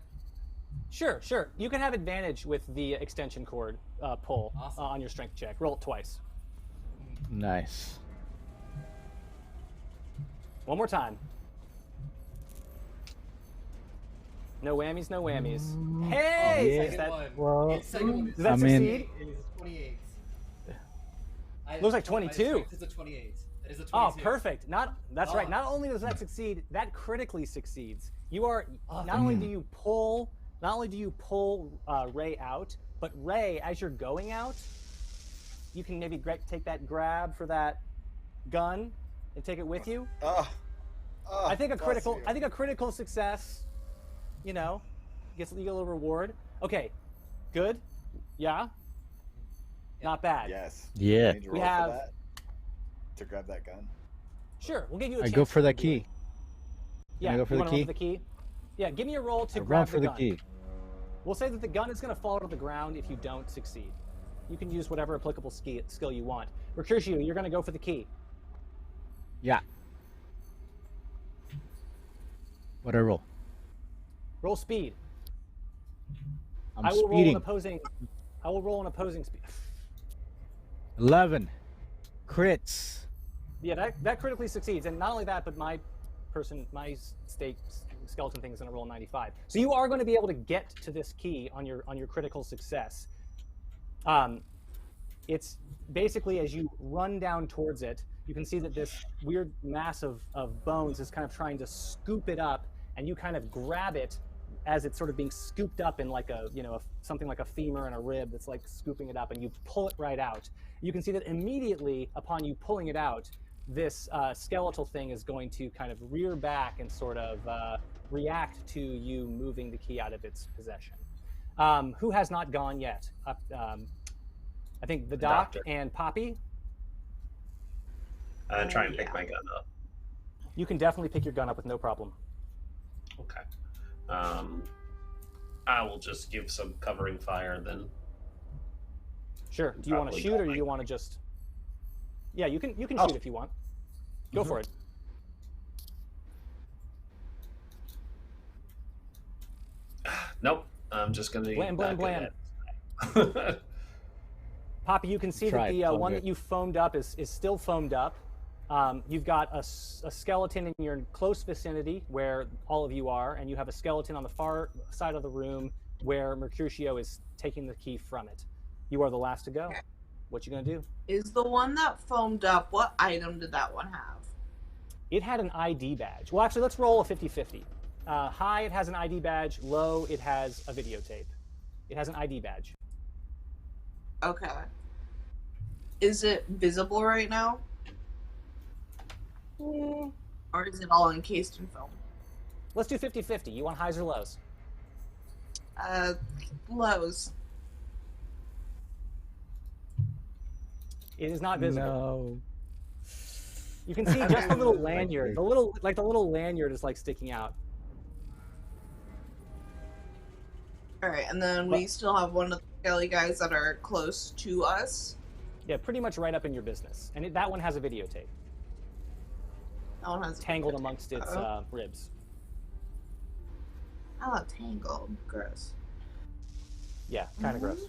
Sure. You can have advantage with the extension cord pull on your strength check. Roll it twice.
Nice.
One more time. No whammies, no whammies. Hey!
Second one.
Well,
Second one
does that succeed?
It is 28.
Looks like 22.
It's a 28. That Is a 22.
Oh, perfect. That's right.
Oh.
Not only does that succeed, that critically succeeds. You are not only do you pull Ray out, but Ray, as you're going out, you can maybe take that grab for that gun and take it with you. I think a critical success, you know, gets you a little reward. Okay, good. Yeah. Not bad.
Yes.
Yeah.
Need to
We
roll
have-
for that to grab that gun.
Sure, we'll give you a
I
chance
go for
to
that
do
key.
it. Yeah,
I go for
you
the
wanna roll
key?
for the key? Yeah, give me a roll to
I run
grab
for the
gun.
key.
We'll say that the gun is going to fall to the ground if you don't succeed. You can use whatever applicable skill you want. Mecrutio, you're going to go for the key.
Yeah. What I roll?
Roll speed.
I'm
I will
speeding.
roll an opposing speed.
11. Crits.
Yeah, that critically succeeds, and not only that, but my skeleton thing is going to roll 95. So you are going to be able to get to this key on your critical success. It's basically as you run down towards it, you can see that this weird mass of bones is kind of trying to scoop it up, and you kind of grab it as it's sort of being scooped up in like something like a femur and a rib that's like scooping it up, and you pull it right out. You can see that immediately upon you pulling it out, this skeletal thing is going to kind of rear back and sort of react to you moving the key out of its possession. Who has not gone yet? I think the Doc and Poppy.
Try and pick my gun up.
You can definitely pick your gun up with no problem.
Okay. I will just give some covering fire then.
Sure. Do you want to shoot, or do you want to just? Yeah, you can shoot if you want. Go for it.
Nope. I'm just gonna
Blam. Poppy, you can see that the one that you foamed up is still foamed up. You've got a skeleton in your close vicinity where all of you are, and you have a skeleton on the far side of the room where Mecrutio is taking the key from it. You are the last to go. What you gonna do?
Is the one that foamed up, what item did that one have?
It had an ID badge. Well, actually, let's roll a 50-50. High, it has an ID badge. Low, it has a videotape. It has an ID badge.
Okay. Is it visible right now? Or is it all encased in film?
Let's do 50-50. You want highs or lows?
Lows.
It is not visible.
No.
You can see just the little lanyard. The little lanyard is like sticking out.
Alright, and then we still have one of the skelly guys that are close to us.
Yeah, pretty much right up in your business. And that one has a videotape.
That one has
tangled amongst its ribs.
Oh, tangled. Gross.
Yeah, kind of gross.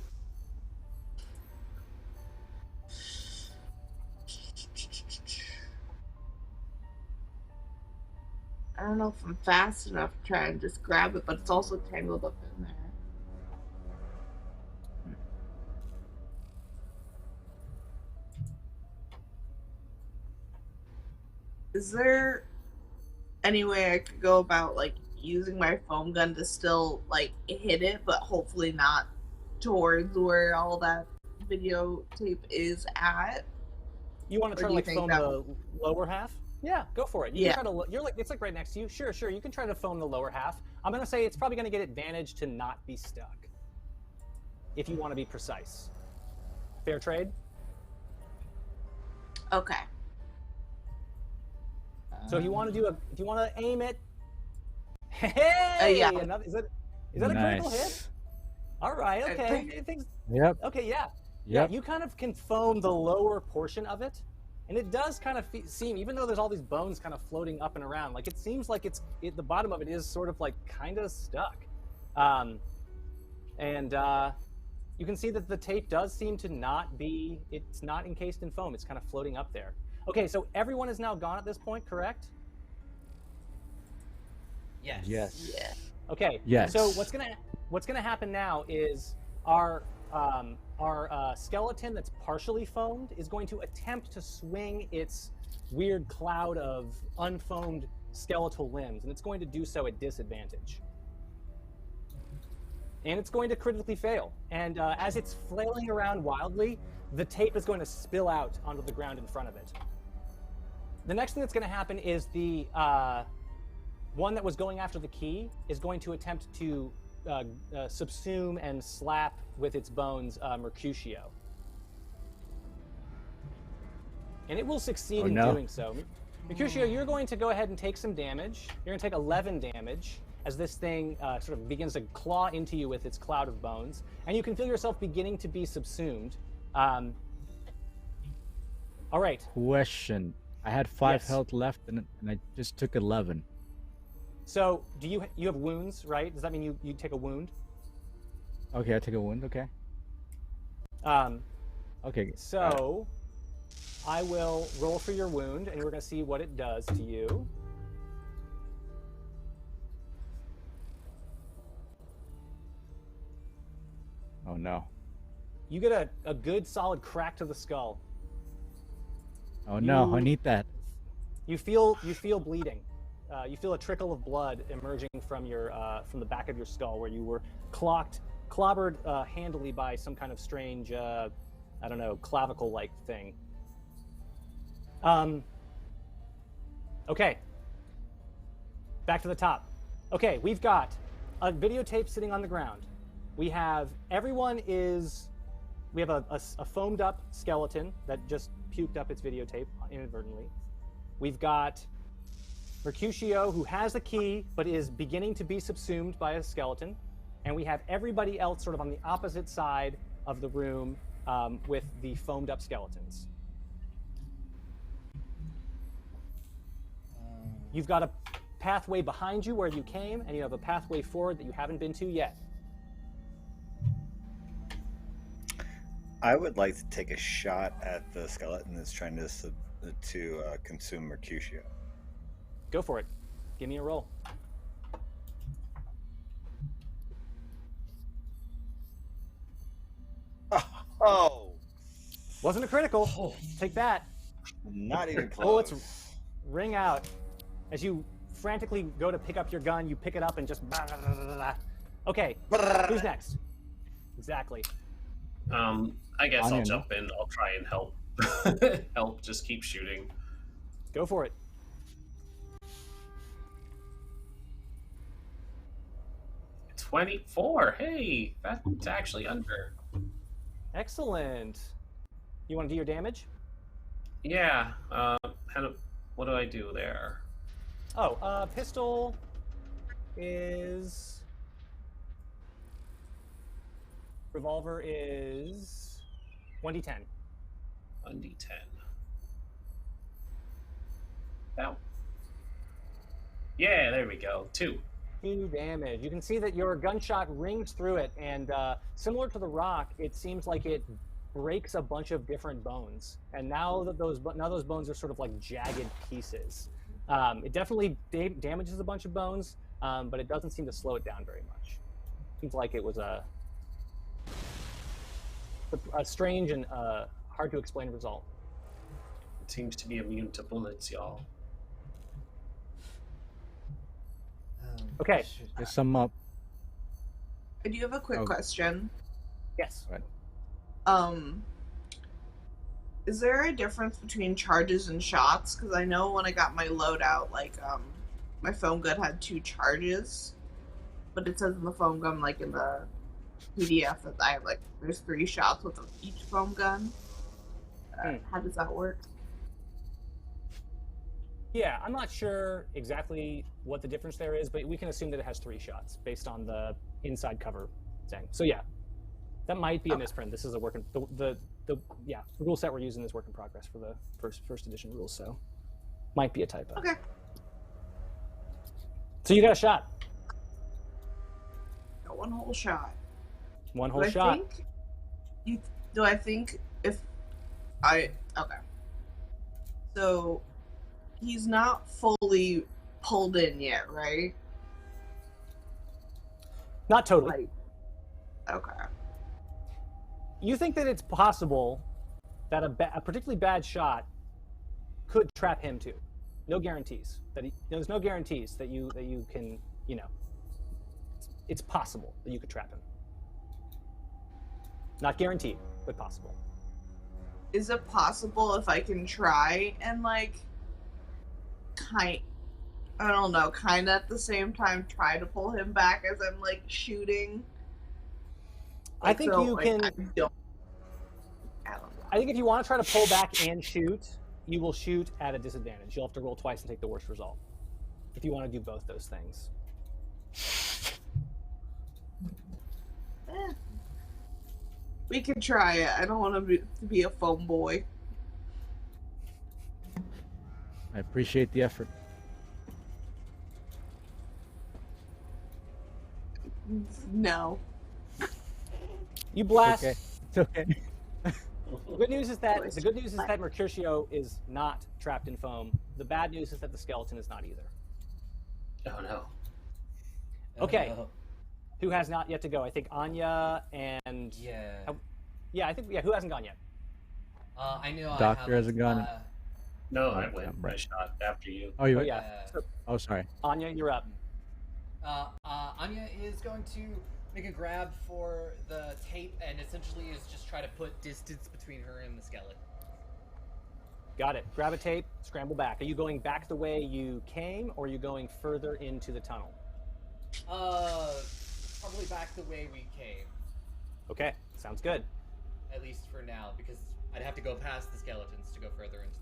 I don't know if I'm fast enough to try and just grab it, but it's also tangled up in there. Is there any way I could go about, like, using my foam gun to still, like, hit it, but hopefully not towards where all that videotape is at?
You want to try to, like, foam the lower half? Yeah, go for it. You can try to, it's like right next to you. Sure, you can try to foam the lower half. I'm going to say it's probably going to get advantage to not be stuck, if you want to be precise. Fair trade?
Okay.
So if you want to aim it, hey,
yeah.
is that a critical hit? All right, okay.
Yep.
Okay, yeah.
Yep.
Yeah, you kind of can foam the lower portion of it, and it does kind of seem, even though there's all these bones kind of floating up and around, like it seems like the bottom of it is sort of like kind of stuck. You can see that the tape does seem to it's not encased in foam. It's kind of floating up there. Okay, so everyone is now gone at this point, correct?
Yes.
Yes.
Yeah.
Okay.
Yes.
So what's gonna happen now is our our skeleton that's partially foamed is going to attempt to swing its weird cloud of unfoamed skeletal limbs, and it's going to do so at disadvantage. And it's going to critically fail. And as it's flailing around wildly, the tape is going to spill out onto the ground in front of it. The next thing that's going to happen is the one that was going after the key is going to attempt to subsume and slap with its bones Mecrutio. And it will succeed in doing so. Mecrutio, you're going to go ahead and take some damage. You're going to take 11 damage as this thing sort of begins to claw into you with its cloud of bones. And you can feel yourself beginning to be subsumed. All right.
Question. I had 5 health left, and I just took 11.
So, do you have wounds, right? Does that mean you take a wound?
Okay, I take a wound. Okay. Okay.
So, I will roll for your wound, and we're going to see what it does to you.
Oh no.
You get a good solid crack to the skull.
Oh no, I need that.
You feel bleeding. You feel a trickle of blood emerging from your from the back of your skull, where you were clobbered handily by some kind of strange, I don't know, clavicle-like thing. Okay. Back to the top. Okay, we've got a videotape sitting on the ground. We have we have a foamed up skeleton that just puked up its videotape inadvertently. We've got Mecrutio, who has the key, but is beginning to be subsumed by a skeleton. And we have everybody else sort of on the opposite side of the room with the foamed up skeletons. You've got a pathway behind you where you came, and you have a pathway forward that you haven't been to yet.
I would like to take a shot at the skeleton that's trying to consume Mecrutio.
Go for it. Give me a roll.
Oh!
Wasn't a critical.
Oh.
Take that.
Not even close.
Bullets ring out. As you frantically go to pick up your gun, you pick it up and just... Okay, who's next? Exactly.
I guess
Anya.
I'll jump in. I'll try and help. Help, just keep shooting.
Go for it.
It's 24. Hey, that's actually under.
Excellent. You want to do your damage?
Yeah. What do I do there?
Oh, pistol is... Revolver is 1d10.
1d10. Ow. Yeah, there we go. 2.
2 damage. You can see that your gunshot rings through it, and similar to the rock, it seems like it breaks a bunch of different bones. And now those bones are sort of like jagged pieces. It definitely damages a bunch of bones, but it doesn't seem to slow it down very much. Seems like it was a strange and hard to explain result.
It seems to be immune to bullets, y'all.
Okay.
Just sum up.
I do have a quick question.
Yes.
Right.
Is there a difference between charges and shots? Because I know when I got my loadout, my foam gun had 2 charges, but it says in the foam gun, like in the PDF, that I have there's 3 shots with each foam gun. How does that work?
Yeah, I'm not sure exactly what the difference there is, but we can assume that it has 3 shots based on the inside cover thing. So yeah, that might be a misprint. This is a work in the rule set we're using is work in progress for the first edition rules, so might be a typo.
Okay.
So you got a shot.
Got 1 whole shot.
1 whole shot.
Do I think if I... Okay. So, he's not fully pulled in yet, right?
Not totally.
Okay.
You think that it's possible that a particularly bad shot could trap him too. No guarantees there's no guarantees that you can, you know, it's possible that you could trap him. Not guaranteed, but possible.
Is it possible if I can try and like I don't know, kind of at the same time try to pull him back as I'm like shooting?
I think
so,
you
like,
can.
I don't know.
I think if you want to try to pull back and shoot, you will shoot at a disadvantage. You'll have to roll twice and take the worst result. If you want to do both those things.
We could try it. I don't want to be a foam boy.
I appreciate the effort.
No.
You blast.
Okay. It's okay.
The good news is that Mecrutio is not trapped in foam. The bad news is that the skeleton is not either.
Oh no.
Okay. Who has not yet to go? I think Anya and
Yeah.
I think who hasn't gone yet?
I know.
Doctor hasn't gone.
No, I went. I shot after you.
Oh, you?
Oh yeah.
Oh, sorry.
Anya, you're up.
Anya is going to make a grab for the tape and essentially is just try to put distance between her and the skeleton.
Got it. Grab a tape, scramble back. Are you going back the way you came, or are you going further into the tunnel?
Probably back the way we came.
Okay, sounds good.
At least for now, because I'd have to go past the skeletons to go further into.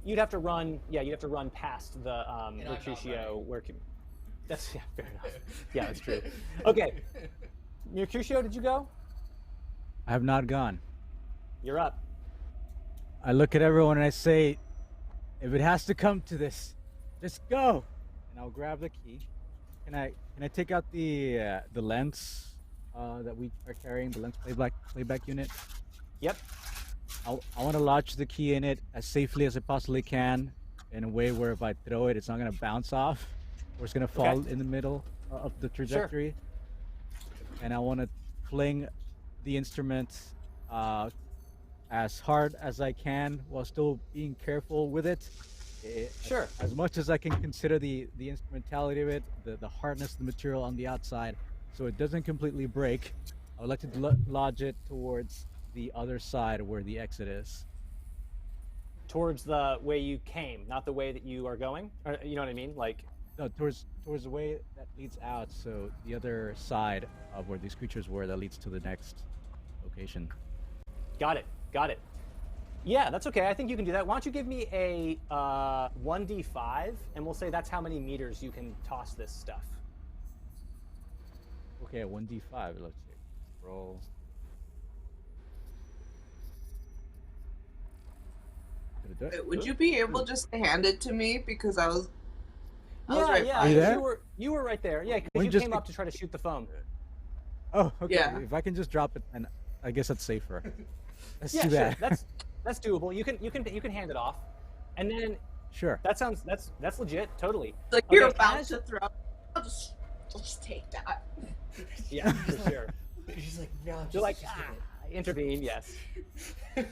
You'd have to run. Yeah, you'd have to run past the Mecrutio. Where? That's fair enough. Yeah, that's true. Okay, Mecrutio, did you go?
I have not gone.
You're up.
I look at everyone and I say, if it has to come to this, just go. And I'll grab the key. Can I take out the lens that we are carrying, the lens playback unit?
Yep.
I want to lodge the key in it as safely as I possibly can, in a way where if I throw it, it's not going to bounce off, or it's going to fall in the middle of the trajectory. Sure. And I want to fling the instrument as hard as I can while still being careful with it.
Sure.
As much as I can consider the instrumentality of it, the hardness of the material on the outside, so it doesn't completely break. I would like to lodge it towards the other side where the exit is.
Towards the way you came, not the way that you are going? Or, you know what I mean? Like,
no, towards the way that leads out, so the other side of where these creatures were that leads to the next location.
Got it. Yeah, that's okay. I think you can do that. Why don't you give me a 1d5, and we'll say that's how many meters you can toss this stuff.
Okay, 1d5. Let's see. Roll.
Wait, would you be able just to hand it to me, because I was right
yeah.
Are you there?
You were right there. Yeah, because you came up to try to shoot the foam.
Oh, okay.
Yeah.
If I can just drop it, and I guess that's safer. Let's do
Sure.
that.
That's doable. You can hand it off, and then
Sure.
That's legit. Totally.
like you're about to throw. I'll just take that.
Yeah, for sure.
She's like, no.
You're like, intervene. Yes.
I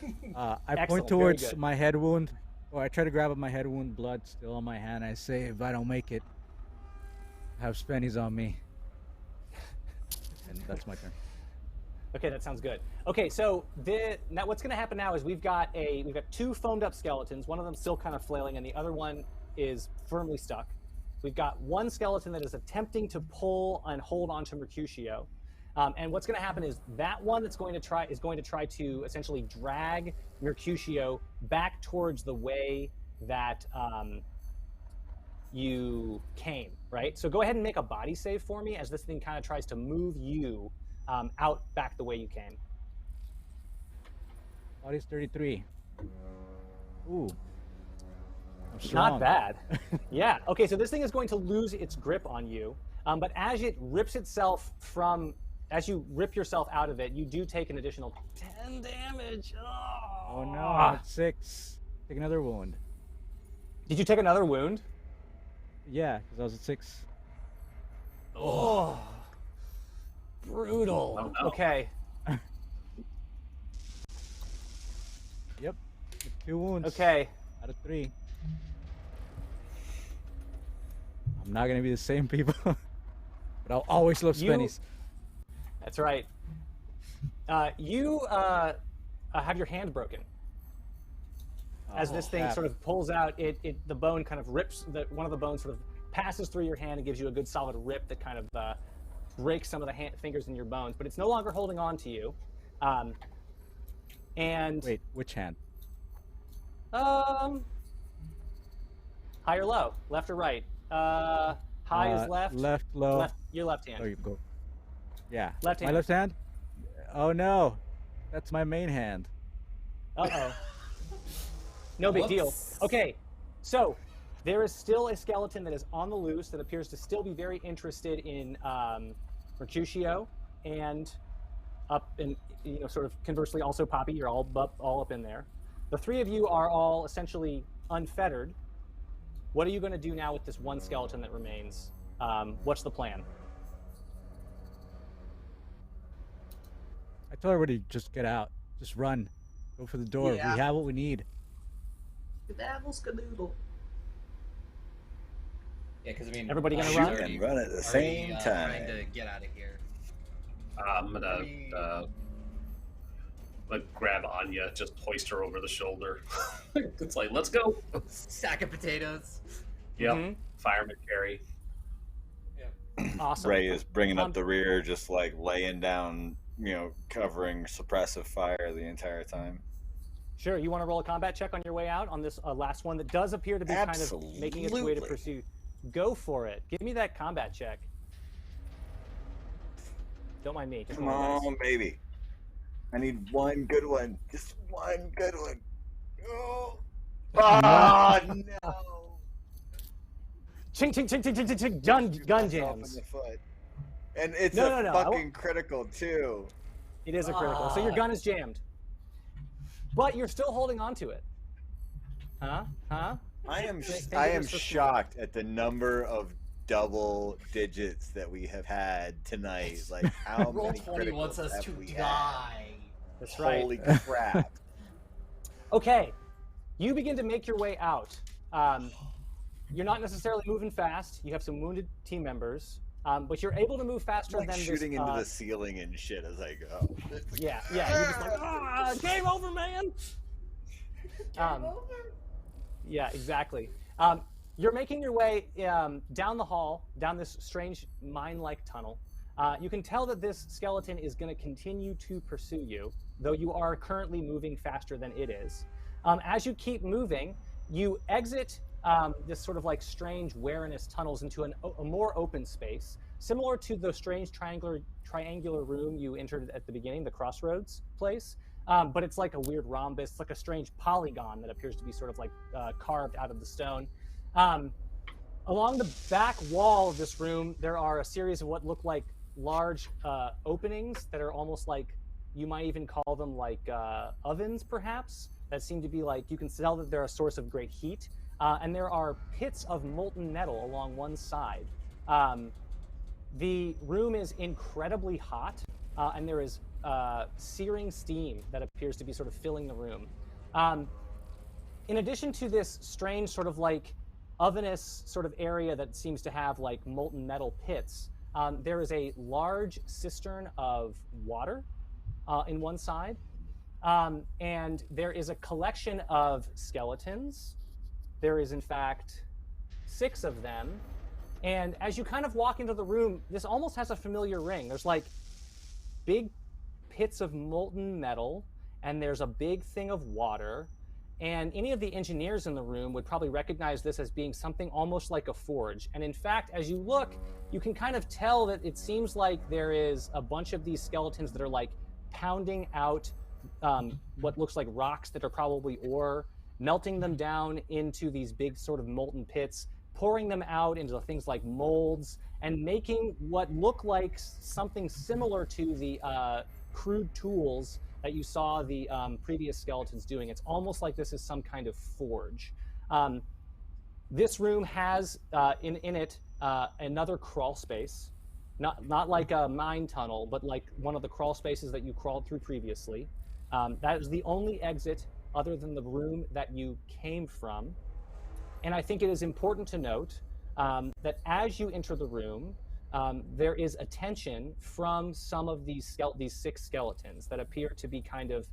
Excellent,
point
very
towards
good.
my head wound, or I try to grab at my head wound, blood still on my hand. I say, if I don't make it, have Spennies on me. And that's my turn.
Okay, that sounds good. Okay, so now what's going to happen now is we've got two foamed up skeletons. One of them still kind of flailing, and the other one is firmly stuck. We've got one skeleton that is attempting to pull and hold onto Mecrutio. And what's going to happen is that one is going to try to essentially drag Mecrutio back towards the way that you came, right? So go ahead and make a body save for me as this thing kind of tries to move you out back the way you came.
Body's 33. Ooh.
Not bad. Yeah. Okay, so this thing is going to lose its grip on you, but as it rips itself as you rip yourself out of it, you do take an additional 10 damage.
Oh no, I'm at 6. Take another wound.
Did you take another wound?
Yeah, because I was at 6.
Oh. Brutal.
Oh, no.
Okay.
Yep. With 2 wounds.
Okay.
Out of 3. I'm not gonna be the same people, but I'll always love Spennies.
That's right. You have your hand broken. As this thing sort of pulls out, the bone kind of rips. One of the bones sort of passes through your hand and gives you a good solid rip that kind of breaks some of the fingers in your bones. But it's no longer holding on to you. And
wait, which hand?
High or low, left or right? High is left.
Left, low.
Left, your left hand.
Oh, you go. Yeah.
Left hand.
My left hand? Oh no, that's my main hand.
Uh-oh. No big deal. Okay, so there is still a skeleton that is on the loose that appears to still be very interested in Mecrutio and sort of conversely also Poppy. You're all up in there. The 3 of you are all essentially unfettered. What are you going to do now with this one skeleton that remains? What's the plan?
I told everybody just get out, just run, go for the door.
Yeah.
We have what we need.
Skedaddle, skadoodle.
Yeah, because I mean,
Everybody gonna
Shoot
run?
and run at the same
Trying
time.
to get out of here.
I'm gonna grab Anya, just hoist her over the shoulder. It's like, let's go.
Sack of potatoes.
Yep.
Mhm.
Fireman carry.
Awesome.
Ray is bringing up the rear, just like laying down, covering suppressive fire the entire time.
Sure. You want to roll a combat check on your way out on this last one that does appear to be kind of making its way to
Absolutely.
pursuit? Go for it. Give me that combat check. Don't mind me. Just
Come
roll the
on, baby. I need one good one. Just one good one. Oh, no.
Ching, ching, ching, ching, ching, ching, ching, gun
Myself in
jams.
the foot. And it's
No.
fucking critical, too.
It is a critical. So your gun is jammed. But you're still holding on to it. Huh?
I am
Thank
I
you
am
for
shocked at the number of double digits that we have had tonight. Like, how
Roll
many
20 wants
criticals
us
have
to
we had?
die.
That's right.
Holy crap.
Okay. You begin to make your way out. You're not necessarily moving fast. You have some wounded team members. But you're able to move faster
I'm like
than
shooting
this,
into the ceiling and shit as I go.
Yeah. You're just like, game over, man.
Game over?
Yeah, exactly. You're making your way down the hall, down this strange mine-like tunnel. You can tell that this skeleton is going to continue to pursue you, though you are currently moving faster than it is. As you keep moving, you exit this sort of like strange wareness tunnels into a more open space, similar to the strange triangular room you entered at the beginning, the crossroads place. But it's like a weird rhombus. It's like a strange polygon that appears to be sort of like carved out of the stone. Along the back wall of this room, there are a series of what look like large openings that are almost like, you might even call them like ovens, perhaps, that seem to be like, you can tell that they're a source of great heat. And there are pits of molten metal along one side. The room is incredibly hot, and there is searing steam that appears to be sort of filling the room. In addition to this strange sort of like ovenous sort of area that seems to have like molten metal pits, there is a large cistern of water in one side, and there is a collection of skeletons. There is in fact 6 of them, and as you kind of walk into the room, this almost has a familiar ring. There's like big pits of molten metal, and there's a big thing of water, and any of the engineers in the room would probably recognize this as being something almost like a forge. And in fact, as you look, you can kind of tell that it seems like there is a bunch of these skeletons that are like pounding out what looks like rocks that are probably ore, melting them down into these big sort of molten pits, pouring them out into things like molds, and making what look like something similar to the crude tools that you saw the previous skeletons doing. It's almost like this is some kind of forge. This room has in it another crawl space, not like a mine tunnel, but like one of the crawl spaces that you crawled through previously. That is the only exit other than the room that you came from. And I think it is important to note that as you enter the room, there is attention from some of these 6 skeletons that appear to be kind of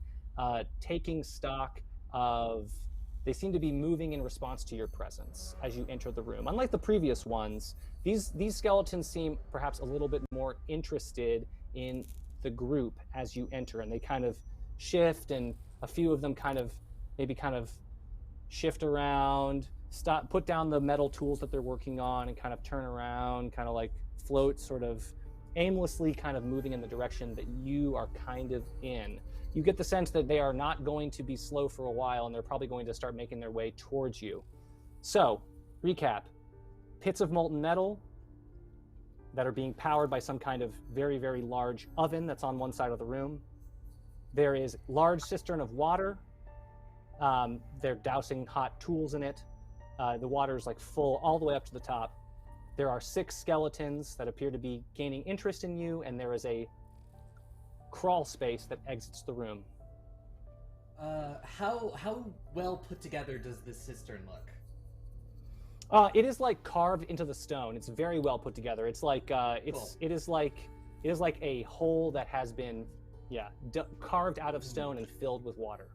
taking stock of. They seem to be moving in response to your presence as you enter the room. Unlike the previous ones, these skeletons seem perhaps a little bit more interested in the group as you enter, and they kind of shift, and a few of them kind of shift around, put down the metal tools that they're working on, and kind of turn around, kind of like float, sort of aimlessly kind of moving in the direction that you are kind of in. You get the sense that they are not going to be slow for a while, and they're probably going to start making their way towards you. So, recap. Pits of molten metal that are being powered by some kind of very, very large oven that's on one side of the room. There is large cistern of water. They're dousing hot tools in it. The water is like full all the way up to the top. There are 6 skeletons that appear to be gaining interest in you, and there is a crawl space that exits the room.
How well put together does this cistern look?
It is like carved into the stone. It's very well put together. It's like
Cool.
it is like a hole that has been carved out of stone and filled with water.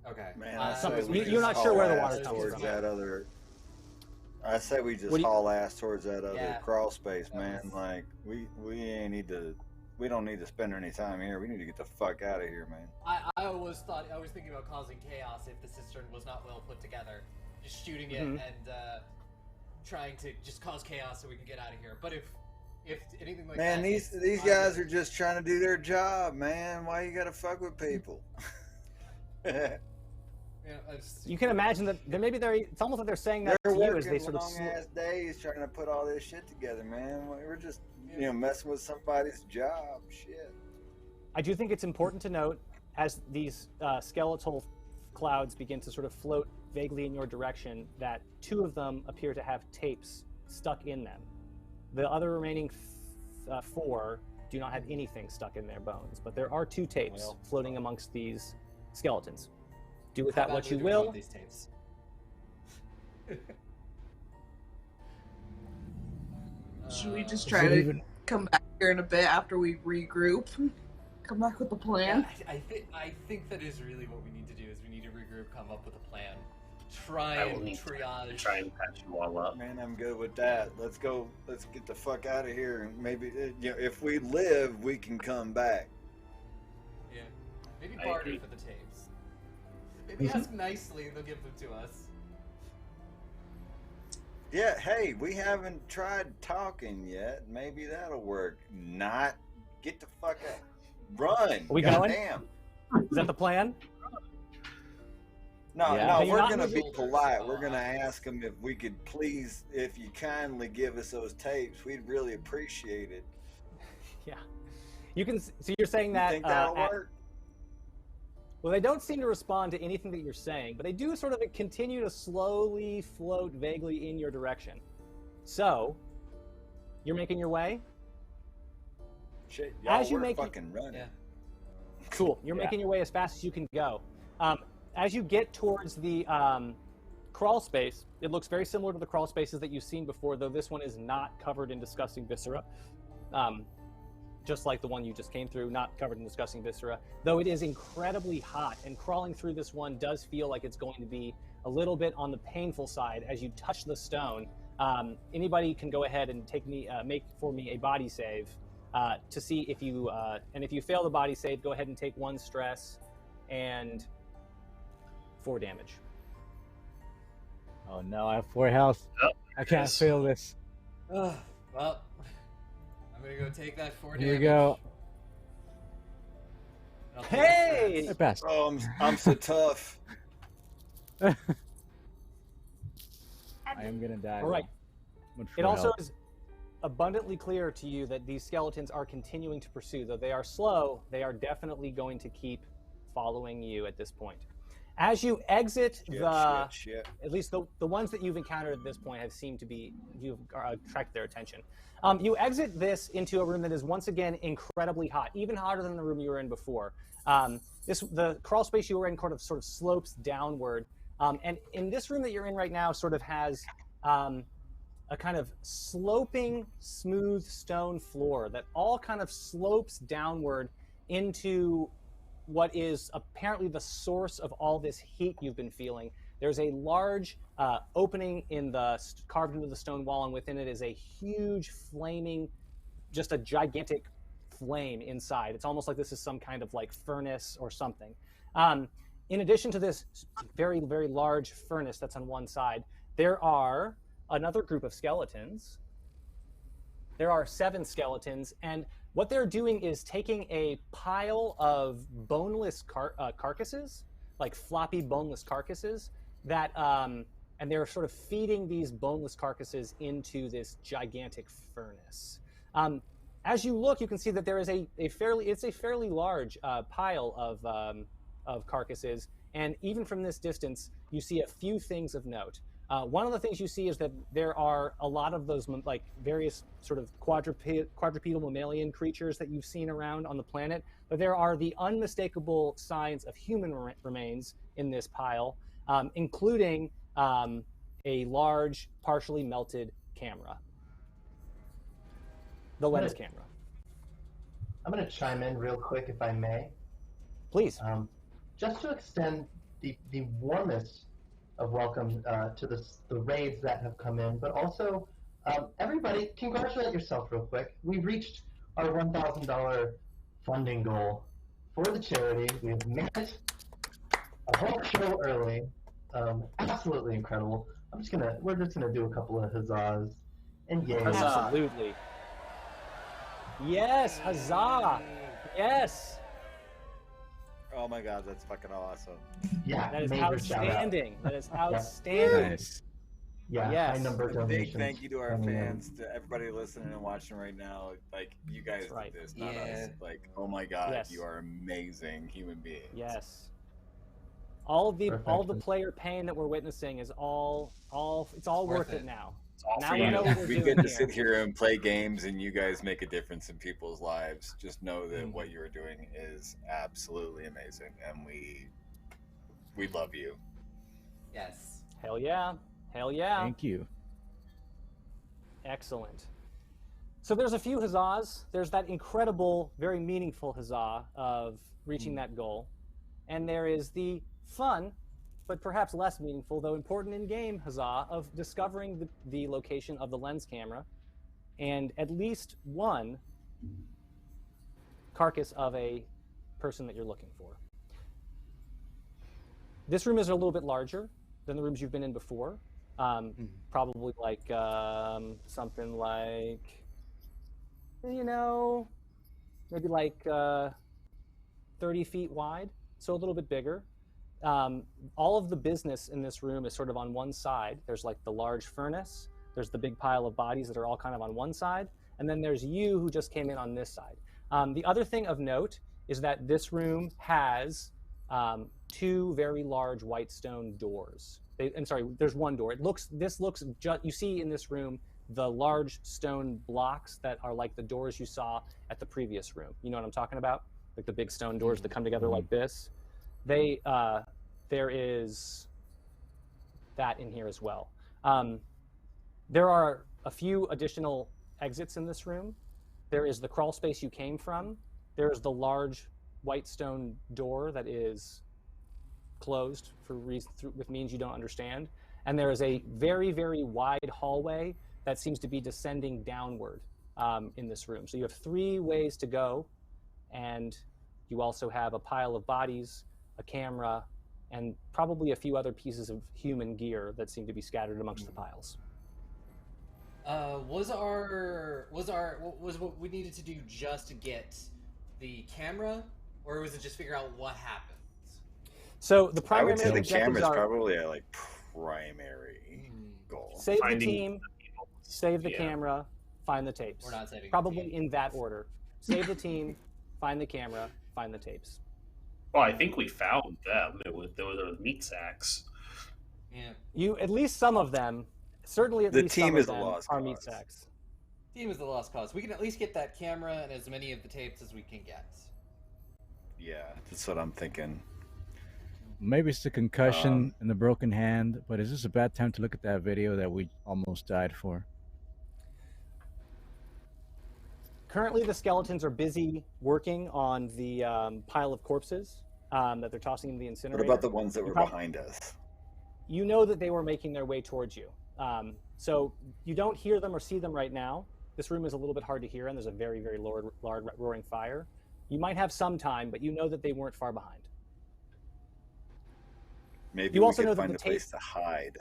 Okay.
Man, I say
something-
we
you're
just
not sure
haul
where the
ass
water's coming
towards
from.
that other. I say we just
What do you-
haul ass towards that other
Yeah.
crawl space,
That
man.
was-
Like we ain't need to. We don't need to spend any time here. We need to get the fuck out of here, man.
I was thinking about causing chaos if the cistern was not well put together, just shooting it and trying to just cause chaos so we can get out of here. But if anything like
Man,
that,
these guys are just trying to do their job, man. Why you gotta fuck with people?
You can imagine that it's almost like they're saying that
They're
to you as
working
they sort of
long ass days trying to put all this shit together, man. We're just messing with somebody's job. Shit.
I do think it's important to note, as these skeletal clouds begin to sort of float vaguely in your direction, that 2 of them appear to have tapes stuck in them. The other remaining 4 do not have anything stuck in their bones, but there are 2 tapes floating amongst these skeletons. Do with that what you will.
These tapes.
Should we just try to come back here in a bit after we regroup? Come back with a plan?
Yeah, I think that is really what we need to do. Is we need to regroup, come up with a plan, try
I
and
will need
triage.
to try and patch you all up.
Man, I'm good with that. Let's go. Let's get the fuck out of here. And maybe if we live, we can come back.
Yeah, maybe
I
barter
agree.
for the tapes. Maybe ask nicely, and they'll give them to us.
Yeah. Hey, we haven't tried talking yet. Maybe that'll work. Not get the fuck out. Run.
Are we going?
Damn.
Is that the plan?
No,
Yeah.
no,
But you're
we're
not
gonna
in the
be
shoulders,
polite.
so
We're gonna ask them if we could please, if you kindly give us those tapes, we'd really appreciate it.
Yeah. You can. So you're saying
You
that.
think that'll work?
Well, they don't seem to respond to anything that you're saying, but they do sort of continue to slowly float vaguely in your direction. So, you're making your way?
Shit,
As you
we're
make it-
fucking running.
Yeah.
Cool. You're making your way as fast as you can go. As you get towards the crawl space, it looks very similar to the crawl spaces that you've seen before, though this one is not covered in disgusting viscera. Just like the one you just came through, not covered in disgusting viscera. Though it is incredibly hot, and crawling through this one does feel like it's going to be a little bit on the painful side as you touch the stone. Anybody can go ahead and make for me a body save to see if you, and if you fail the body save, go ahead and take 1 stress and 4 damage.
Oh no, I have 4 health.
Yep.
I can't
Yes.
fail this.
Well, I'm gonna go take that 4
Here
damage.
we go.
and I'll take a
Hey!
stress.
I passed.
Oh, I'm so tough.
I am gonna die.
All right.
Much
It
for
also
help.
is abundantly clear to you that these skeletons are continuing to pursue. Though they are slow, they are definitely going to keep following you at this point. As you exit
Shit.
at least the ones that you've encountered at this point have seemed to be, you've attracted their attention. You exit this into a room that is once again incredibly hot, even hotter than the room you were in before. the crawl space you were in sort of slopes downward. And in this room that you're in right now sort of has a kind of sloping, smooth stone floor that all kind of slopes downward into what is apparently the source of all this heat you've been feeling. There's a large opening carved into the stone wall, and within it is a huge flaming, just a gigantic flame inside. It's almost like this is some kind of like furnace or something. In addition to this very, very large furnace that's on one side, there are another group of skeletons. There are 7 skeletons, and what they're doing is taking a pile of boneless carcasses, like floppy boneless carcasses, that and they're sort of feeding these boneless carcasses into this gigantic furnace. As you look, you can see that there is a fairly large pile of carcasses, and even from this distance, you see a few things of note. One of the things you see is that there are a lot of those like various sort of quadrupedal mammalian creatures that you've seen around on the planet, but there are the unmistakable signs of human remains in this pile, including a large, partially melted camera. The lens camera.
I'm going to chime in real quick, if I may.
Please.
Just to extend the warmest of welcome to the raids that have come in, but also everybody, congratulate yourself real quick. We reached our $1,000 funding goal for the charity. We've made it a whole show early. Absolutely incredible. We're just gonna do a couple of huzzahs and yay.
Absolutely. Yes, huzzah! Yes.
Oh my God, that's fucking awesome.
Yeah,
that is outstanding. That is outstanding.
Nice.
Yeah,
yes.
high number of
A big
donations.
thank you to our fans, to everybody listening and watching right now. Like, you guys did this, not us. Like, oh my God,
yes.
You are amazing human beings.
Yes. All the player pain that we're witnessing is all it's all worth it now. Now we know what we're doing
get to
here.
sit here and play games, and you guys make a difference in people's lives. Just know that what you're doing is absolutely amazing, and we love you.
Yes.
Hell yeah. Hell yeah.
Thank you.
Excellent. So there's a few huzzahs. There's that incredible, very meaningful huzzah of reaching that goal. And there is the fun, but perhaps less meaningful, though important in-game huzzah of discovering the location of the lens camera and at least one carcass of a person that you're looking for. This room is a little bit larger than the rooms you've been in before. Probably like something like, maybe like 30 feet wide, so a little bit bigger. All of the business in this room is sort of on one side. There's like the large furnace, there's the big pile of bodies that are all kind of on one side, and then there's you who just came in on this side. The other thing of note is that this room has 2 very large white stone doors. There's one door. You see in this room the large stone blocks that are like the doors you saw at the previous room. You know what I'm talking about? Like the big stone doors that come together like this. There is that in here as well. There are a few additional exits in this room. There is the crawl space you came from. There's the large white stone door that is closed with means you don't understand. And there is a very, very wide hallway that seems to be descending downward in this room. So you have 3 ways to go, and you also have a pile of bodies, a camera, and probably a few other pieces of human gear that seem to be scattered amongst the piles.
Was what we needed to do just to get the camera, or was it just figure out what happens?
So the primary
I would say the
objectives
camera is
are
probably a primary goal.
save the team, save the camera, find the tapes.
We're not saving
probably
the team.
in that order. Save the team, find the camera, find the tapes.
Well, I think we found them. There were the meat sacks.
Yeah.
At least some of them, certainly at
The
least
team
some
is
of
a
them
lost
are
cause.
meat sacks.
Team is the lost cause. We can at least get that camera and as many of the tapes as we can get.
Yeah, that's what I'm thinking.
Maybe it's the concussion and the broken hand, but is this a bad time to look at that video that we almost died for?
Currently, the skeletons are busy working on the pile of corpses that they're tossing in the incinerator.
What about the ones that were behind us?
You know that they were making their way towards you. So you don't hear them or see them right now. This room is a little bit hard to hear, and there's a very, very large roaring fire. You might have some time, but you know that they weren't far behind.
Maybe
you
we
also
could
know
find
that
a place to hide.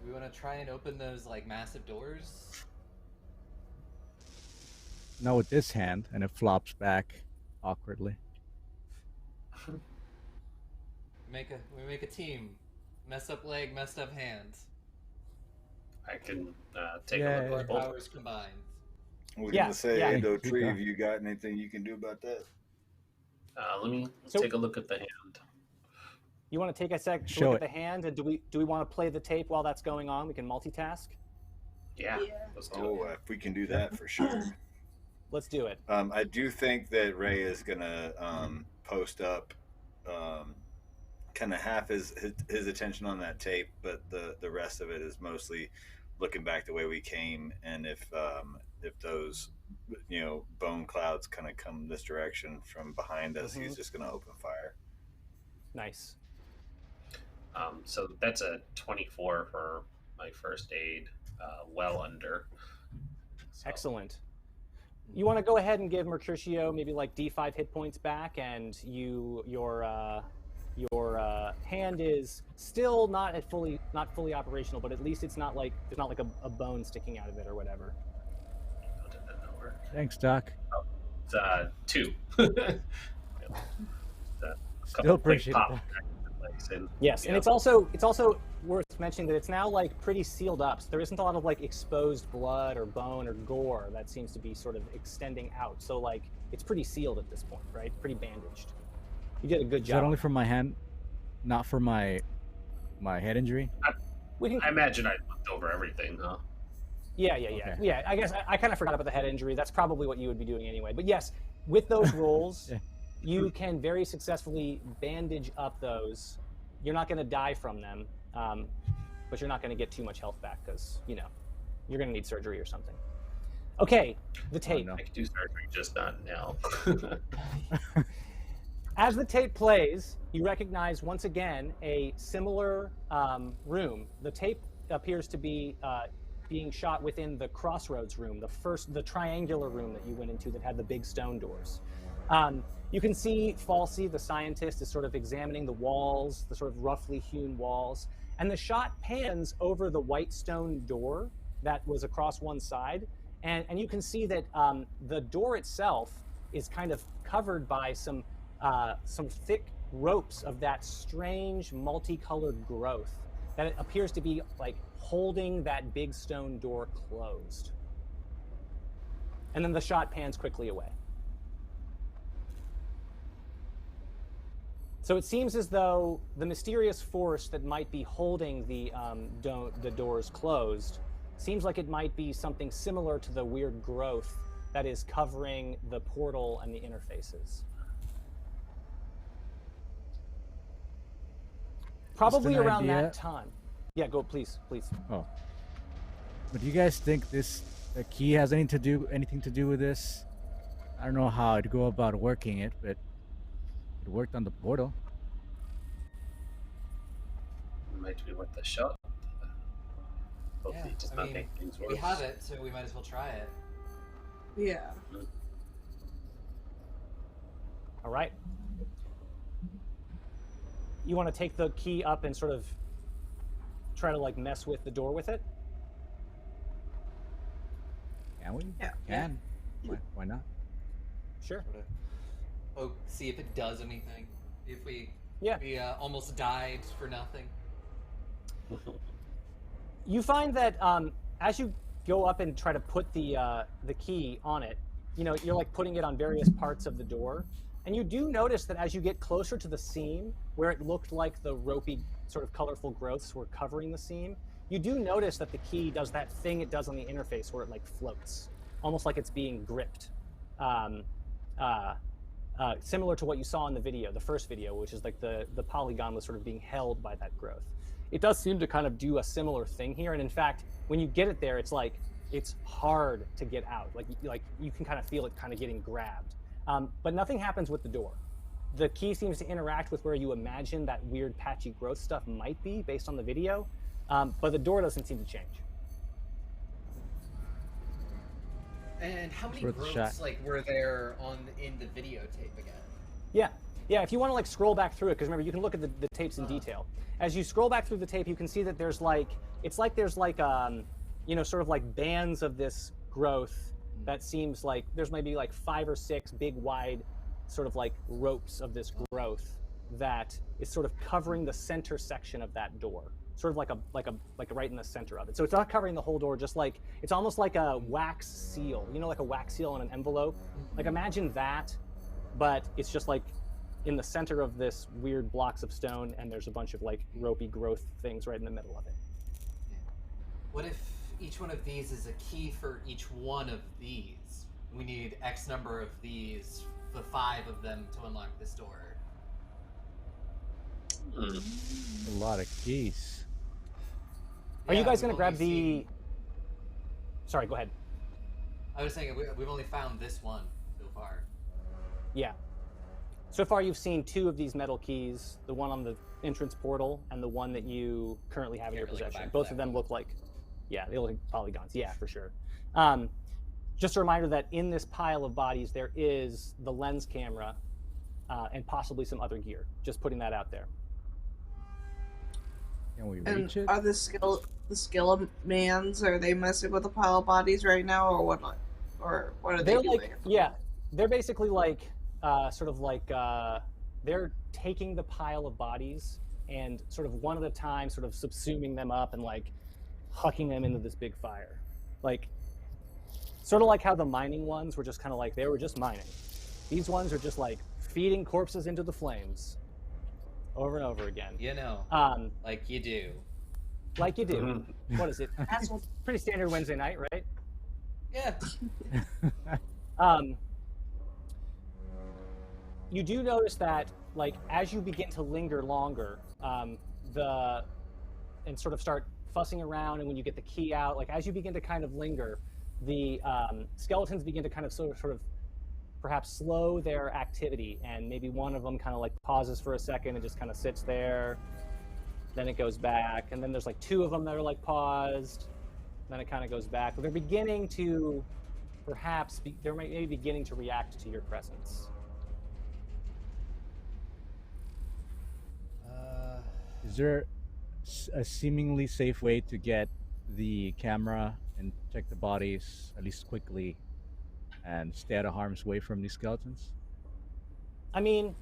We want to try and open those like massive doors.
Not with this hand, and it flops back awkwardly.
We make a team. Messed up leg, messed up hands.
I can take a look at both.
Powers combined.
I was gonna say,
yeah.
hey, Dauterive, you got anything you can do about that?
Let me take a look at the hand.
You want to take a sec to look at the hand, and do we want to play the tape while that's going on? We can multitask.
Yeah. Let's do it.
If we can do that for sure.
Let's do it.
I do think that Ray is gonna post up kind of half his attention on that tape, but the rest of it is mostly looking back the way we came, and if those bone clouds kind of come this direction from behind us, he's just gonna open fire.
Nice.
So that's a 24 for my first aid, well under. So.
Excellent. You want to go ahead and give Mecrutio maybe like D5 hit points back, and your hand is still not fully operational, but at least it's not like there's not like a bone sticking out of it or whatever.
How did that not work?
Thanks, Doc.
Oh, it's 2.
Still appreciate it.
Yes, and it's also worth mentioning that it's now like pretty sealed up. So there isn't a lot of like exposed blood or bone or gore that seems to be sort of extending out. So like it's pretty sealed at this point, right? Pretty bandaged. You did a good job.
Is that only for my hand, not for my head injury?
I
imagine I looked over everything, huh?
Yeah.
Okay.
Yeah, I guess I kind of forgot about the head injury. That's probably what you would be doing anyway. But yes, with those rolls, you can very successfully bandage up those. You're not going to die from them, but you're not going to get too much health back because, you're going to need surgery or something. Okay, the tape.
I could do surgery, just not now.
As the tape plays, you recognize once again a similar room. The tape appears to be being shot within the crossroads room, the triangular room that you went into that had the big stone doors. You can see Falsey, the scientist, is sort of examining the walls, the sort of roughly hewn walls, and the shot pans over the white stone door that was across one side, and you can see that the door itself is kind of covered by some thick ropes of that strange multicolored growth that appears to be like holding that big stone door closed. And then the shot pans quickly away. So it seems as though the mysterious force that might be holding the doors closed seems like it might be something similar to the weird growth that is covering the portal and the interfaces. Probably around that time. Yeah, go, please.
Oh. But do you guys think the key has anything to do with this? I don't know how I'd go about working it, but it worked on the portal.
Might be worth a shot. Hopefully it does not make things worse.
We have it, so we might as well try it.
Yeah.
All right. You want to take the key up and sort of try to like mess with the door with it?
Can we?
Yeah.
Can. Why not?
Sure.
See if it does anything. If we almost died for nothing.
You find that as you go up and try to put the key on it, you're like putting it on various parts of the door, and you do notice that as you get closer to the seam, where it looked like the ropey, sort of colorful growths were covering the seam, you do notice that the key does that thing it does on the interface where it like floats, almost like it's being gripped. similar to what you saw in the video, the first video, which is like the polygon was sort of being held by that growth. It does seem to kind of do a similar thing here, and in fact, when you get it there, it's like it's hard to get out. Like you can kind of feel it kind of getting grabbed. But nothing happens with the door. The key seems to interact with where you imagine that weird patchy growth stuff might be based on the video, but the door doesn't seem to change.
And how many growths like were there in the videotape again? Yeah,
if you want to like scroll back through it, because remember you can look at the tapes in detail. As you scroll back through the tape, you can see that there's like you know, sort of like bands of this growth that seems like there's maybe like 5 or 6 big wide sort of like ropes of this growth that is sort of covering the center section of that door, sort of like right in the center of it. So it's not covering the whole door, just like it's almost like a wax seal, you know, like a wax seal on an envelope. Like imagine that, but it's just like in the center of this weird blocks of stone, and there's a bunch of like ropey growth things right in the middle of it.
What if each one of these is a key for each one of these? We need X number of these, the 5 of them to unlock this door.
A lot of keys.
Are you guys going to grab the... Sorry, go ahead.
I was saying we've only found this one so far.
Yeah. So far you've seen 2 of these metal keys, the one on the entrance portal and the one that you currently have in your possession. Both of them look like... Yeah, they look like polygons. Yeah, for sure. Just a reminder that in this pile of bodies, there is the lens camera and possibly some other gear. Just putting that out there.
Can we reach it?
Are the Skillamans, are they messing with the pile of bodies right now, or what? Or what are they doing?
Like, yeah, they're basically like, sort of like, they're taking the pile of bodies and sort of one at a time, sort of subsuming them up and like hucking them into this big fire. Like, sort of like how the mining ones were just kind of like, they were just mining. These ones are just like feeding corpses into the flames over and over again.
You know, like you do.
Like you do. What is it? That's pretty standard Wednesday night, right?
Yeah.
You do notice that, like, as you begin to linger longer, and sort of start fussing around, and when you get the key out, like, as you begin to kind of linger, the skeletons begin to kind of sort of perhaps slow their activity, and maybe one of them kind of like pauses for a second and just kind of sits there, then it goes back, and then there's like 2 of them that are like paused, then it kind of goes back. But they're beginning to perhaps they're maybe beginning to react to your presence.
Is there a seemingly safe way to get the camera and check the bodies at least quickly and stay out of harm's way from these skeletons?
I mean,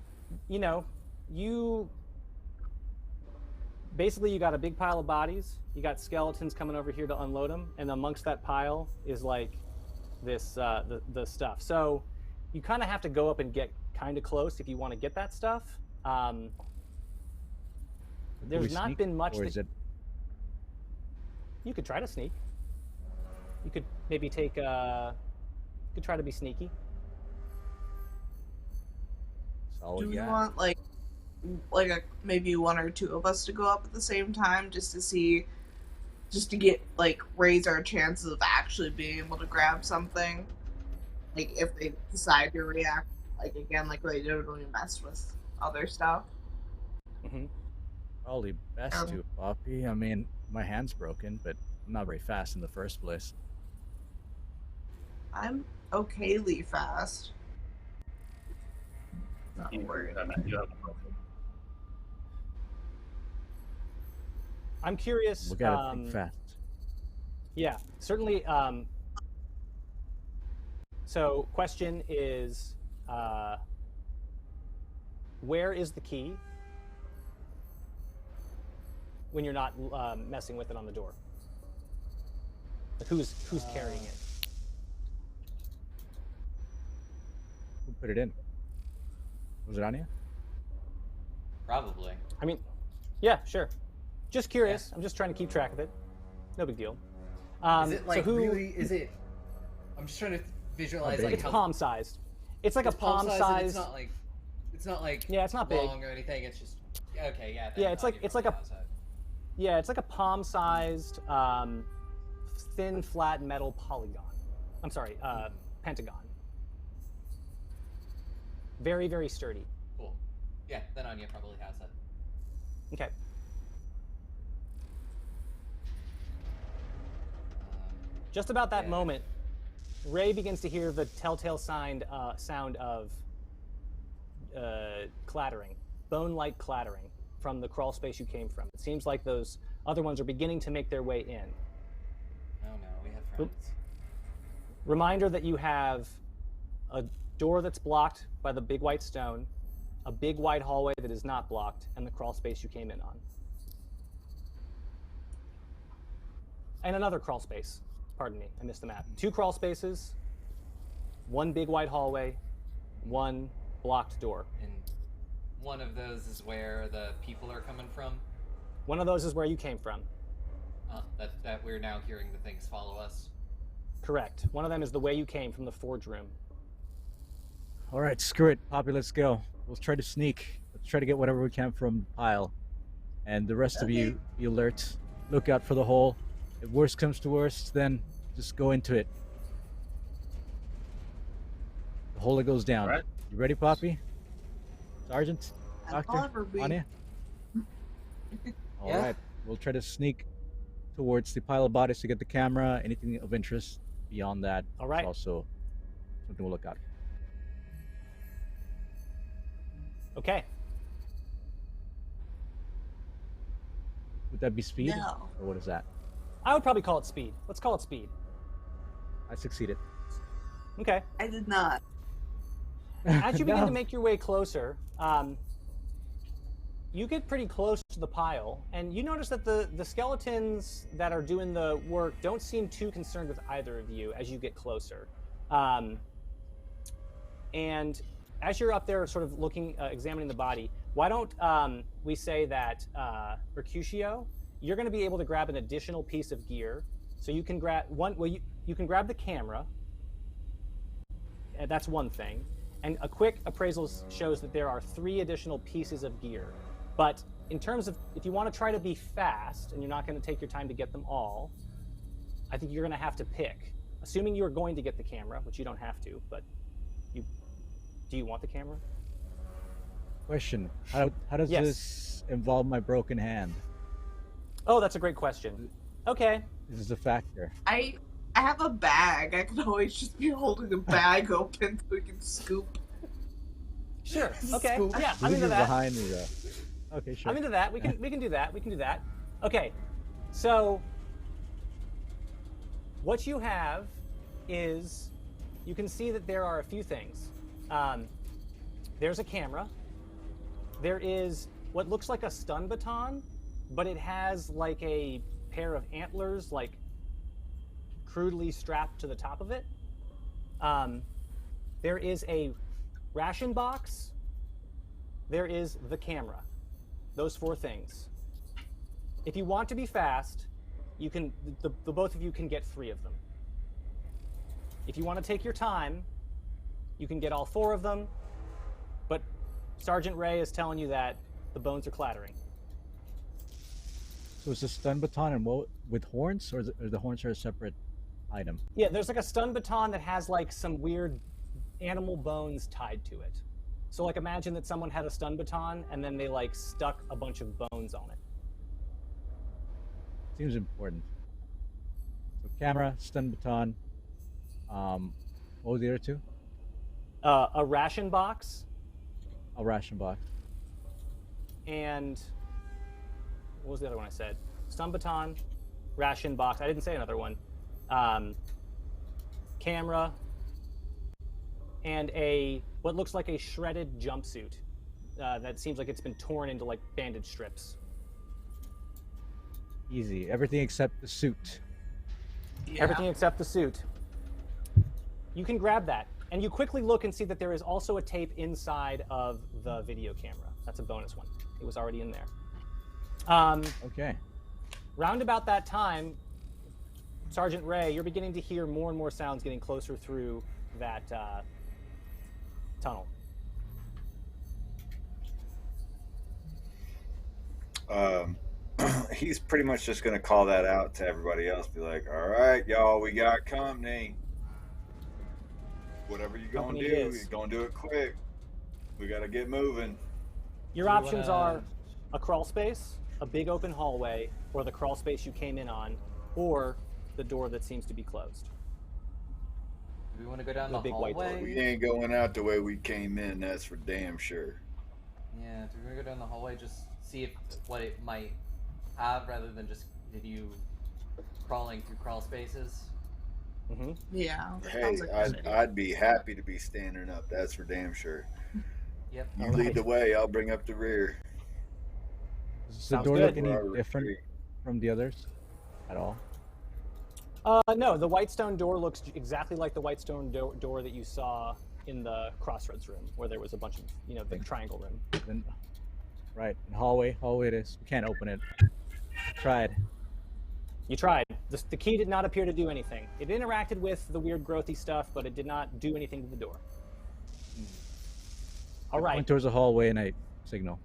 you know, you got a big pile of bodies, you got skeletons coming over here to unload them, and amongst that pile is like this the stuff. So you kind of have to go up and get kind of close if you want to get that stuff. There's not been much.
Or is it...
You could try to sneak. You could maybe take. You could try to be sneaky.
Do we want like maybe 1 or 2 of us to go up at the same time just to get like raise our chances of actually being able to grab something? Like if they decide to react like again like they did when we messed with other stuff.
Mm-hmm.
Probably best to, Poppy. I mean, my hand's broken, but I'm not very fast in the first place.
I'm okayly fast. Not worried.
I'm curious.
Look at it fast.
Yeah, certainly. So, question is, where is the key when you're not messing with it on the door? Like who's carrying it?
Who put it in? Was it Anya?
Probably.
I mean, yeah, sure. Just curious. Yeah. I'm just trying to keep track of it. No big deal.
Is it like really? Is it? I'm just trying to visualize like
it's palm-sized. It's like a palm size.
It's not like
yeah, it's not
long
big
or anything. It's just okay. Yeah.
Yeah, it's like yeah, it's like a palm-sized, thin, flat metal polygon. I'm sorry, pentagon. Very, very sturdy.
Cool. Yeah, then Anya probably has that.
Okay. Just about that moment, Ray begins to hear the telltale sound of clattering, bone-like clattering from the crawl space you came from. It seems like those other ones are beginning to make their way in.
Oh no, we have friends.
Reminder that you have a door that's blocked by the big white stone, a big wide hallway that is not blocked, and the crawl space you came in on. And another crawl space. Pardon me, I missed the map. 2 crawl spaces, 1 big wide hallway, 1 blocked door.
And one of those is where the people are coming from?
One of those is where you came from.
That we're now hearing the things follow us?
Correct. One of them is the way you came from the forge room.
All right, screw it, Poppy, let's go. Let's try to sneak. Let's try to get whatever we can from the pile. And the rest of you, be alert. Look out for the hole. If worst comes to worst, then just go into it. The hole that goes down.
Right.
You ready, Poppy? Sergeant? Doctor? Anya? All right. We'll try to sneak towards the pile of bodies to get the camera. Anything of interest beyond that
All right.
is also something we'll look at.
Okay.
Would that be speed?
No.
Or what is that?
I would probably call it speed. Let's call it speed.
I succeeded.
Okay.
I did not.
As you begin
No.
to make your way closer, you get pretty close to the pile, and you notice that the skeletons that are doing the work don't seem too concerned with either of you as you get closer. And as you're up there sort of looking, examining the body, why don't we say that, Mecrutio, you're going to be able to grab an additional piece of gear. So you can grab one, well, you can grab the camera. That's one thing. And a quick appraisal shows that there are 3 additional pieces of gear. But in terms of, if you want to try to be fast and you're not going to take your time to get them all, I think you're going to have to pick. Assuming you're going to get the camera, which you don't have to, but do you want the camera?
Question. How does
Yes.
this involve my broken hand?
Oh, that's a great question. Okay.
This is a factor.
I have a bag. I could always just be holding a bag open so we can scoop.
Sure. Okay.
Scoop.
Yeah, I'm into that.
Behind me, though. Okay, sure.
I'm into that. We can do that. We can do that. Okay. So what you have is you can see that there are a few things. There's a camera. There is what looks like a stun baton, but it has like a pair of antlers, like crudely strapped to the top of it. There is a ration box. There is the camera. Those 4 things. If you want to be fast, you can. The both of you can get 3 of them. If you want to take your time, you can get all 4 of them. But Sergeant Ray is telling you that the bones are clattering.
So is this stun baton and with horns, or the horns are a separate item?
Yeah, there's like a stun baton that has like some weird animal bones tied to it. So like imagine that someone had a stun baton and then they like stuck a bunch of bones on it.
Seems important. So camera, stun baton. What was the other 2?
A ration box.
A ration box.
And what was the other one I said? Stun baton, ration box. I didn't say another one. Camera, and what looks like a shredded jumpsuit that seems like it's been torn into like bandage strips.
Easy. Everything except the suit.
Yeah.
Everything except the suit. You can grab that, and you quickly look and see that there is also a tape inside of the video camera. That's a bonus one. It was already in there.
Okay.
Round about that time, Sergeant Ray, you're beginning to hear more and more sounds getting closer through that tunnel.
He's pretty much just going to call that out to everybody else. Be like, all right, y'all, we got company. Whatever you're going to do, you're going to do it quick. We got to get moving.
Your options are a crawl space, a big open hallway, or the crawl space you came in on, or the door that seems to be closed.
Do we want to go down the
big
hallway?
white door.
We ain't going out the way we came in, that's for damn sure.
Yeah, do we want to go down the hallway, just see what it might have, rather than just continue crawling through crawl spaces?
Mm-hmm.
Yeah.
Hey, I'd be happy to be standing up, that's for damn sure.
Yep.
You lead the way, I'll bring up the rear.
Does the
Sounds
door
good.
look any different from the others at all?
No, the white stone door looks exactly like the white stone door that you saw in the crossroads room, where there was a bunch of, the triangle room.
Then, right, hallway it is. We can't open it. Tried.
You tried. The key did not appear to do anything. It interacted with the weird growthy stuff, but it did not do anything to the door. All
I
right.
went towards the hallway and I signal.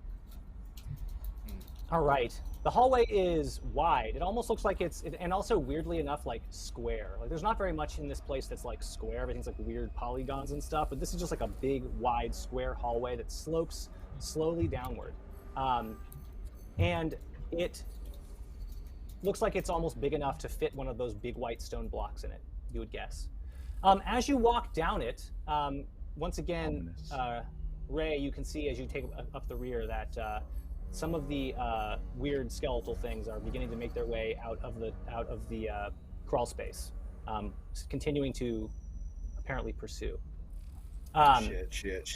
All right. The hallway is wide. It almost looks like and also weirdly enough, like square. Like there's not very much in this place that's like square. Everything's like weird polygons and stuff, but this is just like a big, wide, square hallway that slopes slowly downward. And it looks like it's almost big enough to fit one of those big white stone blocks in it, you would guess. As you walk down it, once again, Ray, you can see as you take up the rear that some of the weird skeletal things are beginning to make their way out of the crawl space, continuing to apparently pursue.
Shit.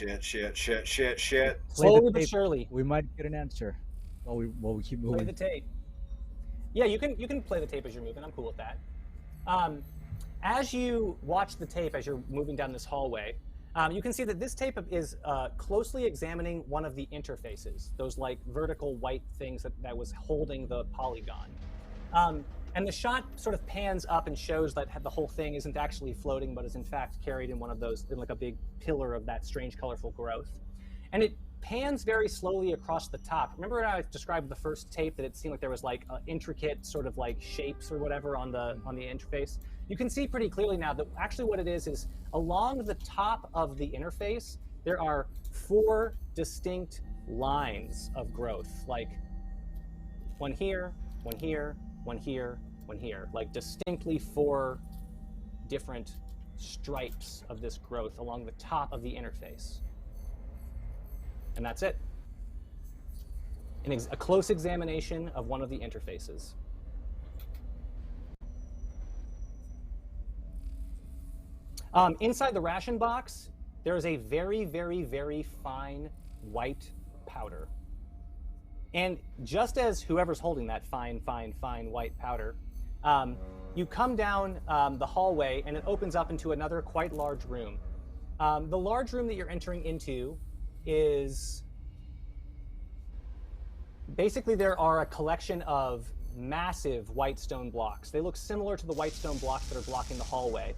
Slowly but surely.
We might get an answer while we keep moving.
Play the tape. Yeah, you can play the tape as you're moving. I'm cool with that. As you watch the tape as you're moving down this hallway, you can see that this tape is closely examining one of the interfaces, those like vertical white things that was holding the polygon. And the shot sort of pans up and shows that the whole thing isn't actually floating, but is in fact carried in one of those, in like a big pillar of that strange colorful growth. And it pans very slowly across the top. Remember when I described the first tape that it seemed like there was like intricate sort of like shapes or whatever on the interface? You can see pretty clearly now that actually what it is along the top of the interface, there are 4 distinct lines of growth, like one here, one here, one here, one here, like distinctly 4 different stripes of this growth along the top of the interface. And that's it. A close examination of one of the interfaces. Inside the ration box, there is a very, very, very fine white powder. And just as whoever's holding that fine, fine, fine white powder, you come down the hallway and it opens up into another quite large room. The large room that you're entering into is basically there are a collection of massive white stone blocks. They look similar to the white stone blocks that are blocking the hallway.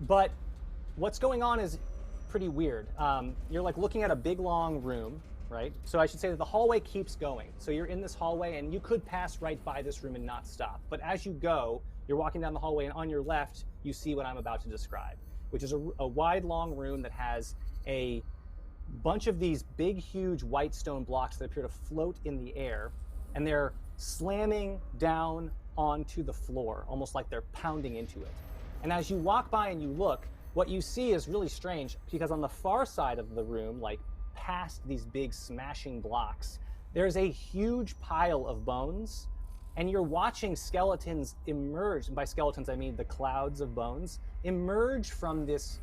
But what's going on is pretty weird. You're like looking at a big long room, right? So I should say that the hallway keeps going. So you're in this hallway and you could pass right by this room and not stop. But as you go, you're walking down the hallway and on your left, you see what I'm about to describe, which is a wide, long room that has a bunch of these big, huge white stone blocks that appear to float in the air, and they're slamming down onto the floor, almost like they're pounding into it. And as you walk by and you look, what you see is really strange, because on the far side of the room, like past these big smashing blocks, there's a huge pile of bones, and you're watching skeletons emerge, and by skeletons I mean the clouds of bones, emerge from this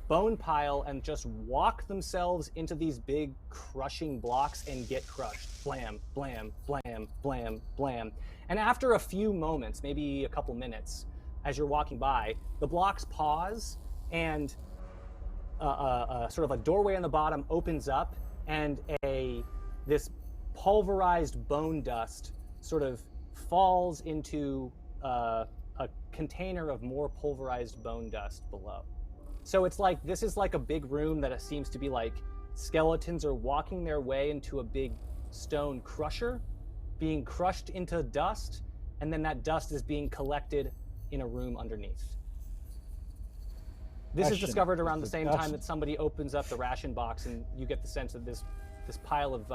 bone pile and just walk themselves into these big crushing blocks and get crushed. Blam, blam, blam, blam, blam. And after a few moments, maybe a couple minutes, as you're walking by, the blocks pause and sort of a doorway on the bottom opens up, and this pulverized bone dust sort of falls into a container of more pulverized bone dust below. So it's like, this is like a big room that seems to be like skeletons are walking their way into a big stone crusher, being crushed into dust, and then that dust is being collected in a room underneath. This is discovered around the same time that somebody opens up the ration box, and you get the sense that this pile of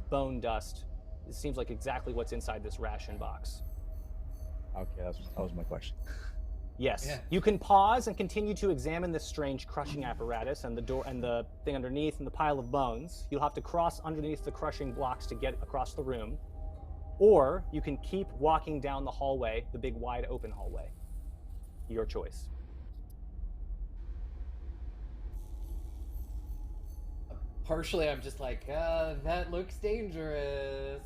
bone dust, it seems like exactly what's inside this ration box.
Okay, that was my question.
Yes.
Yeah.
You can pause and continue to examine this strange crushing apparatus and the door and the thing underneath and the pile of bones. You'll have to cross underneath the crushing blocks to get across the room. Or you can keep walking down the hallway, the big wide open hallway. Your choice.
Partially, I'm just like, that looks dangerous.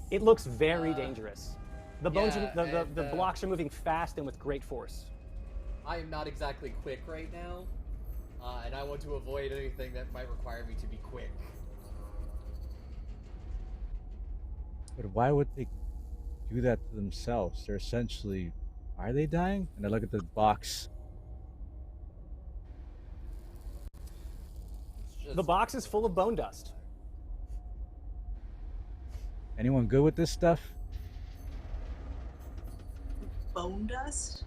It looks very dangerous. The bones,
yeah,
the blocks are moving fast and with great force.
I am not exactly quick right now, and I want to avoid anything that might require me to be quick.
But why would they do that to themselves? They're essentially, are they dying? And I look at the box.
The box is full of bone dust.
Anyone good with this stuff?
Bone dust?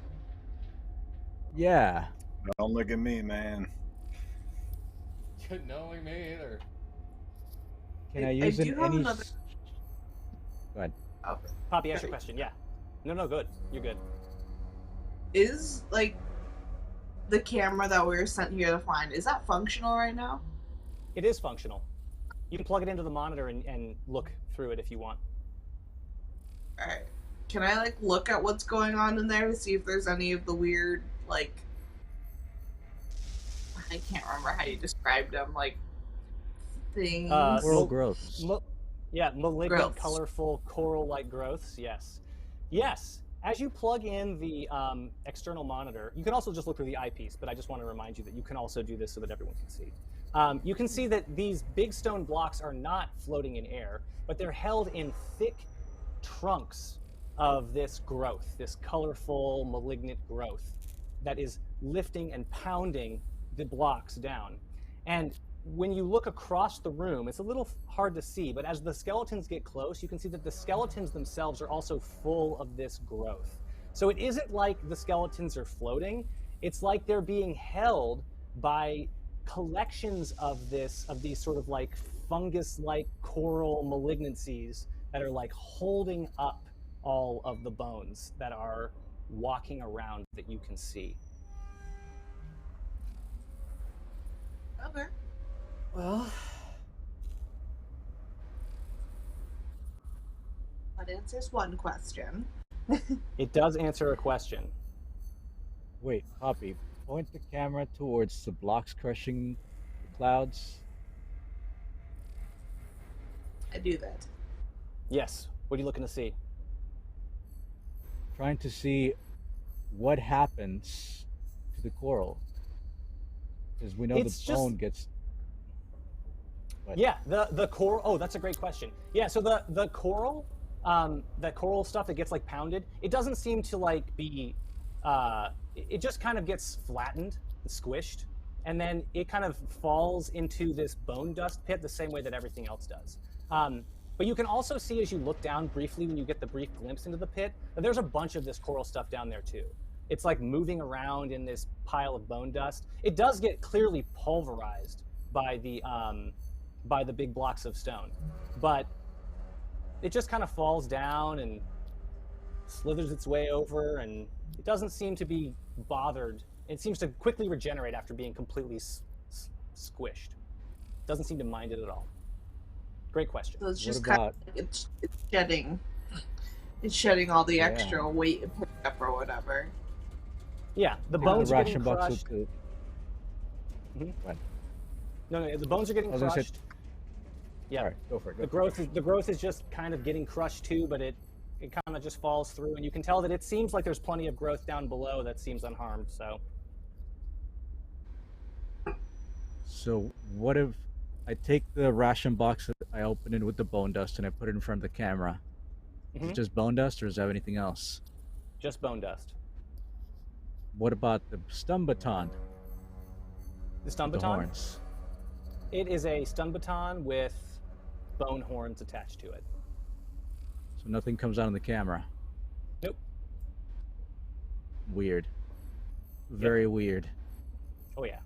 Yeah.
Don't look at me, man.
Knowing me either.
Can I use any?
Another...
Go ahead.
Oh.
Poppy, ask your question. Yeah. No, good. You're good.
Is, like, the camera that we were sent here to find, is that functional right now?
It is functional. You can plug it into the monitor and look through it if you want.
Alright. Can I, like, look at what's going on in there to see if there's any of the weird, like... I can't remember how you described them, like, things?
Coral growths.
Malignant,
Growths.
colorful, coral-like growths, yes. Yes, as you plug in the external monitor, you can also just look through the eyepiece, but I just want to remind you that you can also do this so that everyone can see. You can see that these big stone blocks are not floating in air, but they're held in thick trunks of this growth, this colorful, malignant growth that is lifting and pounding the blocks down. And when you look across the room, it's a little hard to see, but as the skeletons get close, you can see that the skeletons themselves are also full of this growth. So it isn't like the skeletons are floating, it's like they're being held by collections of these sort of like fungus-like coral malignancies that are like holding up all of the bones that are walking around that you can see.
Okay.
Well,
that answers one question.
It does answer a question.
Wait, Poppy, point the camera towards the blocks crushing the clouds.
I do that.
Yes. What are you looking to see?
Trying to see what happens to the coral. Because we know
It's
the bone gets... What?
Yeah, the coral. Oh, that's a great question. Yeah, so the coral, that coral stuff that gets like pounded, it doesn't seem to like be. It just kind of gets flattened, and squished, and then it kind of falls into this bone dust pit the same way that everything else does. But you can also see as you look down briefly when you get the brief glimpse into the pit that there's a bunch of this coral stuff down there too. It's like moving around in this pile of bone dust. It does get clearly pulverized by the big blocks of stone, but it just kind of falls down and slithers its way over, and it doesn't seem to be bothered. It seems to quickly regenerate after being completely squished. Doesn't seem to mind it at all. Great question.
So it's just
What
kind
about-
of like it's shedding all the extra weight it picked up or whatever.
Yeah, the
The
bones are
ration
getting
box
crushed.
with the...
Mhm.
What?
No, the bones are getting
I was gonna say-
crushed. Yeah,
All right, go for it.
the growth is just kind of getting crushed too, but it kind of just falls through, and you can tell that it seems like there's plenty of growth down below that seems unharmed.
So what if I take the ration box that I open it with the bone dust and I put it in front of the camera? Is
Mhm.
it just bone dust or does it have anything else?
Just bone dust.
What about the stun baton?
The stun
The
baton?
horns.
It is a stun baton with bone horns attached to it.
So nothing comes out on the camera.
Nope.
Weird. Very weird.
Oh yeah.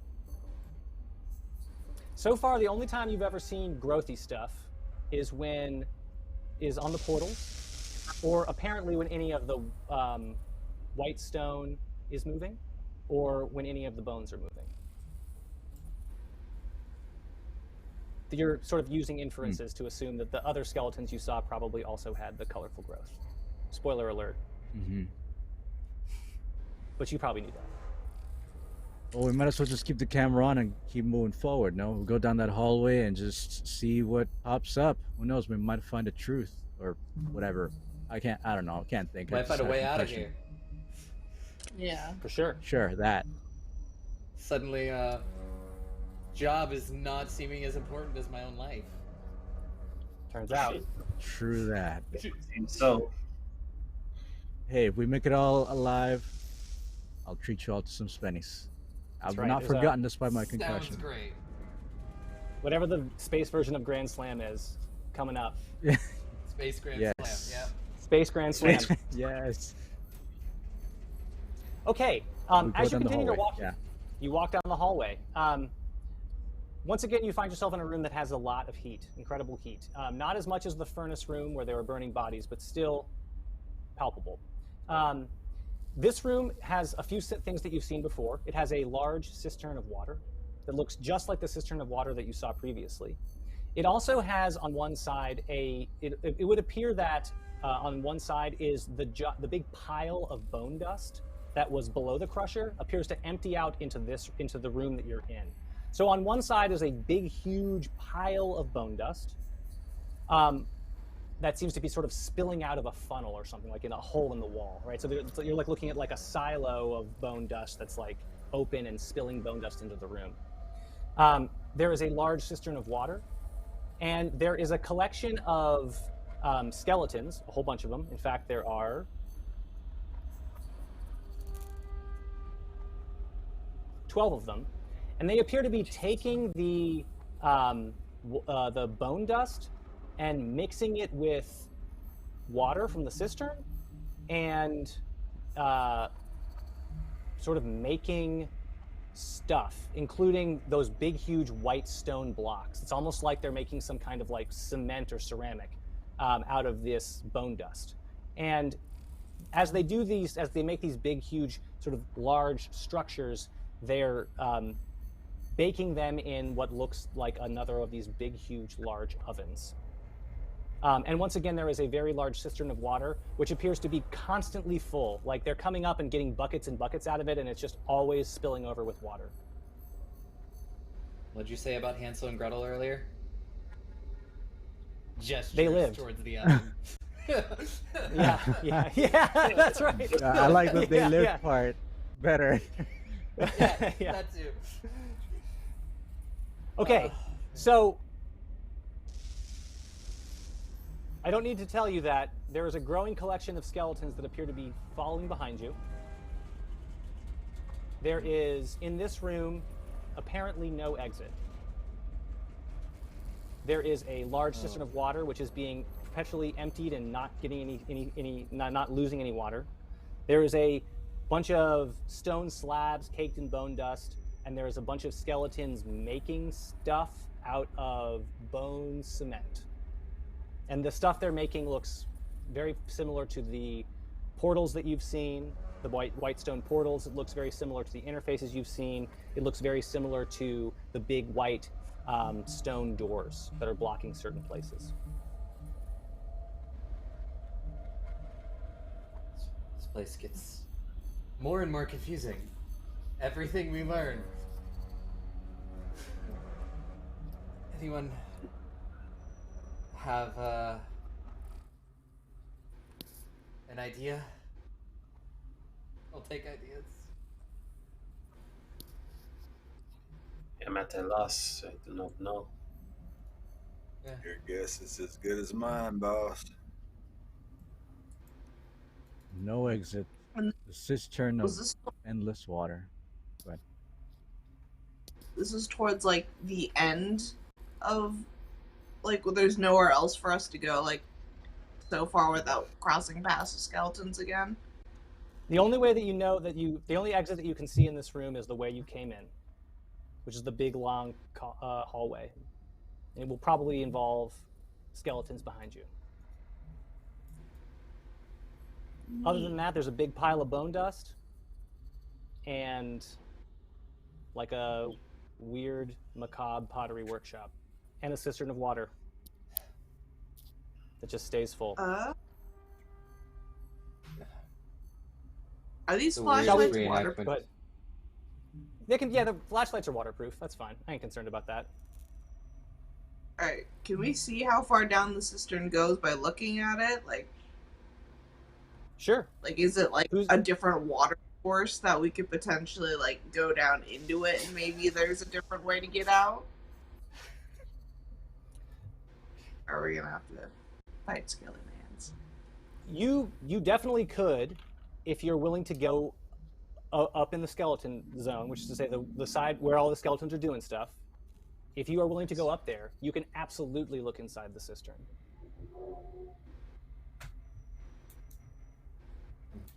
So far, the only time you've ever seen growthy stuff is on the portals, or apparently when any of the white stone is moving, or when any of the bones are moving. You're sort of using inferences to assume that the other skeletons you saw probably also had the colorful growth. Spoiler alert.
Mm-hmm.
But you probably knew that.
Well, we might as well just keep the camera on and keep moving forward. No, we'll go down that hallway and just see what pops up. Who knows? We might find a truth or whatever. I don't know. I can't think.
Might find a way out of here.
Yeah.
For sure.
Sure, that.
Suddenly, job is not seeming as important as my own life.
Turns out.
True that.
Seems so.
Hey, if we make it all alive, I'll treat you all to some spennies. I've
right,
not
there's
forgotten despite my
Sounds
concussion.
great.
Whatever the space version of Grand Slam is, coming up.
Space Grand
Yes.
Slam, yeah.
Space Grand Slam.
Yes.
Okay,
We go
as you
down the
continue to
hallway,
walk,
yeah.
you walk down the hallway. Once again, you find yourself in a room that has a lot of heat, incredible heat. Not as much as the furnace room where there were burning bodies, but still palpable. This room has a few things that you've seen before. It has a large cistern of water that looks just like the cistern of water that you saw previously. It also has on one side it would appear that on one side is the big pile of bone dust that was below the crusher appears to empty out into the room that you're in. So on one side is a big, huge pile of bone dust that seems to be sort of spilling out of a funnel or something, like in a hole in the wall, right? So you're like looking at like a silo of bone dust that's like open and spilling bone dust into the room. There is a large cistern of water, and there is a collection of skeletons, a whole bunch of them. In fact, there are 12 of them, and they appear to be taking the bone dust and mixing it with water from the cistern and sort of making stuff, including those big, huge white stone blocks. It's almost like they're making some kind of like cement or ceramic out of this bone dust. And as they make these big, huge, sort of large structures, they're baking them in what looks like another of these big, huge, large ovens. And once again, there is a very large cistern of water, which appears to be constantly full. Like they're coming up and getting buckets and buckets out of it, and it's just always spilling over with water.
What'd you say about Hansel and Gretel earlier? Gestures
They lived.
towards the oven.
Yeah, that's right.
I like the they live
yeah.
part better.
Yeah,
Yeah.
that too.
Okay, so I don't need to tell you that there is a growing collection of skeletons that appear to be following behind you. There is, in this room, apparently no exit. There is a large cistern of water which is being perpetually emptied and not getting not losing any water. There is a bunch of stone slabs caked in bone dust, and there is a bunch of skeletons making stuff out of bone cement. And the stuff they're making looks very similar to the portals that you've seen, the white stone portals. It looks very similar to the interfaces you've seen. It looks very similar to the big white stone doors that are blocking certain places.
This place gets more and more confusing. Everything we learn. Anyone have an idea? I'll take ideas.
I'm at a loss. I do not know.
Your guess is as good as mine, boss.
No exit.
And
The cistern of
was this
endless water. But
this is towards like the end of like there's nowhere else for us to go like so far without crossing past the skeletons again.
The only way that you know that the only exit that you can see in this room is the way you came in, which is the big long hallway. And it will probably involve skeletons behind you. Other than that, there's a big pile of bone dust and like a weird macabre pottery workshop and a cistern of water that just stays full.
Are these
The weird
flashlights
reenactment.
waterproof?
Go ahead. They can, yeah, the flashlights are waterproof. That's fine. I ain't concerned about that.
Alright, can we see how far down the cistern goes by looking at it?
Sure.
Like, is it like a different water course that we could potentially like go down into it and maybe there's a different way to get out? Or are we gonna have to fight Skelly-Mans?
You definitely could, if you're willing to go up in the skeleton zone, which is to say the side where all the skeletons are doing stuff. If you are willing to go up there, you can absolutely look inside the cistern.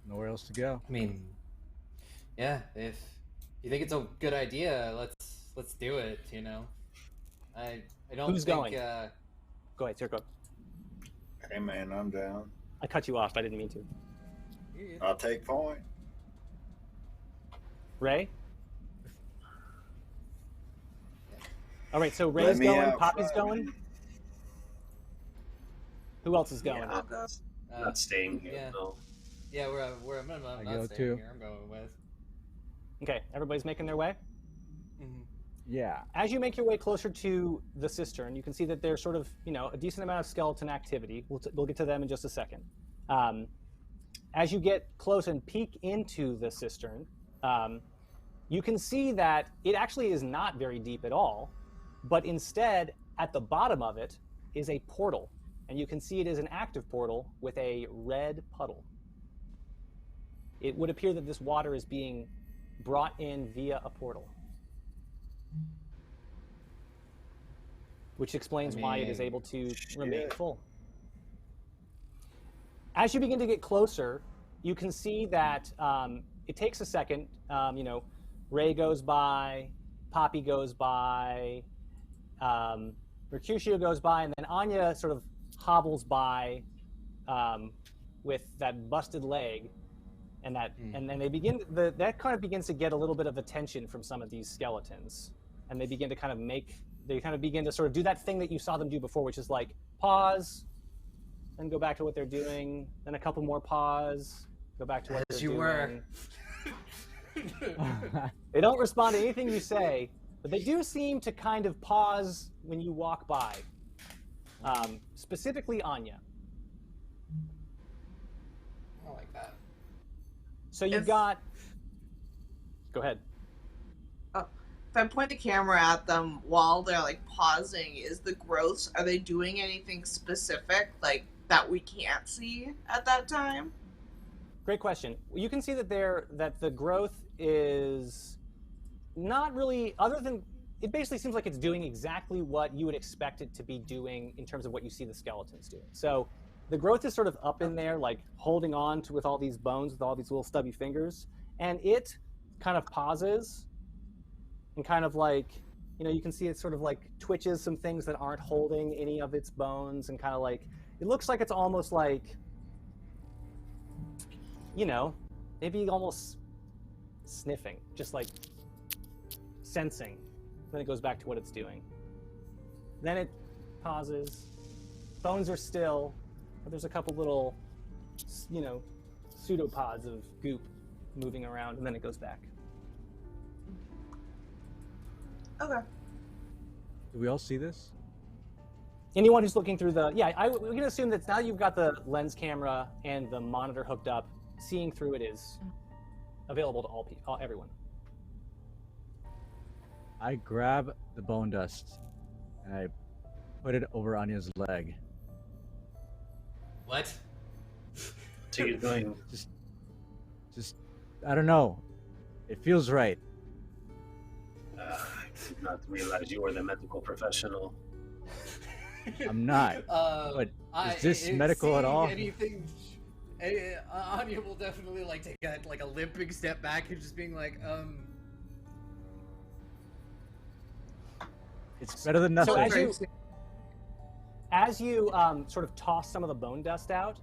Nowhere else to go.
I mean, yeah, if you think it's a good idea, let's do it, you know. I don't
Who's
think
going? Go ahead, Circo.
Hey man, I'm down.
I cut you off. I didn't mean to.
I'll take point.
Ray? All right, so
Let
Ray's
me
going,
out,
Poppy's
Friday.
going. Who else is going?
Yeah, I'll go.
Not staying here.
yeah.
No.
Yeah, I'm not
I
staying
go too.
here. I'm going with.
Okay, everybody's making their way.
Yeah.
As you make your way closer to the cistern, you can see that there's sort of, a decent amount of skeleton activity. We'll get to them in just a second. As you get close and peek into the cistern, you can see that it actually is not very deep at all, but instead, at the bottom of it is a portal. And you can see it is an active portal with a red puddle. It would appear that this water is being brought in via a portal. Which explains why it is able to remain full. As you begin to get closer, you can see that it takes a second. Ray goes by, Poppy goes by, Mecrutio goes by, and then Anya sort of hobbles by with that busted leg, and then they begin. That kind of begins to get a little bit of attention from some of these skeletons, and they begin to begin to sort of do that thing that you saw them do before, which is like pause, then go back to what they're doing, then a couple more pause, go back to what they're doing. They don't respond to anything you say, but they do seem to kind of pause when you walk by. Specifically Anya.
I like that.
So you've got... Go ahead.
If I point the camera at them while they're like pausing, is the growths, are they doing anything specific like that we can't see at that time?
Great question. You can see that the growth is not really, other than, it basically seems like it's doing exactly what you would expect it to be doing in terms of what you see the skeletons doing. So the growth is sort of up in there, like holding on to with all these bones, with all these little stubby fingers, and it kind of pauses and kind of like, you can see it sort of like twitches some things that aren't holding any of its bones, and kind of like, it looks like it's almost like, maybe almost sniffing, just like sensing. Then it goes back to what it's doing. Then it pauses. Bones are still, but there's a couple little, pseudopods of goop moving around, and then it goes back.
Okay.
Do we all see this?
Anyone who's looking through we can assume that now you've got the lens camera and the monitor hooked up, seeing through it is available to everyone.
I grab the bone dust and I put it over Anya's leg.
What?
So you're doing...
Just, I don't know. It feels right.
Did not realize you were the medical professional.
I'm not. But is this medical at all?
Anything, Anya will definitely like take a limping step back and just being like,
It's better than nothing.
So as you sort of toss some of the bone dust out,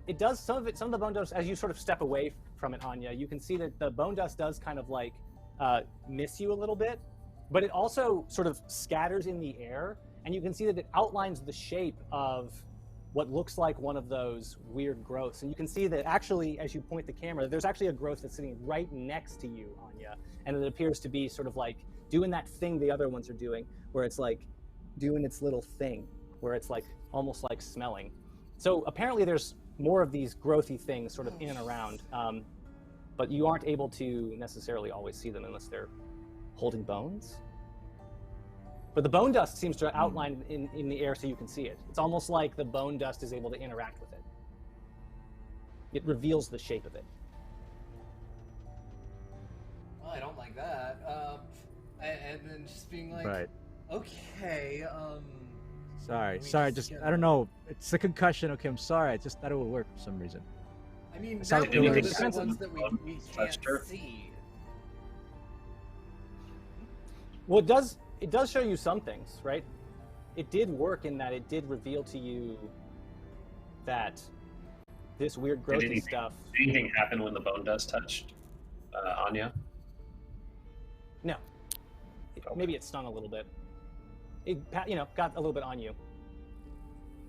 it does some of the bone dust as you sort of step away from it, Anya. You can see that the bone dust does kind of like miss you a little bit, but it also sort of scatters in the air, and you can see that it outlines the shape of what looks like one of those weird growths. And you can see that actually, as you point the camera, there's actually a growth that's sitting right next to you, Anya, and it appears to be sort of like doing that thing the other ones are doing, where it's like doing its little thing, where it's like almost like smelling. So apparently there's more of these growthy things sort of in and around, but you aren't able to necessarily always see them unless they're holding bones. But the bone dust seems to outline in the air so you can see it. It's almost like the bone dust is able to interact with it. It reveals the shape of it.
well, I don't like that. And then just being like,
Right.
okay,
Sorry,
let me
sorry.
just
Just
get
I don't know. It's a concussion. Okay, I'm sorry. I just thought it would work for some reason.
I mean,
It's not
that
really
was the
expensive.
ones that we can't
Sure.
see.
Well, it does show you some things, right? It did work in that it did reveal to you that this weird growthy stuff.
Did anything happen when the bone dust touched Anya?
No. Maybe it stung a little bit. It, you know, got a little bit on you.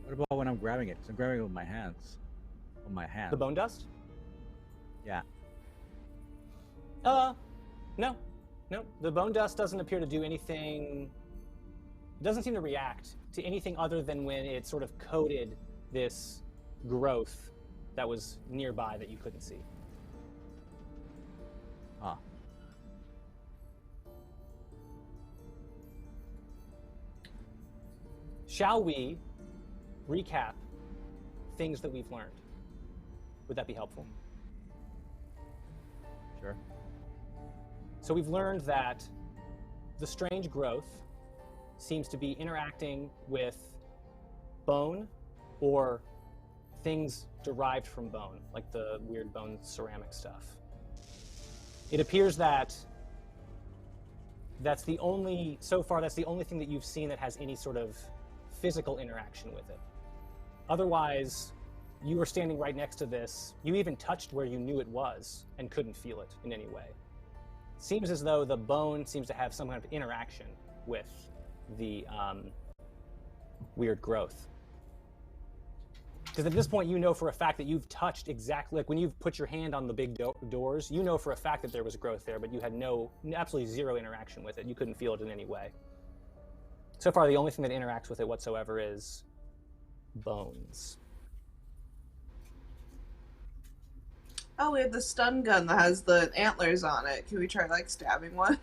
What about when I'm grabbing it? 'Cause I'm grabbing it with my hands. On my hand.
The bone dust?
Yeah.
No. The bone dust doesn't appear to do anything. It doesn't seem to react to anything other than when it sort of coated this growth that was nearby that you couldn't see.
Huh.
Shall we recap things that we've learned? Would that be helpful?
Sure.
So we've learned that the strange growth seems to be interacting with bone or things derived from bone, like the weird bone ceramic stuff. It appears that so far that's the only thing that you've seen that has any sort of physical interaction with it. Otherwise, you were standing right next to this. You even touched where you knew it was and couldn't feel it in any way. Seems as though the bone seems to have some kind of interaction with the weird growth. Because at this point, you know for a fact that you've touched exactly, like when you've put your hand on the big doors, you know for a fact that there was growth there, but you had absolutely zero interaction with it. You couldn't feel it in any way. So far, the only thing that interacts with it whatsoever is bones.
Oh, we have the stun gun that has the antlers on it. Can we try like stabbing one?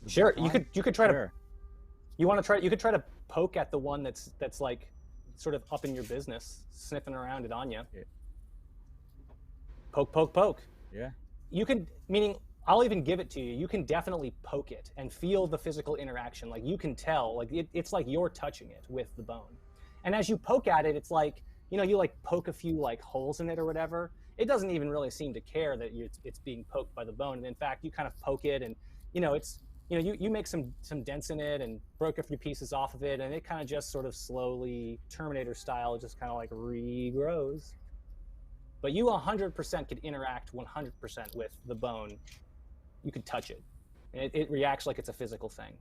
Sure, you could try
Sure.
to. You could try to poke at the one that's like sort of up in your business, sniffing around at Anya.
Yeah.
Poke.
Yeah.
You can, meaning I'll even give it to you. You can definitely poke it and feel the physical interaction. Like you can tell, like it's like you're touching it with the bone. And as you poke at it, it's like, you know, you like poke a few like holes in it or whatever. It doesn't even really seem to care that it's being poked by the bone. And in fact, you kind of poke it and, you know, you make some dents in it and broke a few pieces off of it. And it kind of just sort of slowly, Terminator style, just kind of like regrows. But you 100% could interact 100% with the bone. You could touch it. And it reacts like it's a physical thing.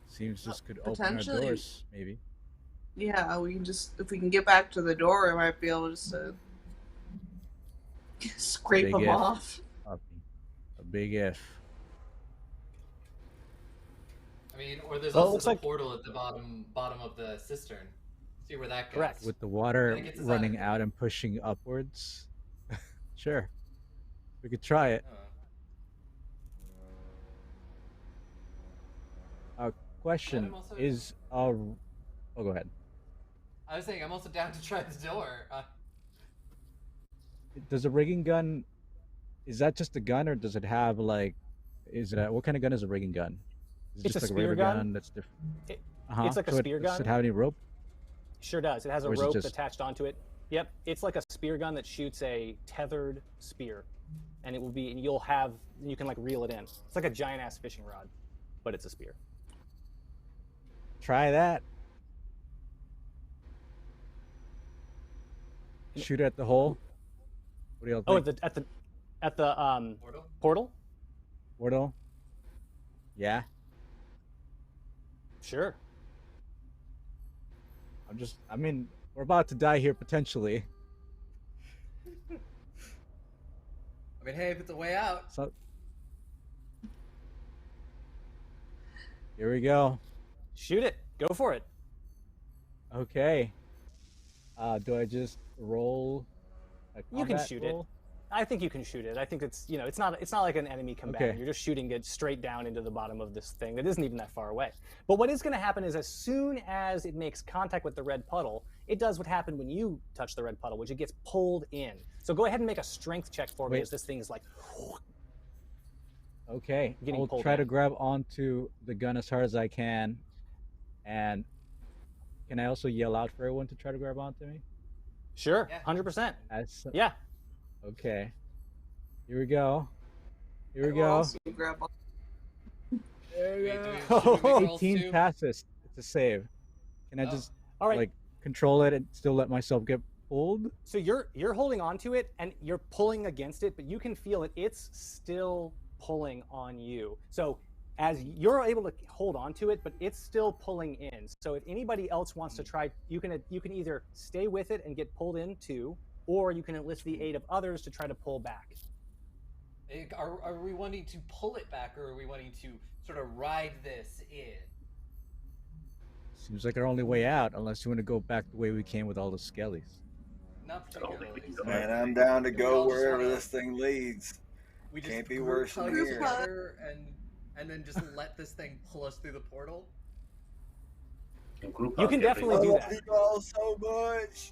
Seems this could open our
Potentially.
doors, maybe.
Yeah, we can just, if we can get back to the door, I might be able just to scrape
Big
them
if.
off.
A big if.
I mean, or there's
Well, it
also
looks
the
like-
portal at the bottom of the cistern. See where that goes.
Correct.
With the water
I think it's
running
that-
out and pushing upwards. Sure. We could try it. Question
I'm also-
is, oh, go ahead.
I was saying I'm also down to try the door.
Does a rigging gun is that just a gun, or does it have like, is it what kind of gun is a rigging gun? Is it
It's
just
a
like a
spear
regular
gun.
gun that's different?
It's like a
So
spear
does
gun.
it have any rope?
Sure does. It has a
Or is it
rope
just-
attached onto it. Yep, it's like a spear gun that shoots a tethered spear, and it will be. And you can like reel it in. It's like a giant ass fishing rod, but it's a spear.
Try that. Shoot at the hole. What do y'all
Oh,
think?
at the portal.
Portal? Yeah.
Sure.
I mean, we're about to die here potentially.
I mean, hey, if it's a way out.
So here we go.
Shoot it. Go for it.
Okay. Do I just roll a
You can
combat
shoot
roll?
it. I think you can shoot it. I think it's not like an enemy combatant.
Okay.
You're just shooting it straight down into the bottom of this thing that isn't even that far away. But what is going to happen is as soon as it makes contact with the red puddle, it does what happened when you touch the red puddle, which it gets pulled in. So go ahead and make a strength check for me
Wait.
as this thing is like.
Okay.
Getting
I'll
pulled
try
in.
to grab onto the gun as hard as I can. And can I also yell out for everyone to try to grab onto me?
Sure,
Yeah.
100%.
Yeah.
Yeah.
Okay. Here we go. Here we
I will
go.
also grab on-
There we
Wait,
go.
should we roll
18
two?
passes. It's a save. Can I
Oh.
just
All right.
like control it and still let myself get pulled?
So you're holding onto it and you're pulling against it, but you can feel it. It's still pulling on you. So as you're able to hold onto it, but it's still pulling in. So if anybody else wants to try, you can either stay with it and get pulled in too, or you can enlist the aid of others to try to pull back.
Are we wanting to pull it back, or are we wanting to sort of ride this in?
Seems like our only way out, unless you want to go back the way we came with all the skellies.
Not
I don't think we
particularly.
can go
Man, I'm down to
We
go
all just
wherever
wanna-
this thing leads.
We just
Can't be
group
worse than
hug
here.
together and then just let this thing pull us through the portal.
And group
You
hug
can definitely
I
do
love
that.
you all so much.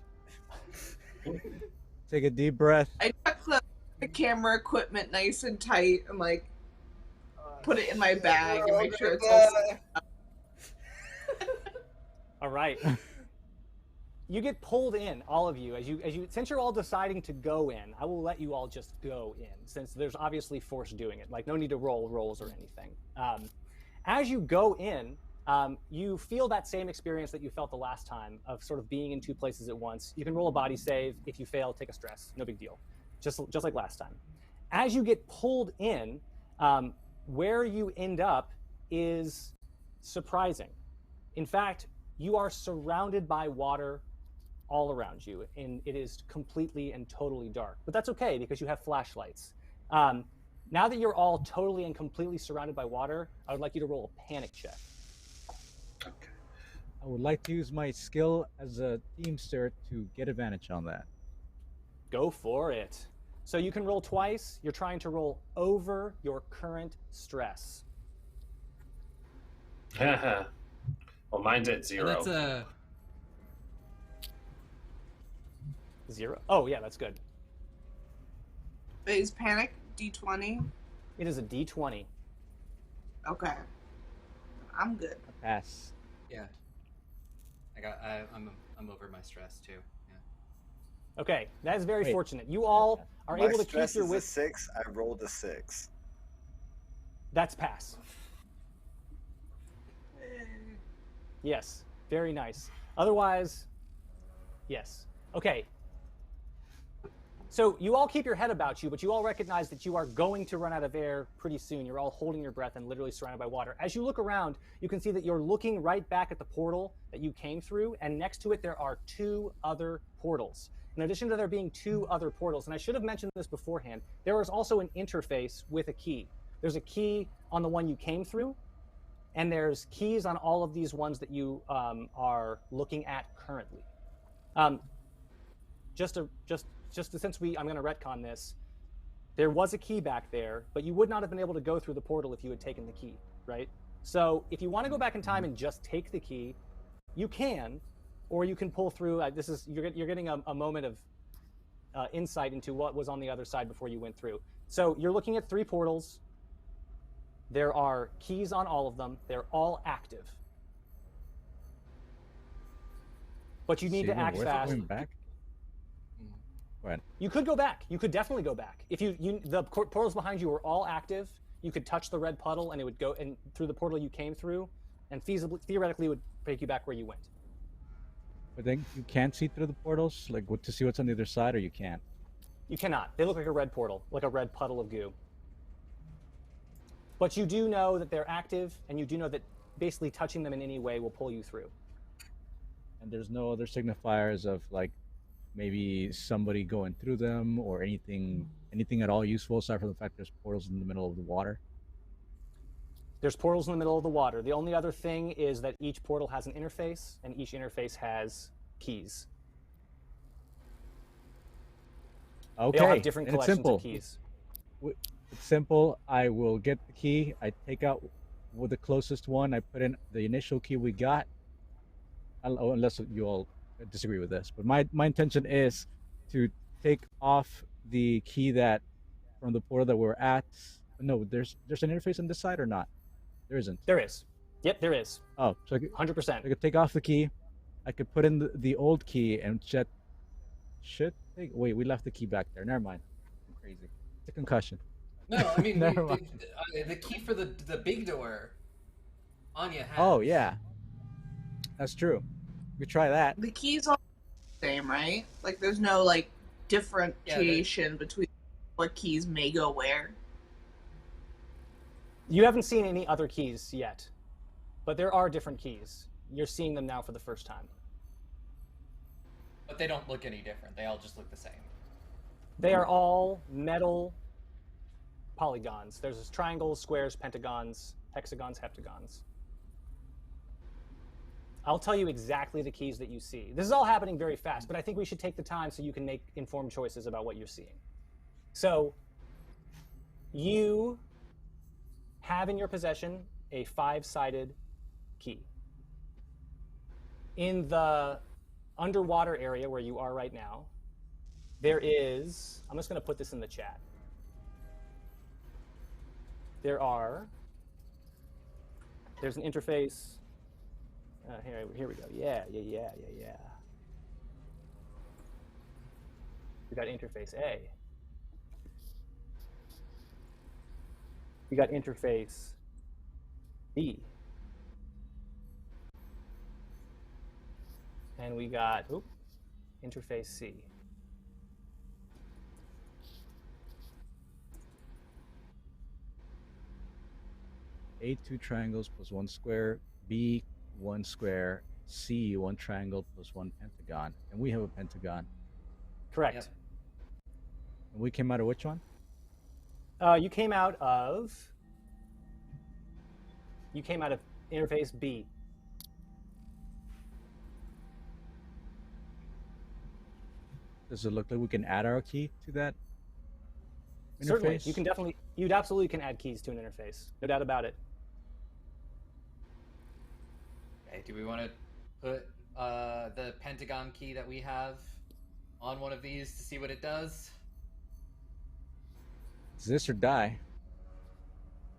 Take a deep breath.
I tuck the camera equipment nice and tight and like put it in my bag and make sure it's all set.
All right. You get pulled in, all of you, as you since you're all deciding to go in. I will let you all just go in, since there's obviously force doing it. Like no need to roll rolls or anything. As you go in, you feel that same experience that you felt the last time of sort of being in two places at once. You can roll a body save. If you fail, take a stress. No big deal. Just like last time. As you get pulled in, where you end up is surprising. In fact, you are surrounded by water all around you, and it is completely and totally dark. But that's okay, because you have flashlights. Now that you're all totally and completely surrounded by water, I would like you to roll a panic check.
Okay.
I would like to use my skill as a teamster to get advantage on that.
Go for it. So you can roll twice. You're trying to roll over your current stress.
Well, mine's at 0.
And that's a
0. Oh, yeah, that's good.
Is panic D20?
It is a D20.
Okay. I'm good.
A pass.
yeah. I'm over my stress too. Yeah.
Okay, that is very
Wait.
fortunate. You all are
My
able to keep
stress
your
is a
wit.
6. I rolled a 6.
That's pass. Yes, very nice. Otherwise, yes. Okay. So you all keep your head about you, but you all recognize that you are going to run out of air pretty soon. You're all holding your breath and literally surrounded by water. As you look around, you can see that you're looking right back at the portal that you came through, and next to it there are 2 other portals. In addition to there being 2 other portals, and I should have mentioned this beforehand, there is also an interface with a key. There's a key on the one you came through, and there's keys on all of these ones that you are looking at currently. Since I'm going to retcon this, there was a key back there, but you would not have been able to go through the portal if you had taken the key, right? So if you want to go back in time and just take the key, you can, or you can pull through. You're getting a moment of insight into what was on the other side before you went through. So you're looking at 3 portals. There are keys on all of them. They're all active. But you need to act fast.
Going back? Go ahead.
You could go back. You could definitely go back. If the portals behind you were all active, you could touch the red puddle and it would go and through the portal you came through, and theoretically would take you back where you went.
But then you can't see through the portals, like to see what's on the other side, or you can't.
You cannot. They look like a red portal, like a red puddle of goo. But you do know that they're active, and you do know that basically touching them in any way will pull you through.
And there's no other signifiers of like maybe somebody going through them or anything at all useful aside from the fact there's portals in the middle of the water.
There's portals in the middle of the water. The only other thing is that each portal has an interface, and each interface has keys.
Okay,
They all have different
and it's
collections
simple.
of keys.
It's simple. I will get the key. I take out with the closest one. I put in the initial key we got. Unless you all disagree with this, but my intention is to take off the key that from the portal that we're at. No, there's an interface on this side or not? There isn't.
There is. Yep, there is.
Oh, so
100%.
I could take off the key. I could put in the old key and wait, we left the key back there. Never mind. I'm crazy. It's a concussion.
No, I mean
Never mind.
the key for the big door. Anya has.
Oh yeah, that's true. We could try that.
The keys are the same, right? Like, there's no, like, differentiation between what keys may go where.
You haven't seen any other keys yet, but there are different keys. You're seeing them now for the first time.
But they don't look any different. They all just look the same.
They are all metal polygons. There's triangles, squares, pentagons, hexagons, heptagons. I'll tell you exactly the keys that you see. This is all happening very fast, but I think we should take the time so you can make informed choices about what you're seeing. So, you have in your possession a 5-sided key. In the underwater area where you are right now, there is, I'm just going to put this in the chat. There's an interface. Here we go. Yeah. We got interface A. We got interface B. And we got, interface C.
A 2 triangles plus 1 square, B 1 square, C 1 triangle plus 1 pentagon, and we have a pentagon.
Correct.
Yep.
And we came out of which one?
You came out of interface B.
Does it look like we can add our key to that interface?
Certainly, you absolutely can add keys to an interface. No doubt about it.
Okay, do we want to put the pentagon key that we have on one of these to see what it does?
Is this or die?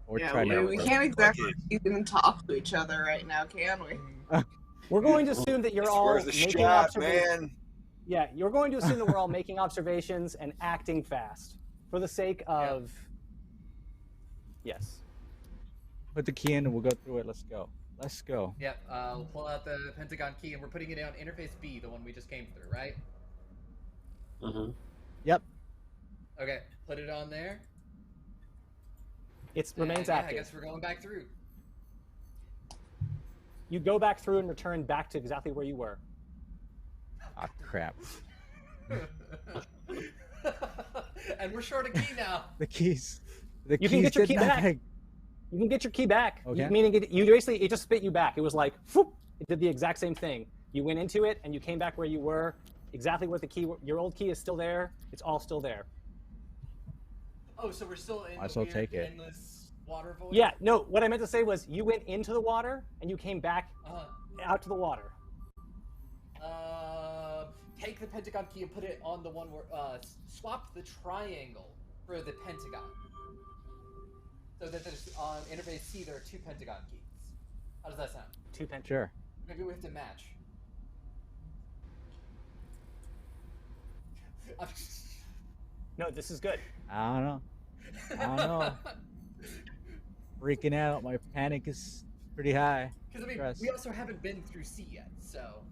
Or
Yeah,
try
we can't exactly even talk to each other right now, can we?
We're going to assume that you're all
Where's the
making
shot,
observations.
man?
Yeah, you're going to assume that we're all making observations and acting fast for the sake of. Yes.
Put the key in and we'll go through it. Let's go. Let's go.
Yep, we'll pull out the pentagon key and we're putting it on interface B, the one we just came through, right?
Mm-hmm.
Yep.
Okay, put it on there.
It remains
Yeah,
active.
I guess we're going back through.
You go back through and return back to exactly where you were.
Ah, crap.
And we're short a key now.
The keys. The
You
keys
can get your
did
key back.
nothing.
You can get your key back.
Okay.
Meaning it just spit you back. It was like, whoop, it did the exact same thing. You went into it and you came back where you were, exactly where your old key is still there. It's all still there.
Oh, so we're still in
Might as
the
well
weird,
take it.
endless water void?
Yeah, no, what I meant to say was you went into the water and you came back out to the water.
Take the pentagon key and put it on the one where swap the triangle for the pentagon. So that there's on interface C there are 2 pentagon keys. How does that sound?
2 pentagon.
Sure.
Maybe we have to match.
No, this is good.
I don't know. Freaking out. My panic is pretty high.
Because I mean,
Stress.
we also haven't been through C yet, so.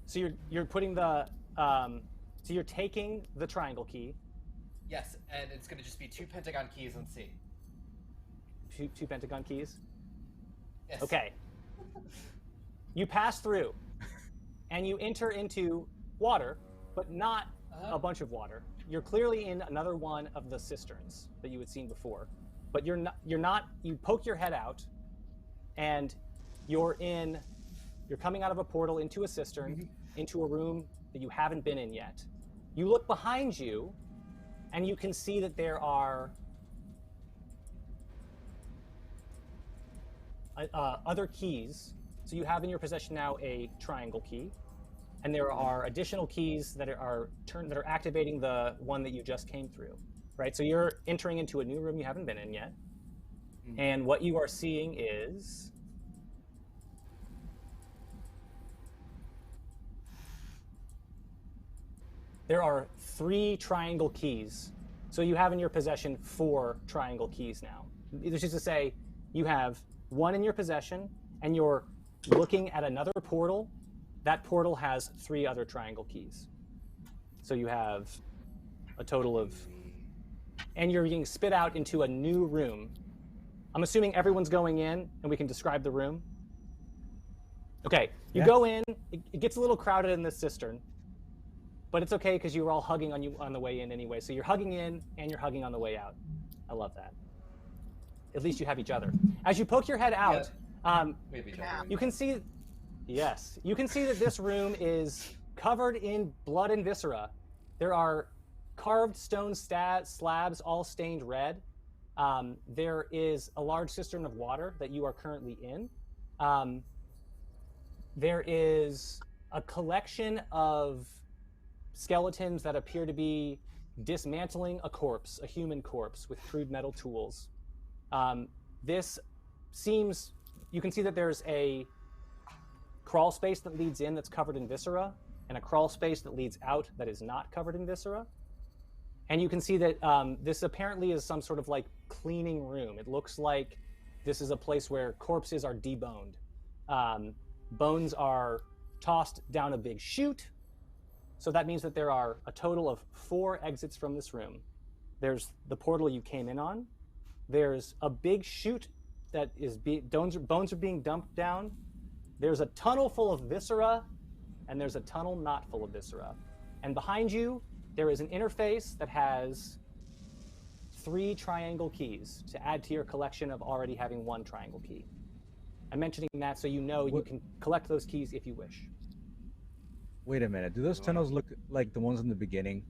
So you're putting the so you're taking the triangle key.
Yes, and it's going to just be 2 pentagon keys on C.
Two pentagon keys.
Yes.
Okay. You pass through, and you enter into water, but not a bunch of water. You're clearly in another one of the cisterns that you had seen before, but you're not. You poke your head out, and you're coming out of a portal into a cistern, into a room that you haven't been in yet. You look behind you, and you can see that there are other keys. So you have in your possession now a triangle key, and there are additional keys that are activating the one that you just came through, right? So you're entering into a new room you haven't been in yet, and what you are seeing is there are 3 triangle keys. So you have in your possession 4 triangle keys now. Which is to say, you have 1 in your possession, and you're looking at another portal. That portal has 3 other triangle keys. So you have a total of, and you're being spit out into a new room. I'm assuming everyone's going in, and we can describe the room. Okay, you go in. It gets a little crowded in this cistern. But it's okay because you were all hugging on the way in anyway. So you're hugging in and you're hugging on the way out. I love that. At least you have each other. As you poke your head out, you can see, yes, you can see that this room is covered in blood and viscera. There are carved stone slabs all stained red. There is a large cistern of water that you are currently in. There is a collection of skeletons that appear to be dismantling a corpse, a human corpse, with crude metal tools. This seems, you can see that there's a crawl space that leads in that's covered in viscera, and a crawl space that leads out that is not covered in viscera. And you can see that this apparently is some sort of like cleaning room. It looks like this is a place where corpses are deboned. Bones are tossed down a big chute. So that means that there are a total of 4 exits from this room. There's the portal you came in on. There's a big chute that is bones are being dumped down. There's a tunnel full of viscera, and there's a tunnel not full of viscera. And behind you, there is an interface that has 3 triangle keys to add to your collection of already having 1 triangle key. I'm mentioning that so you know you can collect those keys if you wish.
Wait a minute. Do those tunnels look like the ones in the beginning?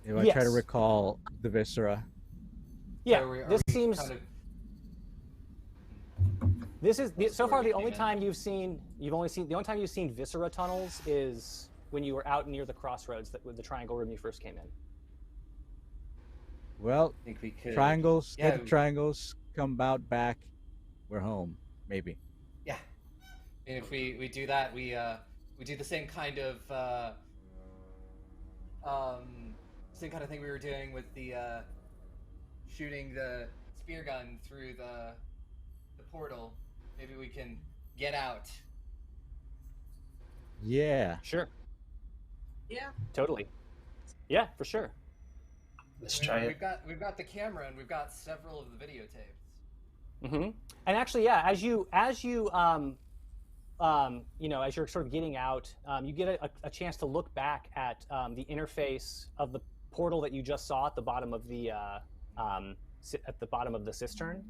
If I try to recall the viscera.
Yeah,
So
this
we
seems.
kind of-
This is so far the only time you've seen. The only time you've seen viscera tunnels is when you were out near the crossroads with the triangle room you first came in.
Well,
I think we could.
triangles.
Yeah,
Get the triangles. Come out back. We're home. Maybe.
Yeah. And if we do that, we do the same kind of thing we were doing with the shooting the spear gun through the portal. Maybe we can get out.
Yeah.
Sure.
Yeah.
Totally. Yeah, for sure.
Let's try it.
We've got the camera and we've got several of the videotapes.
Mm-hmm. And actually, yeah, as you as you're sort of getting out, you get a chance to look back at the interface of the portal that you just saw at the bottom of the cistern,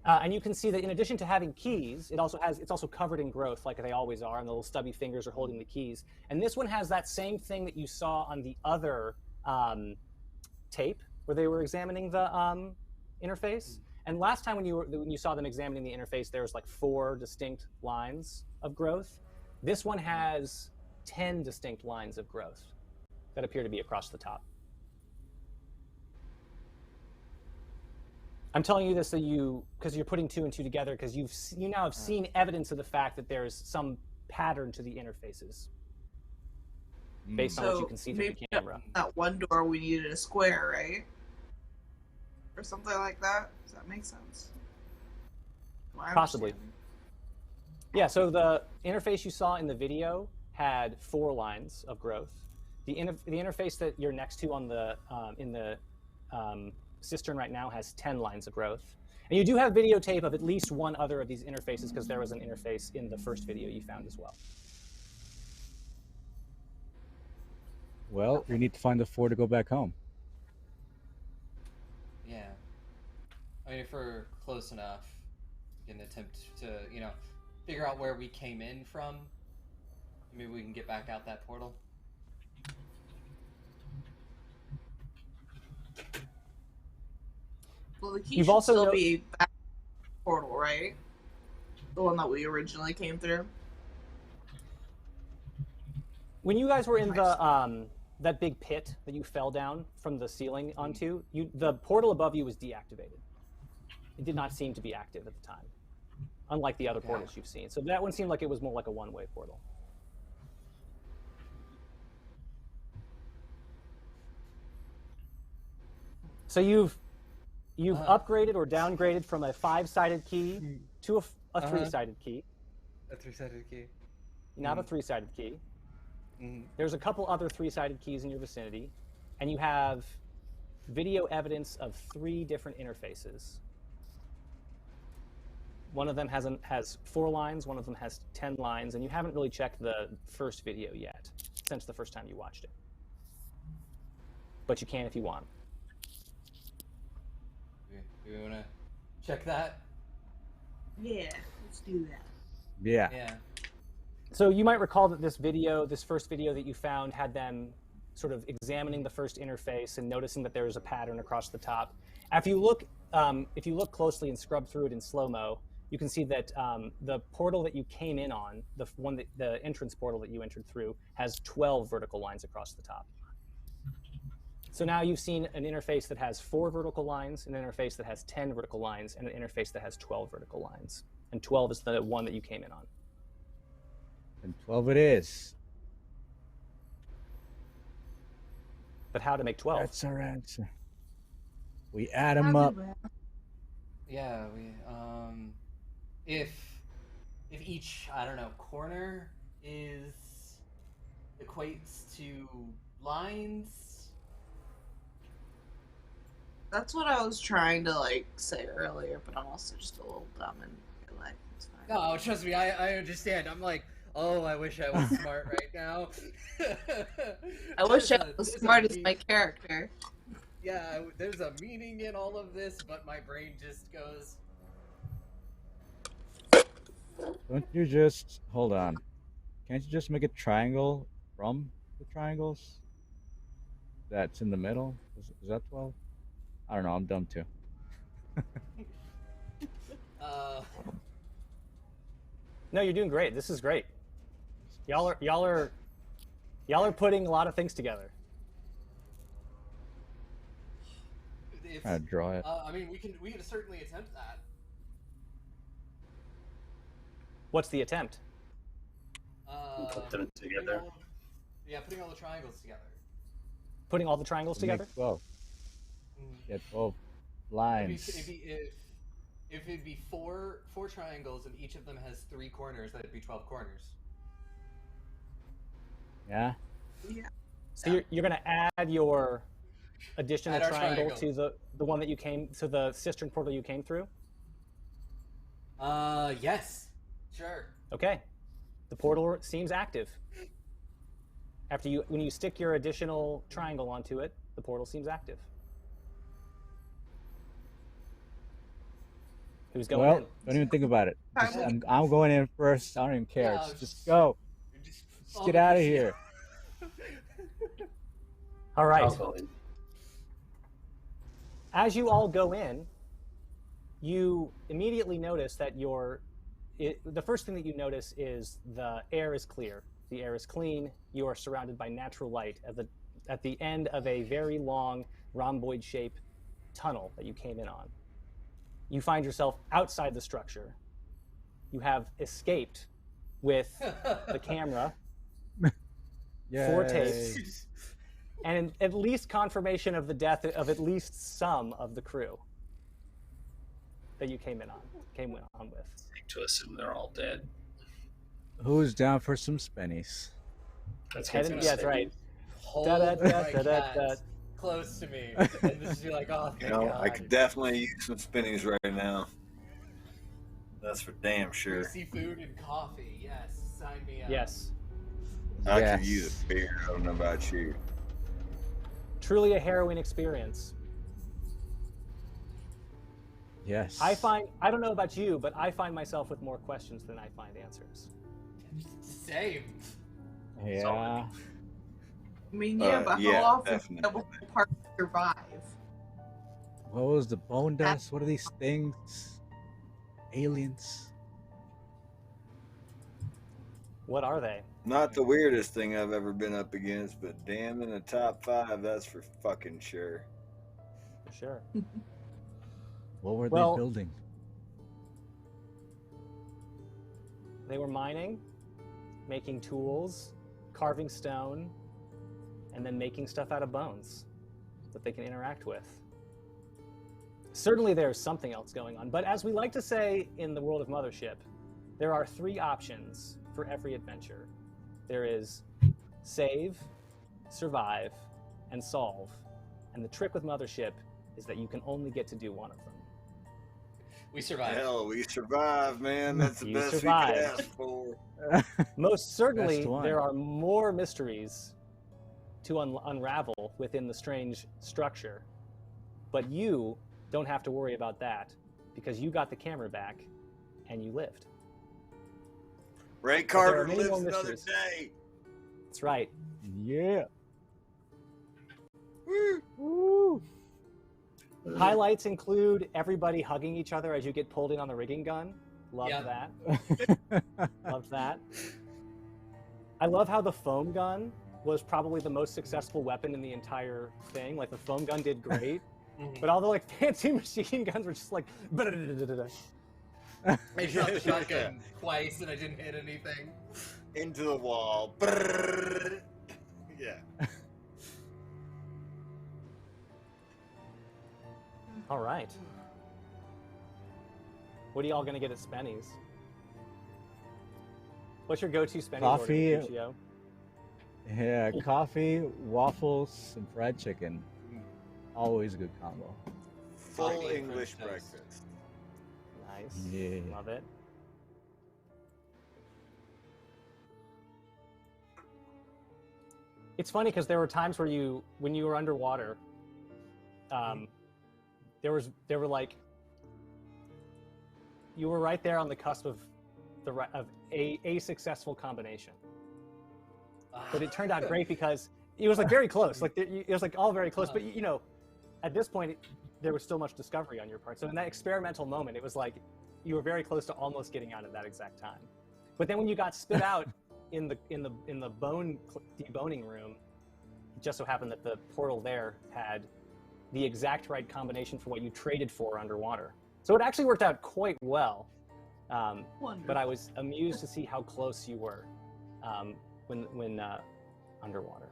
and you can see that in addition to having keys, it's also covered in growth like they always are, and the little stubby fingers are holding the keys. And this one has that same thing that you saw on the other tape where they were examining the interface. And last time when you saw them examining the interface, there was like 4 distinct lines of growth. This one has 10 distinct lines of growth that appear to be across the top. I'm telling you this so because you're putting two and two together, because you now have seen evidence of the fact that there's some pattern to the interfaces based on what you can see through the camera.
That one door we needed a square, right? Or something like that. Does that make sense?
Possibly. Yeah, so the interface you saw in the video had 4 lines of growth. The interface that you're next to on the in the cistern right now has 10 lines of growth. And you do have videotape of at least one other of these interfaces, because there was an interface in the first video you found as well.
Well, we need to find the 4 to go back home.
Yeah. I mean, if we're close enough, we can attempt to, you know, figure out where we came in from. Maybe we can get back out that portal.
Well, the key should still be back portal, right? The one that we originally came through.
When you guys were in the that big pit that you fell down from the ceiling onto, the portal above you was deactivated. It did not seem to be active at the time, unlike the other portals you've seen. So that one seemed like it was more like a one-way portal. So you've upgraded or downgraded from a 5-sided key to a 3-sided key.
A 3-sided key.
Not a 3-sided key. There's a couple other 3-sided keys in your vicinity, and you have video evidence of 3 different interfaces. One of them has 4 lines, one of them has 10 lines, and you haven't really checked the first video yet, since the first time you watched it. But you can if you want.
Do we want to check that?
Yeah, let's do that.
Yeah.
Yeah.
So you might recall that this first video that you found, had them sort of examining the first interface and noticing that there was a pattern across the top. If you look closely and scrub through it in slow-mo, you can see that the portal that you came in on, the entrance portal that you entered through, has 12 vertical lines across the top. So now you've seen an interface that has 4 vertical lines, an interface that has 10 vertical lines, and an interface that has 12 vertical lines. And 12 is the one that you came in on.
And 12 it is.
But how to make 12?
That's our answer. We add them up.
Yeah, if each, I don't know, corner equates to lines.
That's what I was trying to say earlier, but I'm also just a little dumb and like it's fine.
No, trust me, I understand. I'm like, oh, I wish I was smart right now.
I wish I was smart as my character.
Yeah, there's a meaning in all of this, but my brain just goes.
Don't you just hold on? Can't you just make a triangle from the triangles that's in the middle? Is that 12? I don't know. I'm dumb too.
No, you're doing great. This is great. Y'all are putting a lot of things together.
Trying to draw it.
I mean, we can certainly attempt that.
What's the attempt?
Put them together.
Putting all the triangles together.
Putting all the triangles together?
12. Yeah, 12 lines.
If it'd be four triangles and each of them has 3 corners, that'd be 12 corners.
Yeah.
Yeah.
So you're gonna add your additional triangle to the one that you to the cistern portal you came through?
Yes. Sure.
Okay. The portal seems active. When you stick your additional triangle onto it, the portal seems active. Who's going in?
Don't even think about it. I'm going in first. I don't even care.
Yeah,
just go. Just get out of here.
All right.
I'll go in.
As you all go in, you immediately notice that the first thing that you notice is the air is clear. The air is clean. You are surrounded by natural light at the end of a very long rhomboid-shaped tunnel that you came in on. you find yourself outside the structure. You have escaped with the camera, 4 tapes, and at least confirmation of the death of at least some of the crew that you came on with.
Safe to assume they're all dead.
Who's down for some spennies?
That's
Yeah, that's right.
Hold my cats close to me, and just be like, oh, thank God.
I could definitely use some spinnies right now. That's for damn sure.
Seafood and coffee, yes. Sign me up.
Yes.
I could use a beer. I don't know about you.
Truly a harrowing experience.
Yes.
I don't know about you, but I find myself with more questions than I find answers.
Same.
Yeah.
I mean, yeah, but how often do double parts survive?
What was the bone dust? What are these things? Aliens.
What are they?
Not the weirdest thing I've ever been up against, but damn, in the top 5, that's for fucking sure.
For sure.
What were they building?
They were mining, making tools, carving stone, and then making stuff out of bones that they can interact with. Certainly there's something else going on, but as we like to say in the world of Mothership, there are 3 options for every adventure. There is save, survive, and solve. And the trick with Mothership is that you can only get to do one of them.
We survived.
Hell, we survived, man. That's the best
survived.
we could ask for.
Most certainly, there are more mysteries to unravel within the strange structure. But you don't have to worry about that because you got the camera back and you lived.
Ray Carter lives another day.
That's right.
Yeah.
Woo. Highlights include everybody hugging each other as you get pulled in on the rigging gun. Loved that. Loved that. I love how the foam gun was probably the most successful weapon in the entire thing. Like the foam gun did great, but all the like fancy machine guns were just like.
I shot the shotgun twice and I didn't hit anything.
Into the wall. Yeah.
All right. What are y'all gonna get at Spenny's? What's your go-to Spenny's
Coffee.
order, Lucio?
Yeah, coffee, waffles, and fried chicken. Always a good combo.
Full English breakfast.
Nice.
Yeah.
Love it. It's funny because there were times where when you were underwater, you were right there on the cusp of a successful combination. But it turned out great because it was like very close. Like it was like all very close. But you know, at this point, there was still much discovery on your part. So in that experimental moment, it was like you were very close to almost getting out at that exact time. But then when you got spit out in the bone deboning room, it just so happened that the portal there had the exact right combination for what you traded for underwater. So it actually worked out quite well. But I was amused to see how close you were when underwater.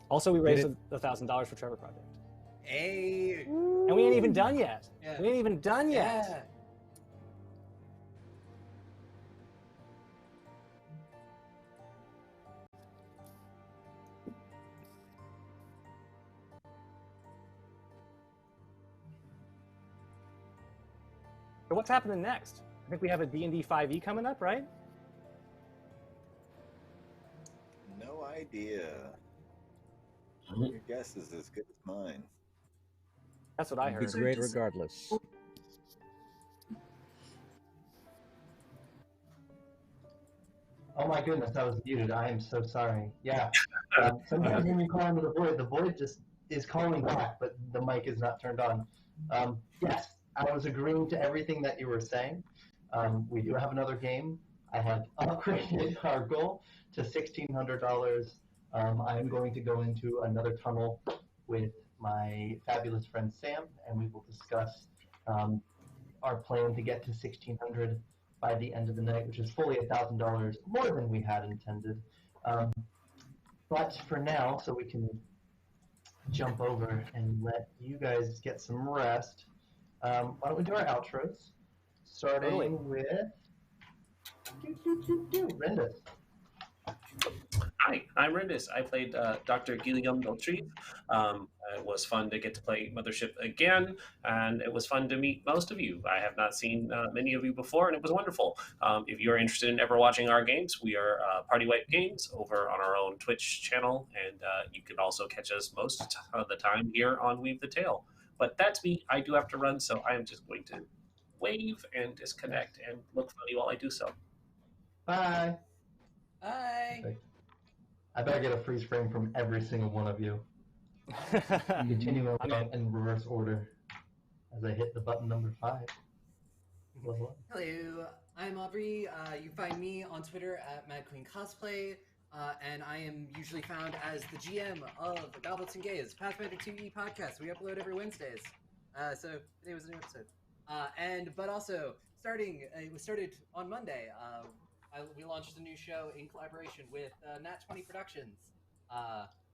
Also, we raised $1,000 for Trevor Project.
Hey!
And we ain't even done yet.
Yeah.
We ain't even done yet.
Yeah.
So what's happening next? I think we have a D&D 5e coming up, right?
No idea. Your guess is as good as mine.
That's what I heard.
Be great regardless.
Oh my goodness, I was muted. I am so sorry. Yeah. Sometimes when you call into the void just is calling back, but the mic is not turned on. Yes, I was agreeing to everything that you were saying. We do have another game. I have upgraded our goal to $1,600. I am going to go into another tunnel with my fabulous friend Sam, and we will discuss our plan to get to 1,600 by the end of the night, which is fully $1,000 more than we had intended. But for now, so we can jump over and let you guys get some rest, why don't we do our outros, starting with Rendis.
Hi, I'm Rendis. I played Dr. Guillaume Dauterive. It was fun to get to play Mothership again, and it was fun to meet most of you. I have not seen many of you before, and it was wonderful. If you're interested in ever watching our games, we are Partywipegames over on our own Twitch channel, and you can also catch us most of the time here on Weave the Tale. But that's me. I do have to run, so I am just going to wave and disconnect and look funny while I do so.
Bye.
Bye.
Perfect. I better get a freeze frame from every single one of you. Continuing on in reverse order as I hit the button number 5.
Hello, I'm Aubrey. You find me on Twitter at Madqueencosplay, and I am usually found as the GM of Goblets and Gays, Pathfinder 2E podcast. We upload every Wednesdays. So today was a new episode. But also, it was started on Monday. We launched a new show in collaboration with Nat 20 Productions.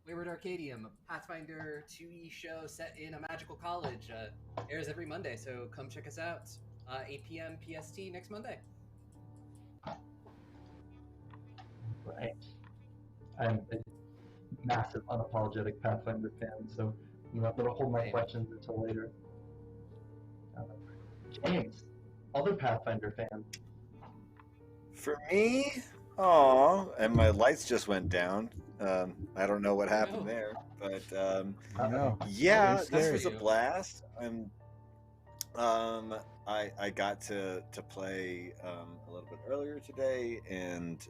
Wayward Arcadium, Pathfinder 2E show set in a magical college. Airs every Monday, so come check us out. 8 p.m. PST next Monday.
Right. I'm a massive unapologetic Pathfinder fan, so I'm not going to hold my questions until later. James, other Pathfinder fan.
For me, and my lights just went down. I don't know what happened there, but yeah, this was a blast. I got to play a little bit earlier today, and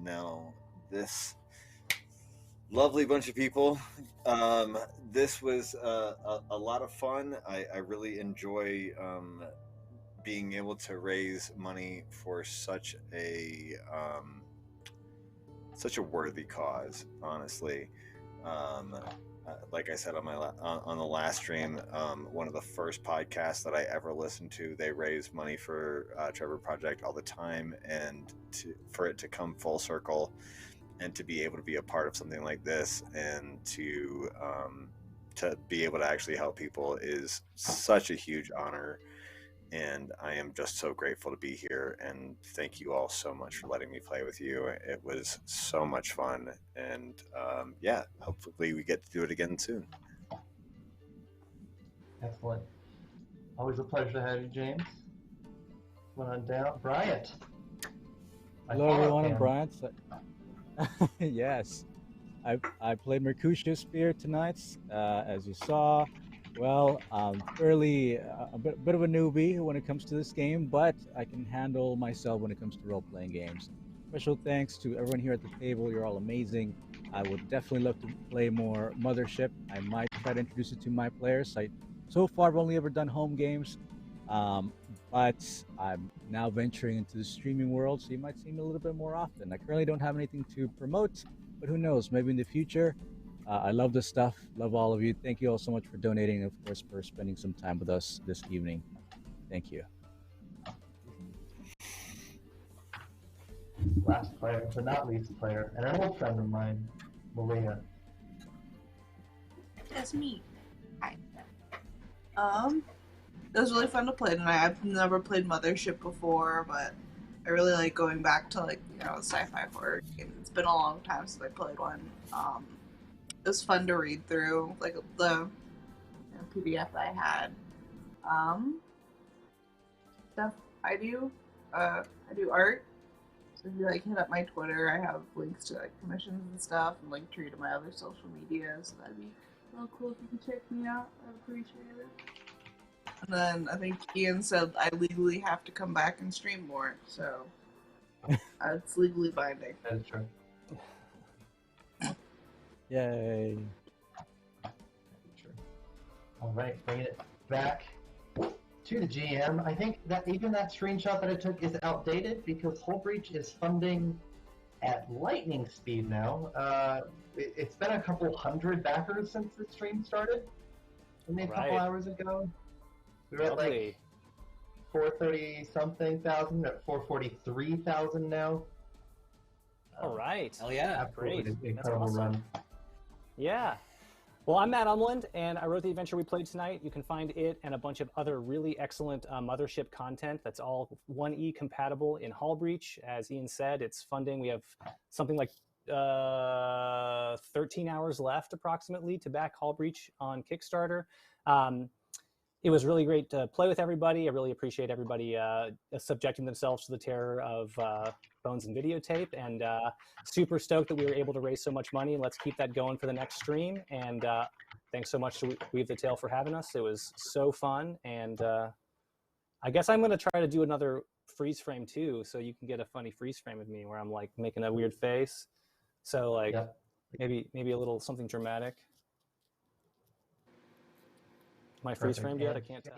now this lovely bunch of people. This was a lot of fun. I really enjoy being able to raise money for such a worthy cause, honestly. Like I said on on the last stream, one of the first podcasts that I ever listened to, they raise money for Trevor Project all the time, and for it to come full circle and to be able to be a part of something like this and to be able to actually help people is such a huge honor. And I am just so grateful to be here, and thank you all so much for letting me play with you. It was so much fun, and yeah, hopefully we get to do it again soon.
Excellent. Always a pleasure to have you, James. Come on down. Bryant.
Hello, everyone. I'm Bryant. Yes. I played Mecrutio Speare tonight, as you saw. Well, I'm fairly a bit of a newbie when it comes to this game, but I can handle myself when it comes to role-playing games. Special thanks to everyone here at the table. You're all amazing. I would definitely love to play more Mothership. I might try to introduce it to my players. So far, I've only ever done home games, but I'm now venturing into the streaming world, so you might see me a little bit more often. I currently don't have anything to promote, but who knows, maybe in the future. I love this stuff. Love all of you. Thank you all so much for donating, and of course, for spending some time with us this evening. Thank you.
Last player, but not least player, and an old friend of mine, Maria.
That's me. Hi. It was really fun to play tonight. I've never played Mothership before, but I really like going back to sci-fi horror games. It's been a long time since I played one. It was fun to read through, the PDF I had. Stuff I do art. So if you hit up my Twitter, I have links to commissions and stuff, and Linktree to my other social media. So that'd be real cool if you could check me out. I'd appreciate it. And then I think Ian said I legally have to come back and stream more, so it's legally binding.
That is true.
Yay.
All right, bringing it back to the GM. I think that even that screenshot that I took is outdated because Hullbreach is funding at lightning speed now. It's been a couple hundred backers since the stream started, only a
All
couple
right.
hours ago. We were at like
Lovely.
430 something thousand, at 443,000 now.
All right.
Hell yeah.
Absolutely
Great. That's
incredible
awesome.
run.
Yeah. Well, I'm Mattumland, and I wrote the adventure we played tonight. You can find it and a bunch of other really excellent Mothership content that's all 1E compatible in Hull Breach. As Ian said, it's funding. We have something like 13 hours left approximately to back Hull Breach on Kickstarter. It was really great to play with everybody. I really appreciate everybody subjecting themselves to the terror of phones and videotape, and super stoked that we were able to raise so much money. Let's keep that going for the next stream. And thanks so much to Weave the Tail for having us. It was so fun. And I guess I'm going to try to do another freeze frame too, so you can get a funny freeze frame of me where I'm like making a weird face. So like maybe a little something dramatic. Am I freeze framed yet? I can't tell.